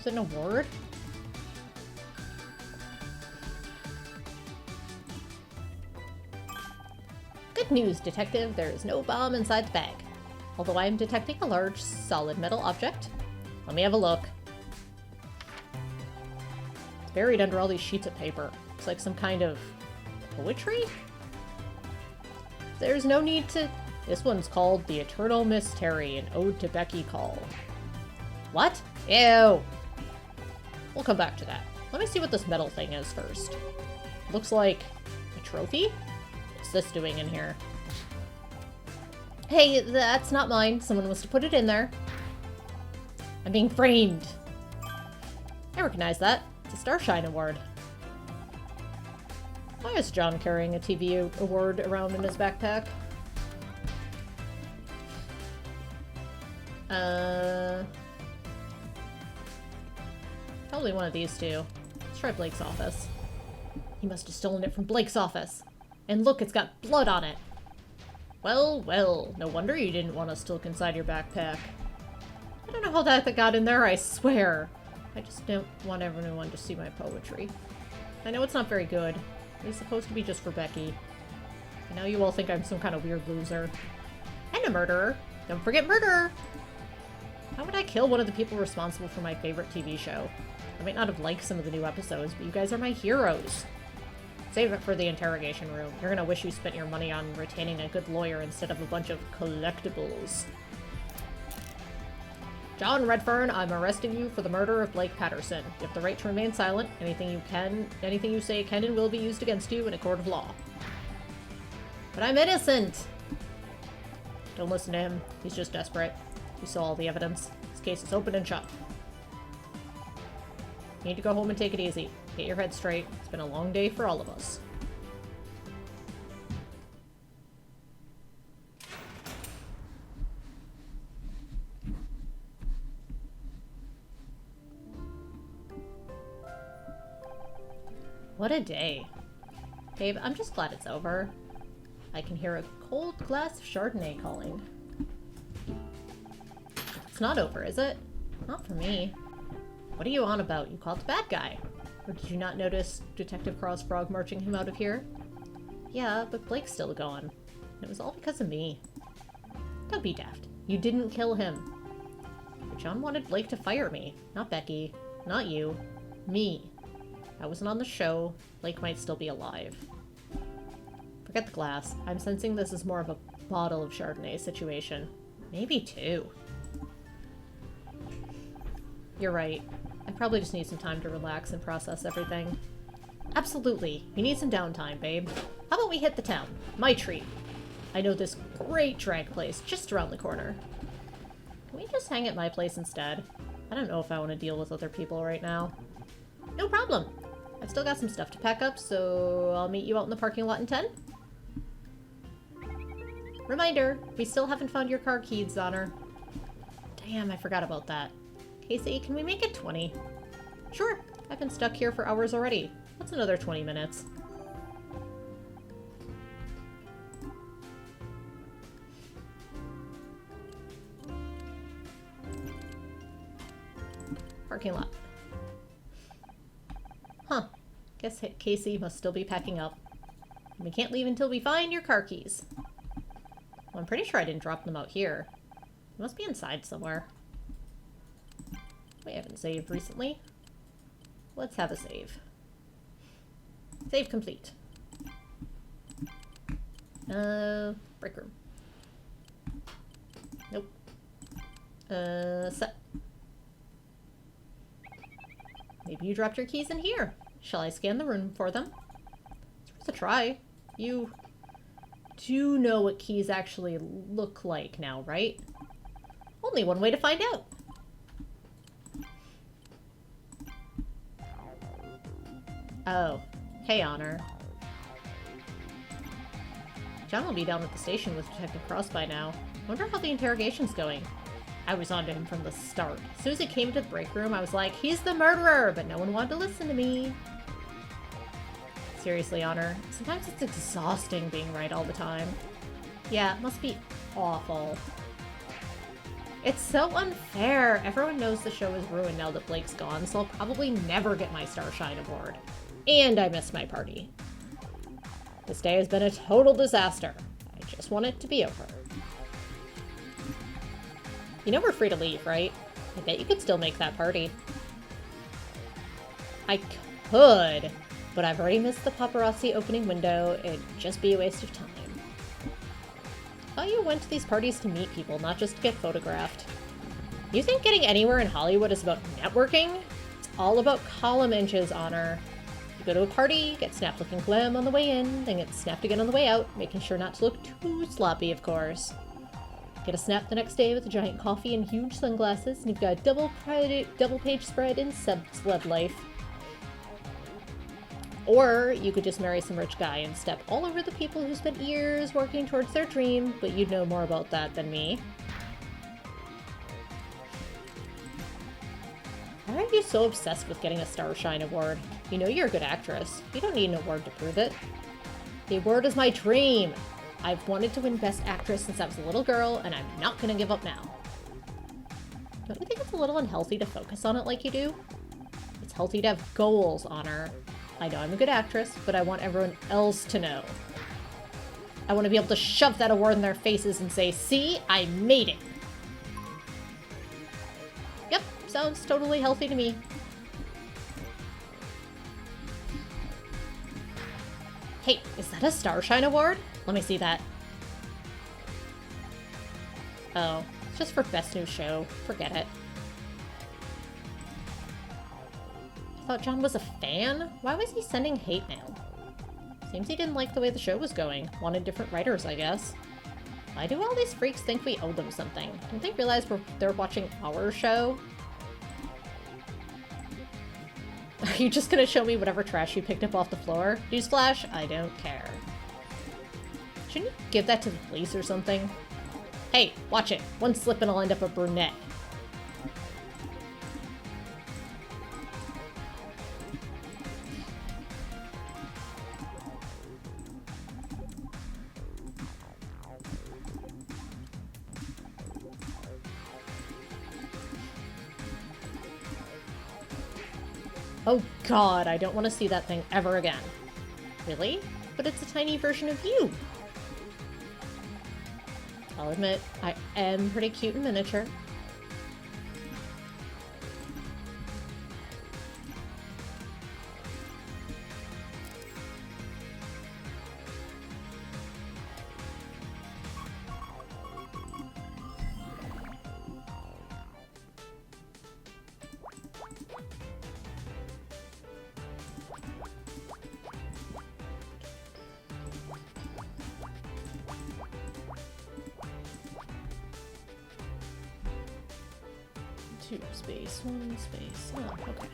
Is it an award? Good news, Detective. There is no bomb inside the bag. Although I am detecting a large, solid metal object. Let me have a look. It's buried under all these sheets of paper. It's like some kind of poetry? There's no need to... This one's called The Eternal Mystery, an ode to Becky Call. What? Ew! We'll come back to that. Let me see what this metal thing is first. Looks like a trophy? What's this doing in here? Hey, that's not mine. Someone must have put it in there. I'm being framed. I recognize that. It's a Starshine Award. Why is John carrying a TV award around in his backpack? Probably one of these two. Let's try Blake's office. He must have stolen it from Blake's office. And look, it's got blood on it. Well, well, no wonder you didn't want us to look inside your backpack. I don't know how that got in there, I swear. I just don't want everyone to see my poetry. I know it's not very good. It's supposed to be just for Becky. I know you all think I'm some kind of weird loser. And a murderer. Don't forget murderer! How would I kill one of the people responsible for my favorite TV show? I might not have liked some of the new episodes, but you guys are my heroes. Save it for the interrogation room. You're gonna wish you spent your money on retaining a good lawyer instead of a bunch of collectibles. John Redfern, I'm arresting you for the murder of Blake Patterson. You have the right to remain silent. Anything you say can and will be used against you in a court of law. But I'm innocent! Don't listen to him. He's just desperate. You saw all the evidence. This case is open and shut. You need to go home and take it easy. Get your head straight. It's been a long day for all of us. What a day. Babe, I'm just glad it's over. I can hear a cold glass of Chardonnay calling. It's not over, is it? Not for me. What are you on about? You called the bad guy. Or did you not notice Detective Crossfrog marching him out of here? Yeah, but Blake's still gone. It was all because of me. Don't be daft. You didn't kill him. But John wanted Blake to fire me. Not Becky. Not you. Me. I wasn't on the show. Blake might still be alive. Forget the glass. I'm sensing this is more of a bottle of Chardonnay situation. Maybe two. You're right. I probably just need some time to relax and process everything. Absolutely. You need some downtime, babe. How about we hit the town? My treat. I know this great drag place just around the corner. Can we just hang at my place instead? I don't know if I want to deal with other people right now. No problem. I've still got some stuff to pack up, so I'll meet you out in the parking lot in 10. Reminder, we still haven't found your car keys, Honor. Damn, I forgot about that. Casey, can we make it 20? Sure. I've been stuck here for hours already. What's another 20 minutes? Parking lot. Huh. Guess Casey must still be packing up. And we can't leave until we find your car keys. Well, I'm pretty sure I didn't drop them out here. They must be inside somewhere. We haven't saved recently. Let's have a save. Save complete. Break room. Nope. Set. Maybe you dropped your keys in here. Shall I scan the room for them? It's worth a try. You do know what keys actually look like now, right? Only one way to find out. Oh. Hey, Honor. John will be down at the station with Detective Cross by now. Wonder how the interrogation's going. I was onto him from the start. As soon as he came into the break room, I was like, he's the murderer! But no one wanted to listen to me. Seriously, Honor. Sometimes it's exhausting being right all the time. Yeah, it must be awful. It's so unfair. Everyone knows the show is ruined now that Blake's gone, so I'll probably never get my Starshine award. And I missed my party. This day has been a total disaster. I just want it to be over. You know we're free to leave, right? I bet you could still make that party. I could, but I've already missed the paparazzi opening window. It'd just be a waste of time. I thought you went to these parties to meet people, not just to get photographed. You think getting anywhere in Hollywood is about networking? It's all about column inches, Honor. You go to a party, get snapped looking glam on the way in, then get snapped again on the way out, making sure not to look too sloppy, of course. Get a snap the next day with a giant coffee and huge sunglasses, and you've got a double page spread in celeb life. Or you could just marry some rich guy and step all over the people who spent years working towards their dream, but you'd know more about that than me. Why are you so obsessed with getting a Starshine award? You know you're a good actress. You don't need an award to prove it. The award is my dream! I've wanted to win Best Actress since I was a little girl, and I'm not gonna give up now. Don't you think it's a little unhealthy to focus on it like you do? It's healthy to have goals, Honor. I know I'm a good actress, but I want everyone else to know. I want to be able to shove that award in their faces and say, see, I made it! Yep, sounds totally healthy to me. Hey, is that a Starshine award? Let me see that. Oh, it's just for Best New Show. Forget it. thought John was a fan? Why was he sending hate mail? Seems he didn't like the way the show was going. Wanted different writers, I guess. Why do all these freaks think we owe them something? Don't they realize they're watching our show? Are you just gonna show me whatever trash you picked up off the floor? Newsflash, I don't care. Shouldn't you give that to the police or something? Hey, watch it. One slip and I'll end up a brunette. Oh god, I don't want to see that thing ever again. Really? But it's a tiny version of you. I'll admit, I am pretty cute in miniature. Space, one space. Oh, okay.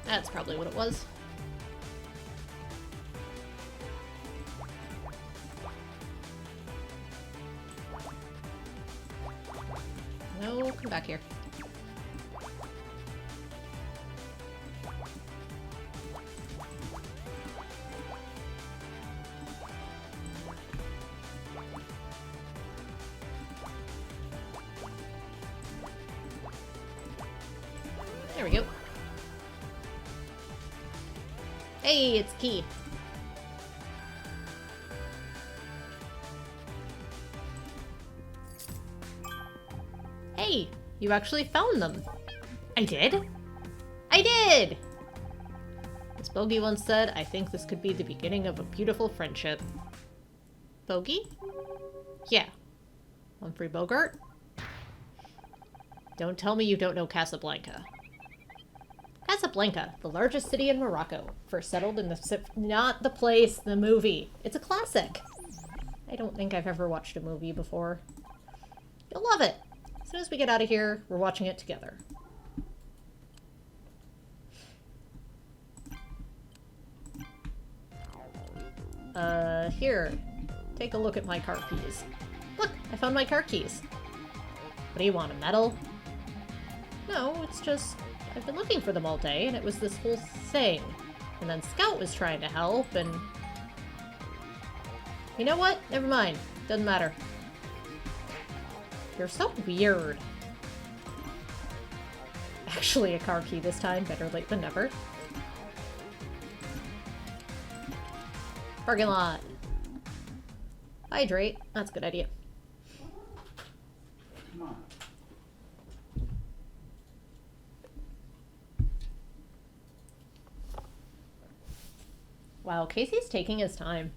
That's probably what it was. No, come back here. There we go. Hey, it's key. Hey, you actually found them. I did? I did! As Bogey once said, I think this could be the beginning of a beautiful friendship. Bogey? Yeah. Humphrey Bogart? Don't tell me you don't know Casablanca. Casablanca, the largest city in Morocco. First settled in the... Not the place, the movie. It's a classic. I don't think I've ever watched a movie before. You'll love it. As soon as we get out of here, we're watching it together. Here. Take a look at my car keys. Look, I found my car keys. What do you want, a medal? No, it's just... I've been looking for them all day, and it was this whole thing. And then Scout was trying to help, and... You know what? Never mind. Doesn't matter. You're so weird. Actually, a car key this time. Better late than never. Parking lot. Hydrate. That's a good idea. Come on. Wow, Casey's taking his time.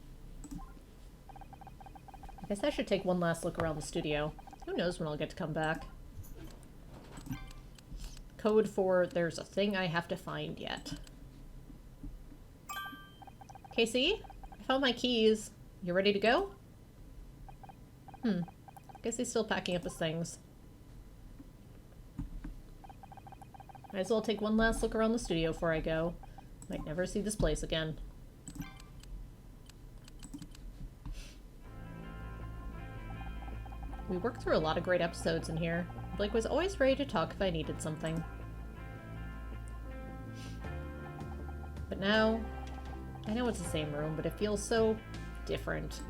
I guess I should take one last look around the studio. Who knows when I'll get to come back. Code for there's a thing I have to find yet. Casey, I found my keys. You ready to go? Guess he's still packing up his things. Might as well take one last look around the studio before I go. Might never see this place again. We worked through a lot of great episodes in here. Blake was always ready to talk if I needed something. But now, I know it's the same room, but it feels so different.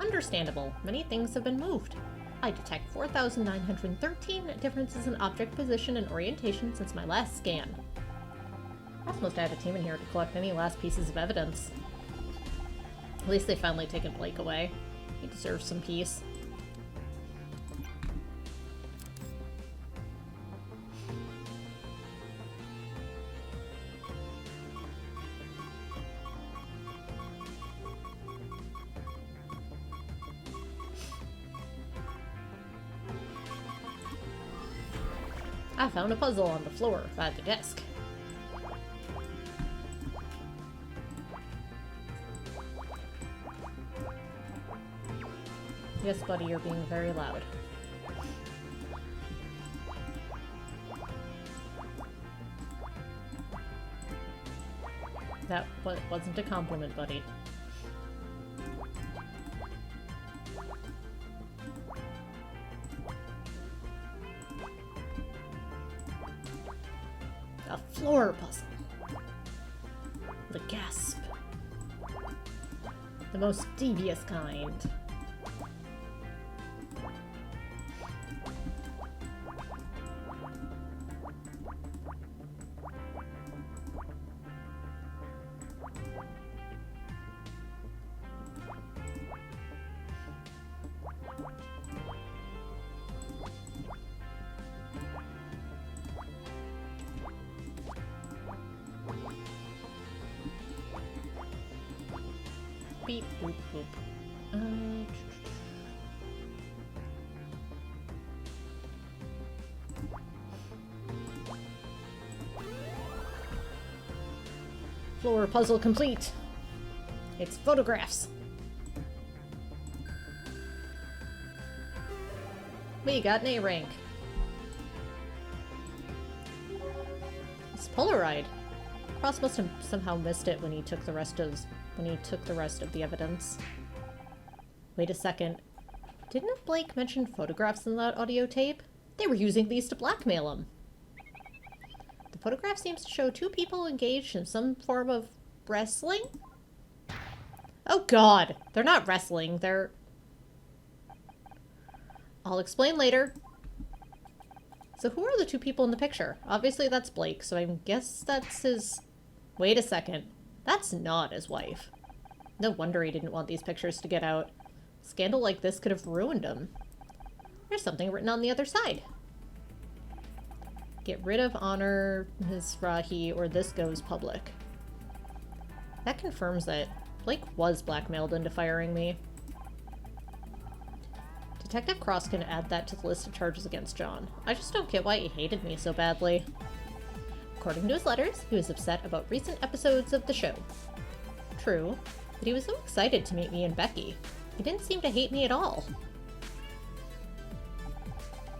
Understandable. Many things have been moved. I detect 4,913 differences in object position and orientation since my last scan. I was supposed to have a team in here to collect any last pieces of evidence. At least they finally taken Blake away. He deserves some peace. I found a puzzle on the floor by the desk. Yes, buddy, you're being very loud. That wasn't a compliment, buddy. A floor puzzle. The gasp. The most devious kind. Beep, boop, boop. Floor puzzle complete. It's photographs. We got an A rank. It's Polaroid. Cross must have somehow missed it when he took the rest of the evidence. Wait a second. Didn't Blake mention photographs in that audio tape? They were using these to blackmail him. The photograph seems to show two people engaged in some form of wrestling? Oh god! They're not wrestling, they're... I'll explain later. So who are the two people in the picture? Obviously that's Blake, so I guess that's his... Wait a second. That's not his wife. No wonder he didn't want these pictures to get out. A scandal like this could have ruined him. There's something written on the other side. Get rid of honor, Ms. Rahi, or this goes public. That confirms that Blake was blackmailed into firing me. Detective Cross can add that to the list of charges against John. I just don't get why he hated me so badly. According to his letters, he was upset about recent episodes of the show. True, but he was so excited to meet me and Becky. He didn't seem to hate me at all.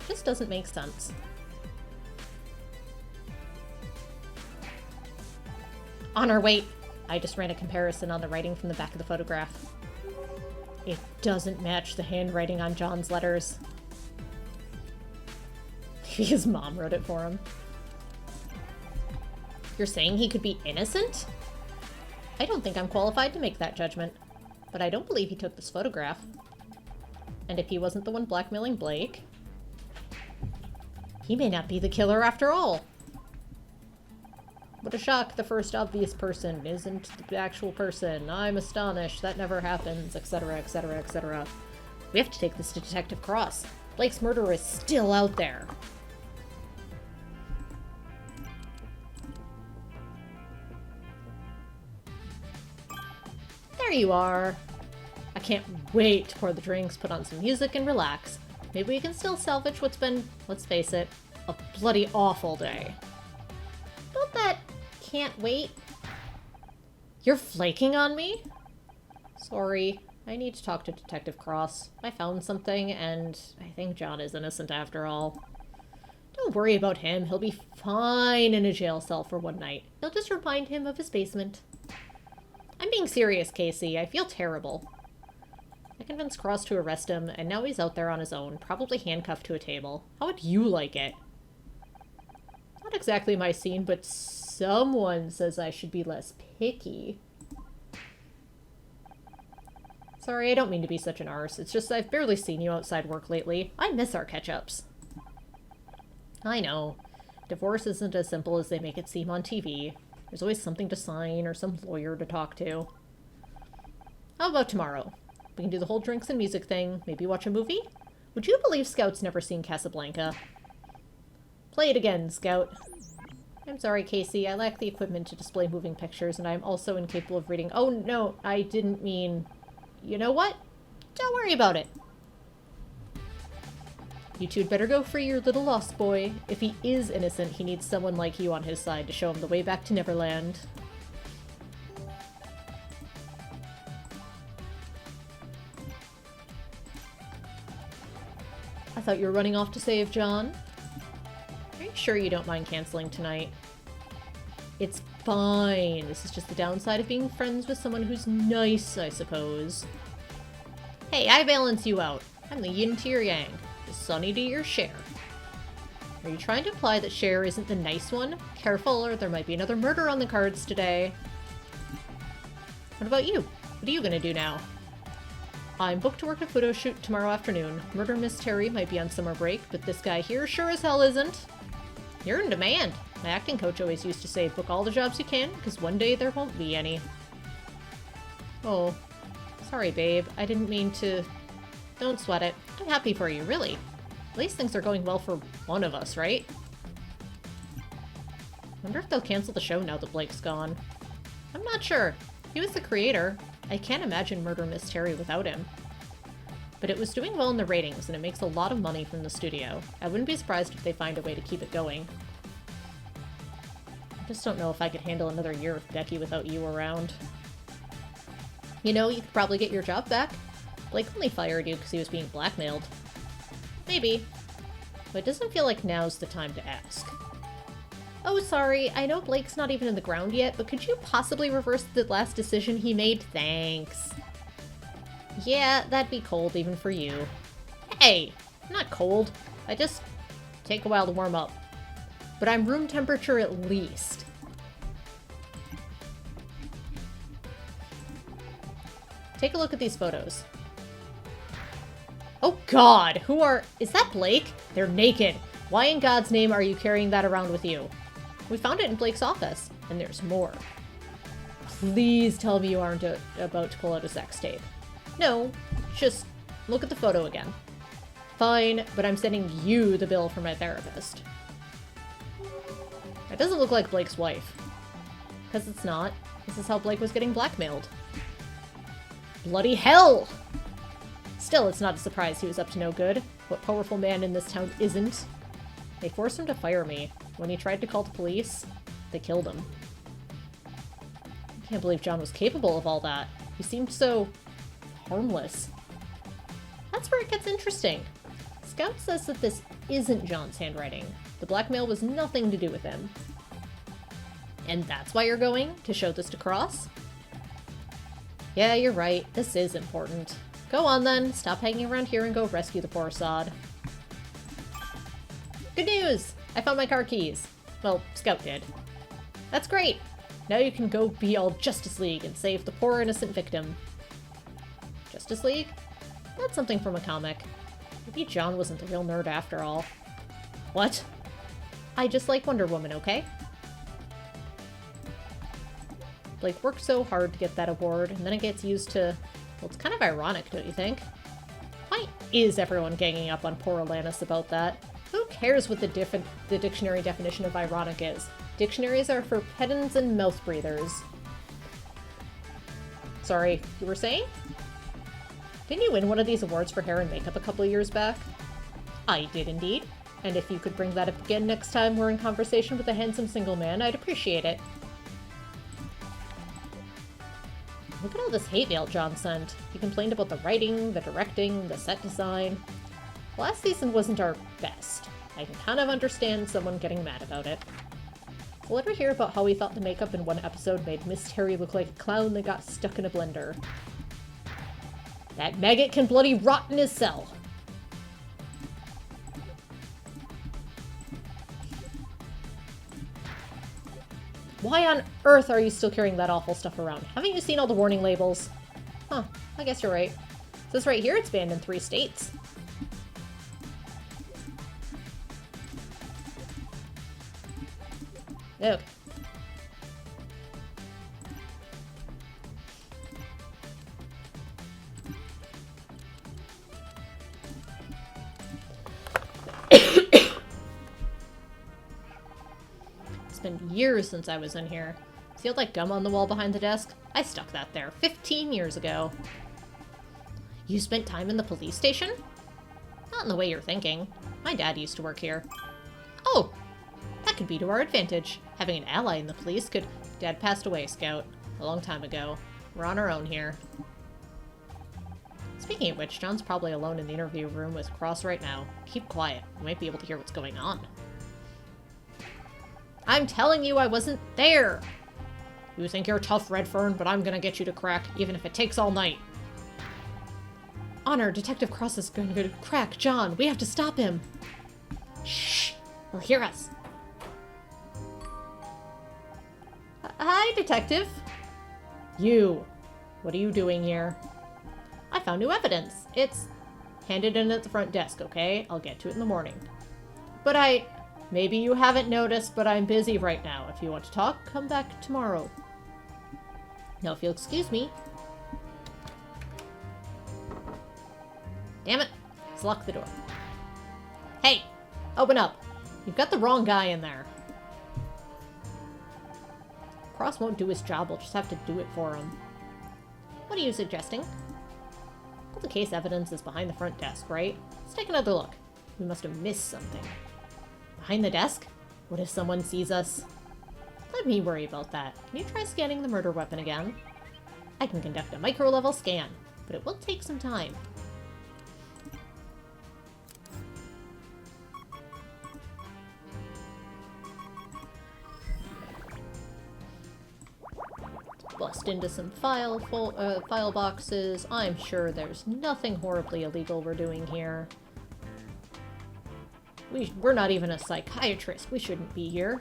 Just doesn't make sense. Honor, wait! I just ran a comparison on the writing from the back of the photograph. It doesn't match the handwriting on John's letters. His mom wrote it for him. You're saying he could be innocent? I don't think I'm qualified to make that judgment, but I don't believe he took this photograph. And if he wasn't the one blackmailing Blake, he may not be the killer after all. What a shock, the first obvious person isn't the actual person. I'm astonished, that never happens, etc., etc., etc. We have to take this to Detective Cross. Blake's murderer is still out there. There you are. I can't wait to pour the drinks, put on some music, and relax. Maybe we can still salvage what's been, let's face it, a bloody awful day. Don't that can't wait? You're flaking on me? Sorry, I need to talk to Detective Cross. I found something, and I think John is innocent after all. Don't worry about him. He'll be fine in a jail cell for one night. It'll just remind him of his basement. I'm being serious, Casey. I feel terrible. I convinced Cross to arrest him, and now he's out there on his own, probably handcuffed to a table. How would you like it? Not exactly my scene, but someone says I should be less picky. Sorry, I don't mean to be such an arse. It's just I've barely seen you outside work lately. I miss our catch-ups. I know. Divorce isn't as simple as they make it seem on TV. There's always something to sign or some lawyer to talk to. How about tomorrow? We can do the whole drinks and music thing, maybe watch a movie? Would you believe Scout's never seen Casablanca? Play it again, Scout. I'm sorry, Casey. I lack the equipment to display moving pictures, and I'm also incapable of reading— Oh, no, I didn't mean— You know what? Don't worry about it. You two'd better go free your little lost boy. If he is innocent, he needs someone like you on his side to show him the way back to Neverland. I thought you were running off to save John. Are you sure you don't mind canceling tonight? It's fine. This is just the downside of being friends with someone who's nice, I suppose. Hey, I balance you out. I'm the yin to your yang, the sunny to your Cher. Are you trying to imply that Cher isn't the nice one? Careful, or there might be another murder on the cards today. What about you? What are you gonna do now? I'm booked to work a photo shoot tomorrow afternoon. Murder Miss Terry might be on summer break, but this guy here sure as hell isn't. You're in demand. My acting coach always used to say, book all the jobs you can, because one day there won't be any. Oh, sorry, babe. I didn't mean to... Don't sweat it. I'm happy for you, really. At least things are going well for one of us, right? Wonder if they'll cancel the show now that Blake's gone. I'm not sure. He was the creator. I can't imagine Murder Miss Terry without him. But it was doing well in the ratings, and it makes a lot of money from the studio. I wouldn't be surprised if they find a way to keep it going. I just don't know if I could handle another year of Becky without you around. You know, you could probably get your job back. Blake only fired you because he was being blackmailed. Maybe. But it doesn't feel like now's the time to ask. Oh, sorry, I know Blake's not even in the ground yet, but could you possibly reverse the last decision he made? Thanks. Yeah, that'd be cold even for you. Hey, I'm not cold. I just take a while to warm up. But I'm room temperature at least. Take a look at these photos. Oh god, is that Blake? They're naked. Why in God's name are you carrying that around with you? We found it in Blake's office, and there's more. Please tell me you aren't about to pull out a sex tape. No, just look at the photo again. Fine, but I'm sending you the bill for my therapist. It doesn't look like Blake's wife. Because it's not. This is how Blake was getting blackmailed. Bloody hell! Still, it's not a surprise he was up to no good. What powerful man in this town isn't? They forced him to fire me. When he tried to call the police, they killed him. I can't believe John was capable of all that. He seemed so... harmless. That's where it gets interesting. Scout says that this isn't John's handwriting. The blackmail was nothing to do with him. And that's why you're going? To show this to Cross? Yeah, you're right. This is important. Go on then. Stop hanging around here and go rescue the poor sod. Good news! I found my car keys. Well, Scout did. That's great! Now you can go be all Justice League and save the poor innocent victim. Justice League? That's something from a comic. Maybe John wasn't the real nerd after all. What? I just like Wonder Woman, okay? Blake worked so hard to get that award, and then it gets used to... Well, it's kind of ironic, don't you think? Why is everyone ganging up on poor Alanis about that? Who cares what the dictionary definition of ironic is? Dictionaries are for pedants and mouth breathers. Sorry, you were saying? Didn't you win one of these awards for hair and makeup a couple years back? I did indeed. And if you could bring that up again next time we're in conversation with a handsome single man, I'd appreciate it. Look at all this hate mail John sent. He complained about the writing, the directing, the set design. Last season wasn't our best. I can kind of understand someone getting mad about it. We'll ever hear about how he thought the makeup in one episode made Miss Terry look like a clown that got stuck in a blender. That maggot can bloody rot in his cell. Why on earth are you still carrying that awful stuff around? Haven't you seen all the warning labels? Huh, I guess you're right. It says right here it's banned in 3 states. Okay. It's been years since I was in here. See all that gum on the wall behind the desk? I stuck that there 15 years ago. You spent time in the police station? Not in the way you're thinking. My dad used to work here. Oh! That could be to our advantage. Having an ally in the police could... Dad passed away, Scout. A long time ago. We're on our own here. Speaking of which, John's probably alone in the interview room with Cross right now. Keep quiet. We might be able to hear what's going on. I'm telling you I wasn't there! You think you're tough, Redfern, but I'm gonna get you to crack, even if it takes all night. Honor, Detective Cross is going to crack John. We have to stop him. Shh! He'll hear us. Hi, Detective. You. What are you doing here? I found new evidence. It's handed in at the front desk, okay? I'll get to it in the morning. But maybe you haven't noticed, but I'm busy right now. If you want to talk, come back tomorrow. Now, if you'll excuse me. Damn it. Let's lock the door. Hey! Open up. You've got the wrong guy in there. Cross won't do his job, we'll just have to do it for him. What are you suggesting? All the case evidence is behind the front desk, right? Let's take another look. We must have missed something. Behind the desk? What if someone sees us? Let me worry about that. Can you try scanning the murder weapon again? I can conduct a micro-level scan, but it will take some time. Bust into some file boxes. I'm sure there's nothing horribly illegal we're doing here. We're not even a psychiatrist. We shouldn't be here.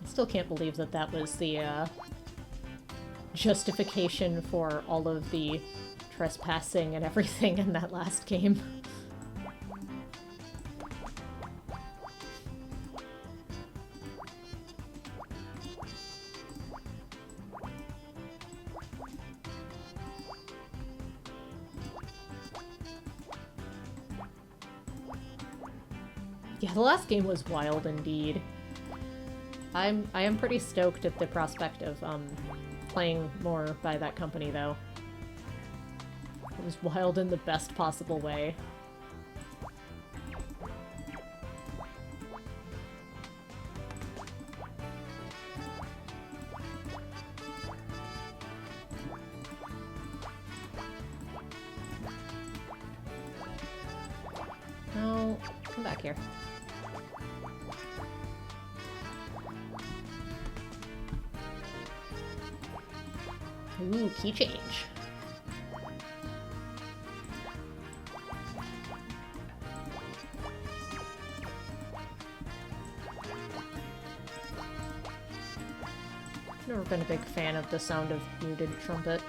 I still can't believe that that was the justification for all of the trespassing and everything in that last game. Yeah, the last game was wild indeed. I am pretty stoked at the prospect of playing more by that company though. It was wild in the best possible way. No, come back here. Ooh, key change. Never been a big fan of the sound of muted trumpet.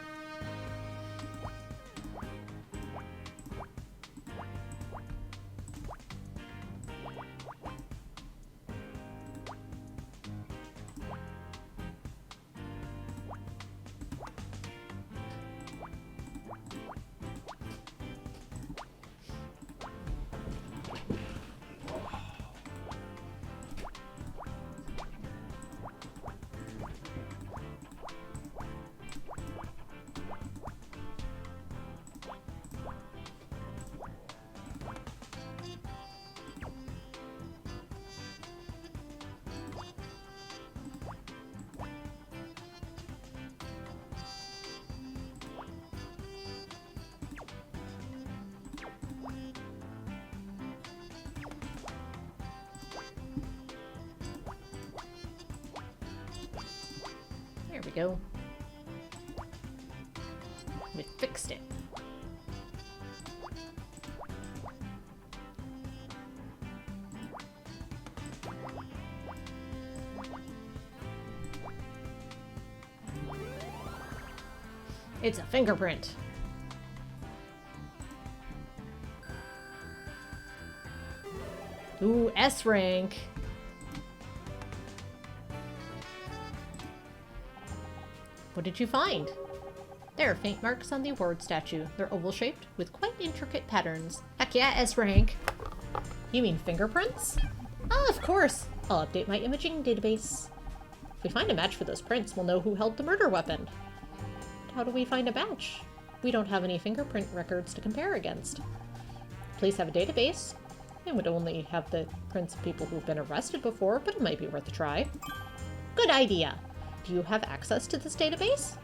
we go. We fixed it. It's a fingerprint. Ooh, S rank. What did you find? There are faint marks on the award statue. They're oval-shaped with quite intricate patterns. Heck yeah, S rank. You mean fingerprints? Ah, of course. I'll update my imaging database. If we find a match for those prints, we'll know who held the murder weapon. How do we find a match? We don't have any fingerprint records to compare against. Police have a database. It would only have the prints of people who've been arrested before, but it might be worth a try. Good idea. Do you have access to this database?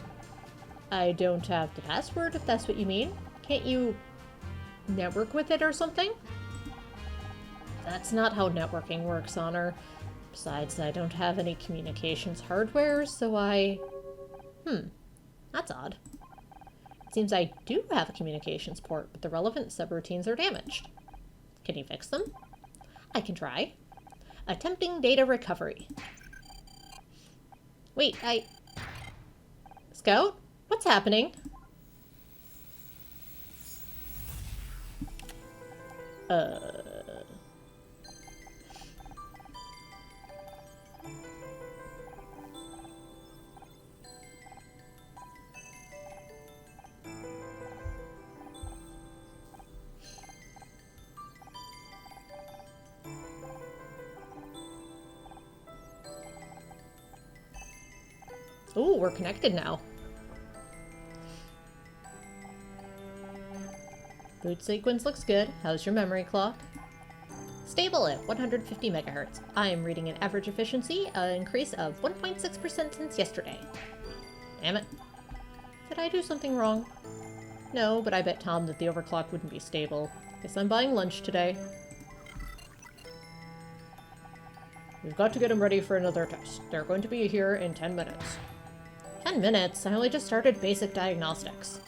I don't have the password, if that's what you mean. Can't you network with it or something? That's not how networking works, Honor. Besides, I don't have any communications hardware, so that's odd. It seems I do have a communications port, but the relevant subroutines are damaged. Can you fix them? I can try. Attempting data recovery. Wait, Scout? What's happening? Ooh, we're connected now. Boot sequence looks good. How's your memory clock? Stable at 150 megahertz. I'm reading an average efficiency, an increase of 1.6% since yesterday. Damn it. Did I do something wrong? No, but I bet Tom that the overclock wouldn't be stable. Guess I'm buying lunch today. We've got to get him ready for another test. They're going to be here in 10 minutes. 10 minutes? I only just started basic diagnostics.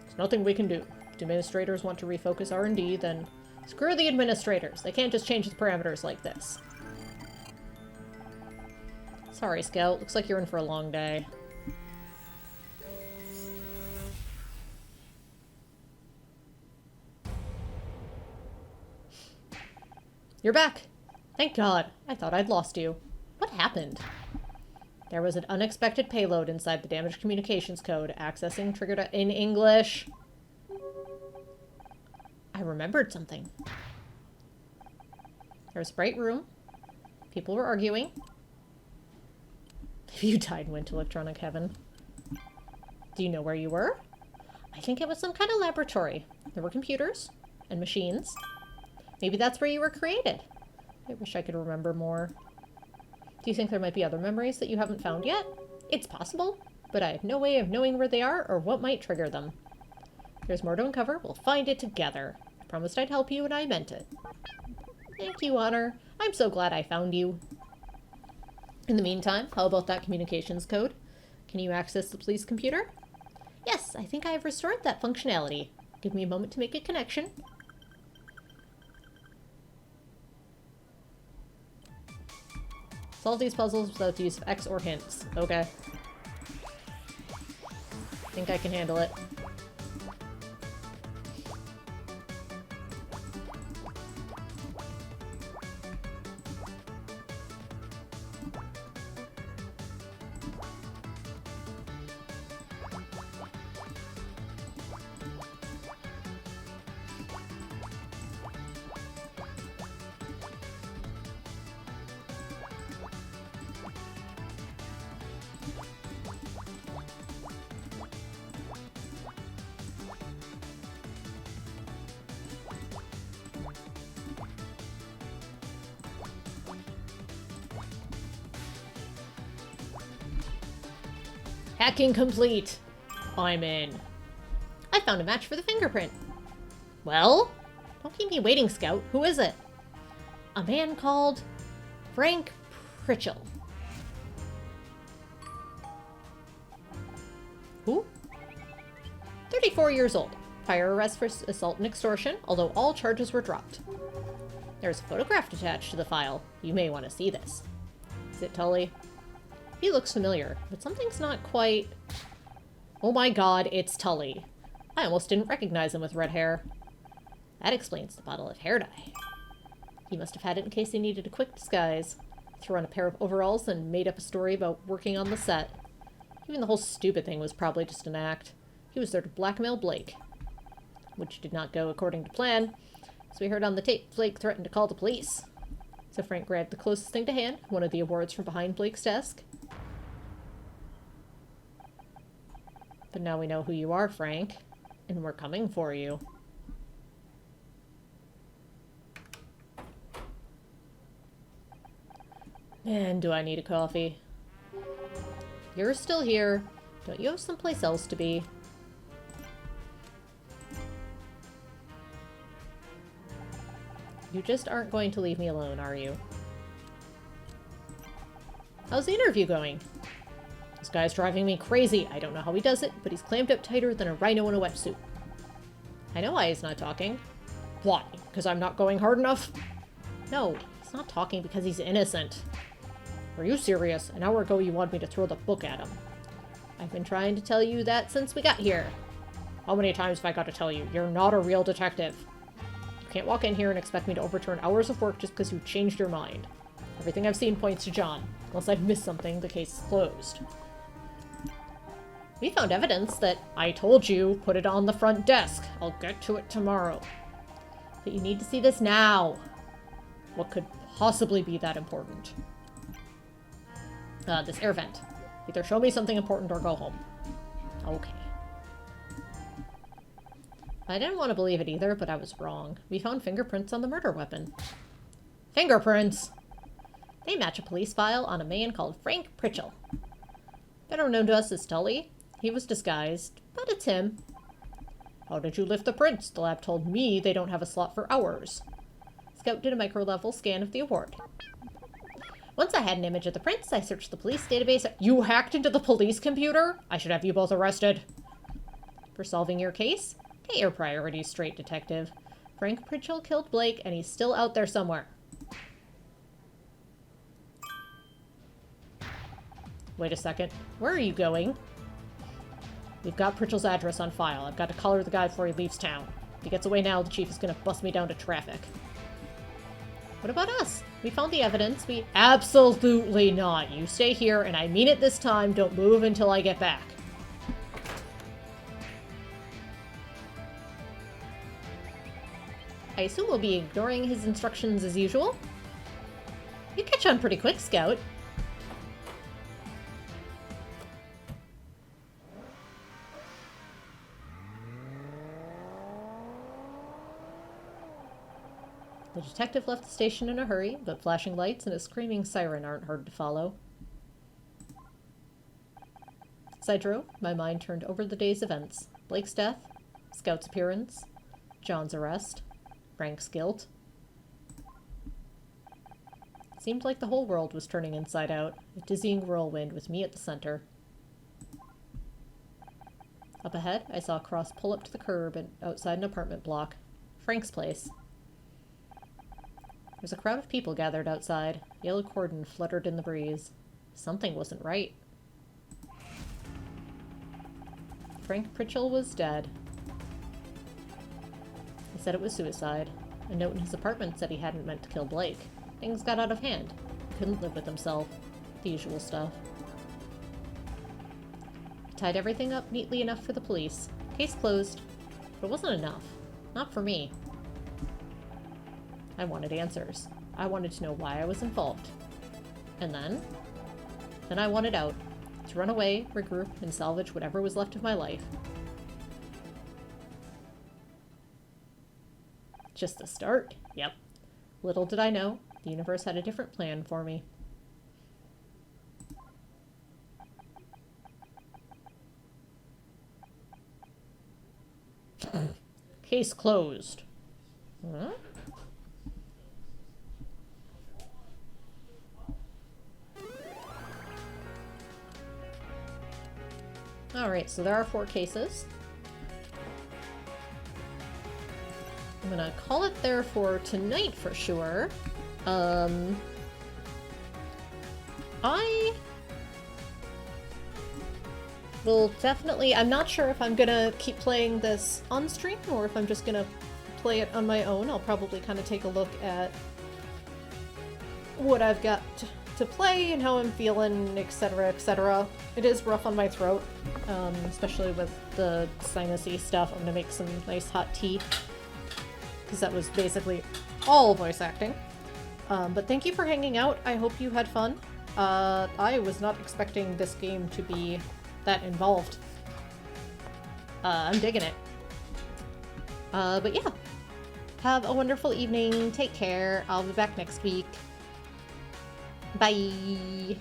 There's nothing we can do. If administrators want to refocus R&D, then screw the administrators. They can't just change the parameters like this. Sorry, Scout. Looks like you're in for a long day. You're back! Thank God. I thought I'd lost you. What happened? There was an unexpected payload inside the damaged communications code. Accessing triggered in English. I remembered something. There was a bright room. People were arguing. You died and went to electronic heaven. Do you know where you were? I think it was some kind of laboratory. There were computers and machines. Maybe that's where you were created. I wish I could remember more. Do you think there might be other memories that you haven't found yet? It's possible, but I have no way of knowing where they are or what might trigger them. There's more to uncover. We'll find it together. I promised I'd help you, and I meant it. Thank you, Honor. I'm so glad I found you. In the meantime, how about that communications code? Can you access the police computer? Yes, I think I have restored that functionality. Give me a moment to make a connection. Solve these puzzles without the use of X or hints. Okay. Think I can handle it. Hacking complete. I'm in. I found a match for the fingerprint. Well? Don't keep me waiting, Scout. Who is it? A man called Frank Pritchell. Who? 34 years old. Prior arrest for assault and extortion, although all charges were dropped. There's a photograph attached to the file. You may want to see this. Is it Tully? He looks familiar, but something's not quite... Oh my god, it's Tully. I almost didn't recognize him with red hair. That explains the bottle of hair dye. He must have had it in case he needed a quick disguise. Threw on a pair of overalls and made up a story about working on the set. Even the whole stupid thing was probably just an act. He was there to blackmail Blake. Which did not go according to plan. As we heard on the tape, Blake threatened to call the police. So Frank grabbed the closest thing to hand, one of the awards from behind Blake's desk. But now we know who you are, Frank. And we're coming for you. Man, do I need a coffee. You're still here. Don't you have someplace else to be? You just aren't going to leave me alone, are you? How's the interview going? This guy's driving me crazy. I don't know how he does it, but he's clammed up tighter than a rhino in a wetsuit. I know why he's not talking. Why? Because I'm not going hard enough? No, he's not talking because he's innocent. Are you serious? An hour ago you wanted me to throw the book at him. I've been trying to tell you that since we got here. How many times have I got to tell you? You're not a real detective. You can't walk in here and expect me to overturn hours of work just because you changed your mind. Everything I've seen points to John. Unless I've missed something, the case is closed. We found evidence that I told you, put it on the front desk. I'll get to it tomorrow. But you need to see this now. What could possibly be that important? This air vent. Either show me something important or go home. Okay. I didn't want to believe it either, but I was wrong. We found fingerprints on the murder weapon. Fingerprints! They match a police file on a man called Frank Pritchell. Better known to us as Tully. He was disguised, but it's him. How did you lift the prints? The lab told me they don't have a slot for hours. Scout did a micro-level scan of the award. Once I had an image of the prints, I searched the police database. You hacked into the police computer? I should have you both arrested. For solving your case? Get your priorities straight, detective. Frank Pritchell killed Blake, and he's still out there somewhere. Wait a second. Where are you going? We've got Pritchell's address on file. I've got to collar the guy before he leaves town. If he gets away now, the chief is going to bust me down to traffic. What about us? We found the evidence. We... Absolutely not. You stay here, and I mean it this time. Don't move until I get back. I assume we'll be ignoring his instructions as usual. You catch on pretty quick, Scout. The detective left the station in a hurry, but flashing lights and a screaming siren aren't hard to follow. As I drove, my mind turned over the day's events. Blake's death, Scout's appearance, John's arrest, Frank's guilt. It seemed like the whole world was turning inside out, a dizzying whirlwind with me at the center. Up ahead, I saw a cross pull up to the curb and outside an apartment block. Frank's place. There's a crowd of people gathered outside. Yellow cordon fluttered in the breeze. Something wasn't right. Frank Pritchell was dead. He said it was suicide. A note in his apartment said he hadn't meant to kill Blake. Things got out of hand. He couldn't live with himself. The usual stuff. He tied everything up neatly enough for the police. Case closed. But it wasn't enough. Not for me. I wanted answers. I wanted to know why I was involved. And then? Then I wanted out. To run away, regroup, and salvage whatever was left of my life. Just the start? Yep. Little did I know, the universe had a different plan for me. Case closed. Huh? Alright, so there are 4 cases. I'm gonna call it there for tonight for sure. I will definitely... I'm not sure if I'm gonna keep playing this on stream or if I'm just gonna play it on my own. I'll probably kind of take a look at what I've got to play and how I'm feeling, etc., etc. It is rough on my throat, especially with the sinusy stuff. I'm gonna make some nice hot tea, because that was basically all voice acting. But thank you for hanging out. I hope you had fun. I was not expecting this game to be that involved. I'm digging it. But yeah. Have a wonderful evening. Take care. I'll be back next week. Bye!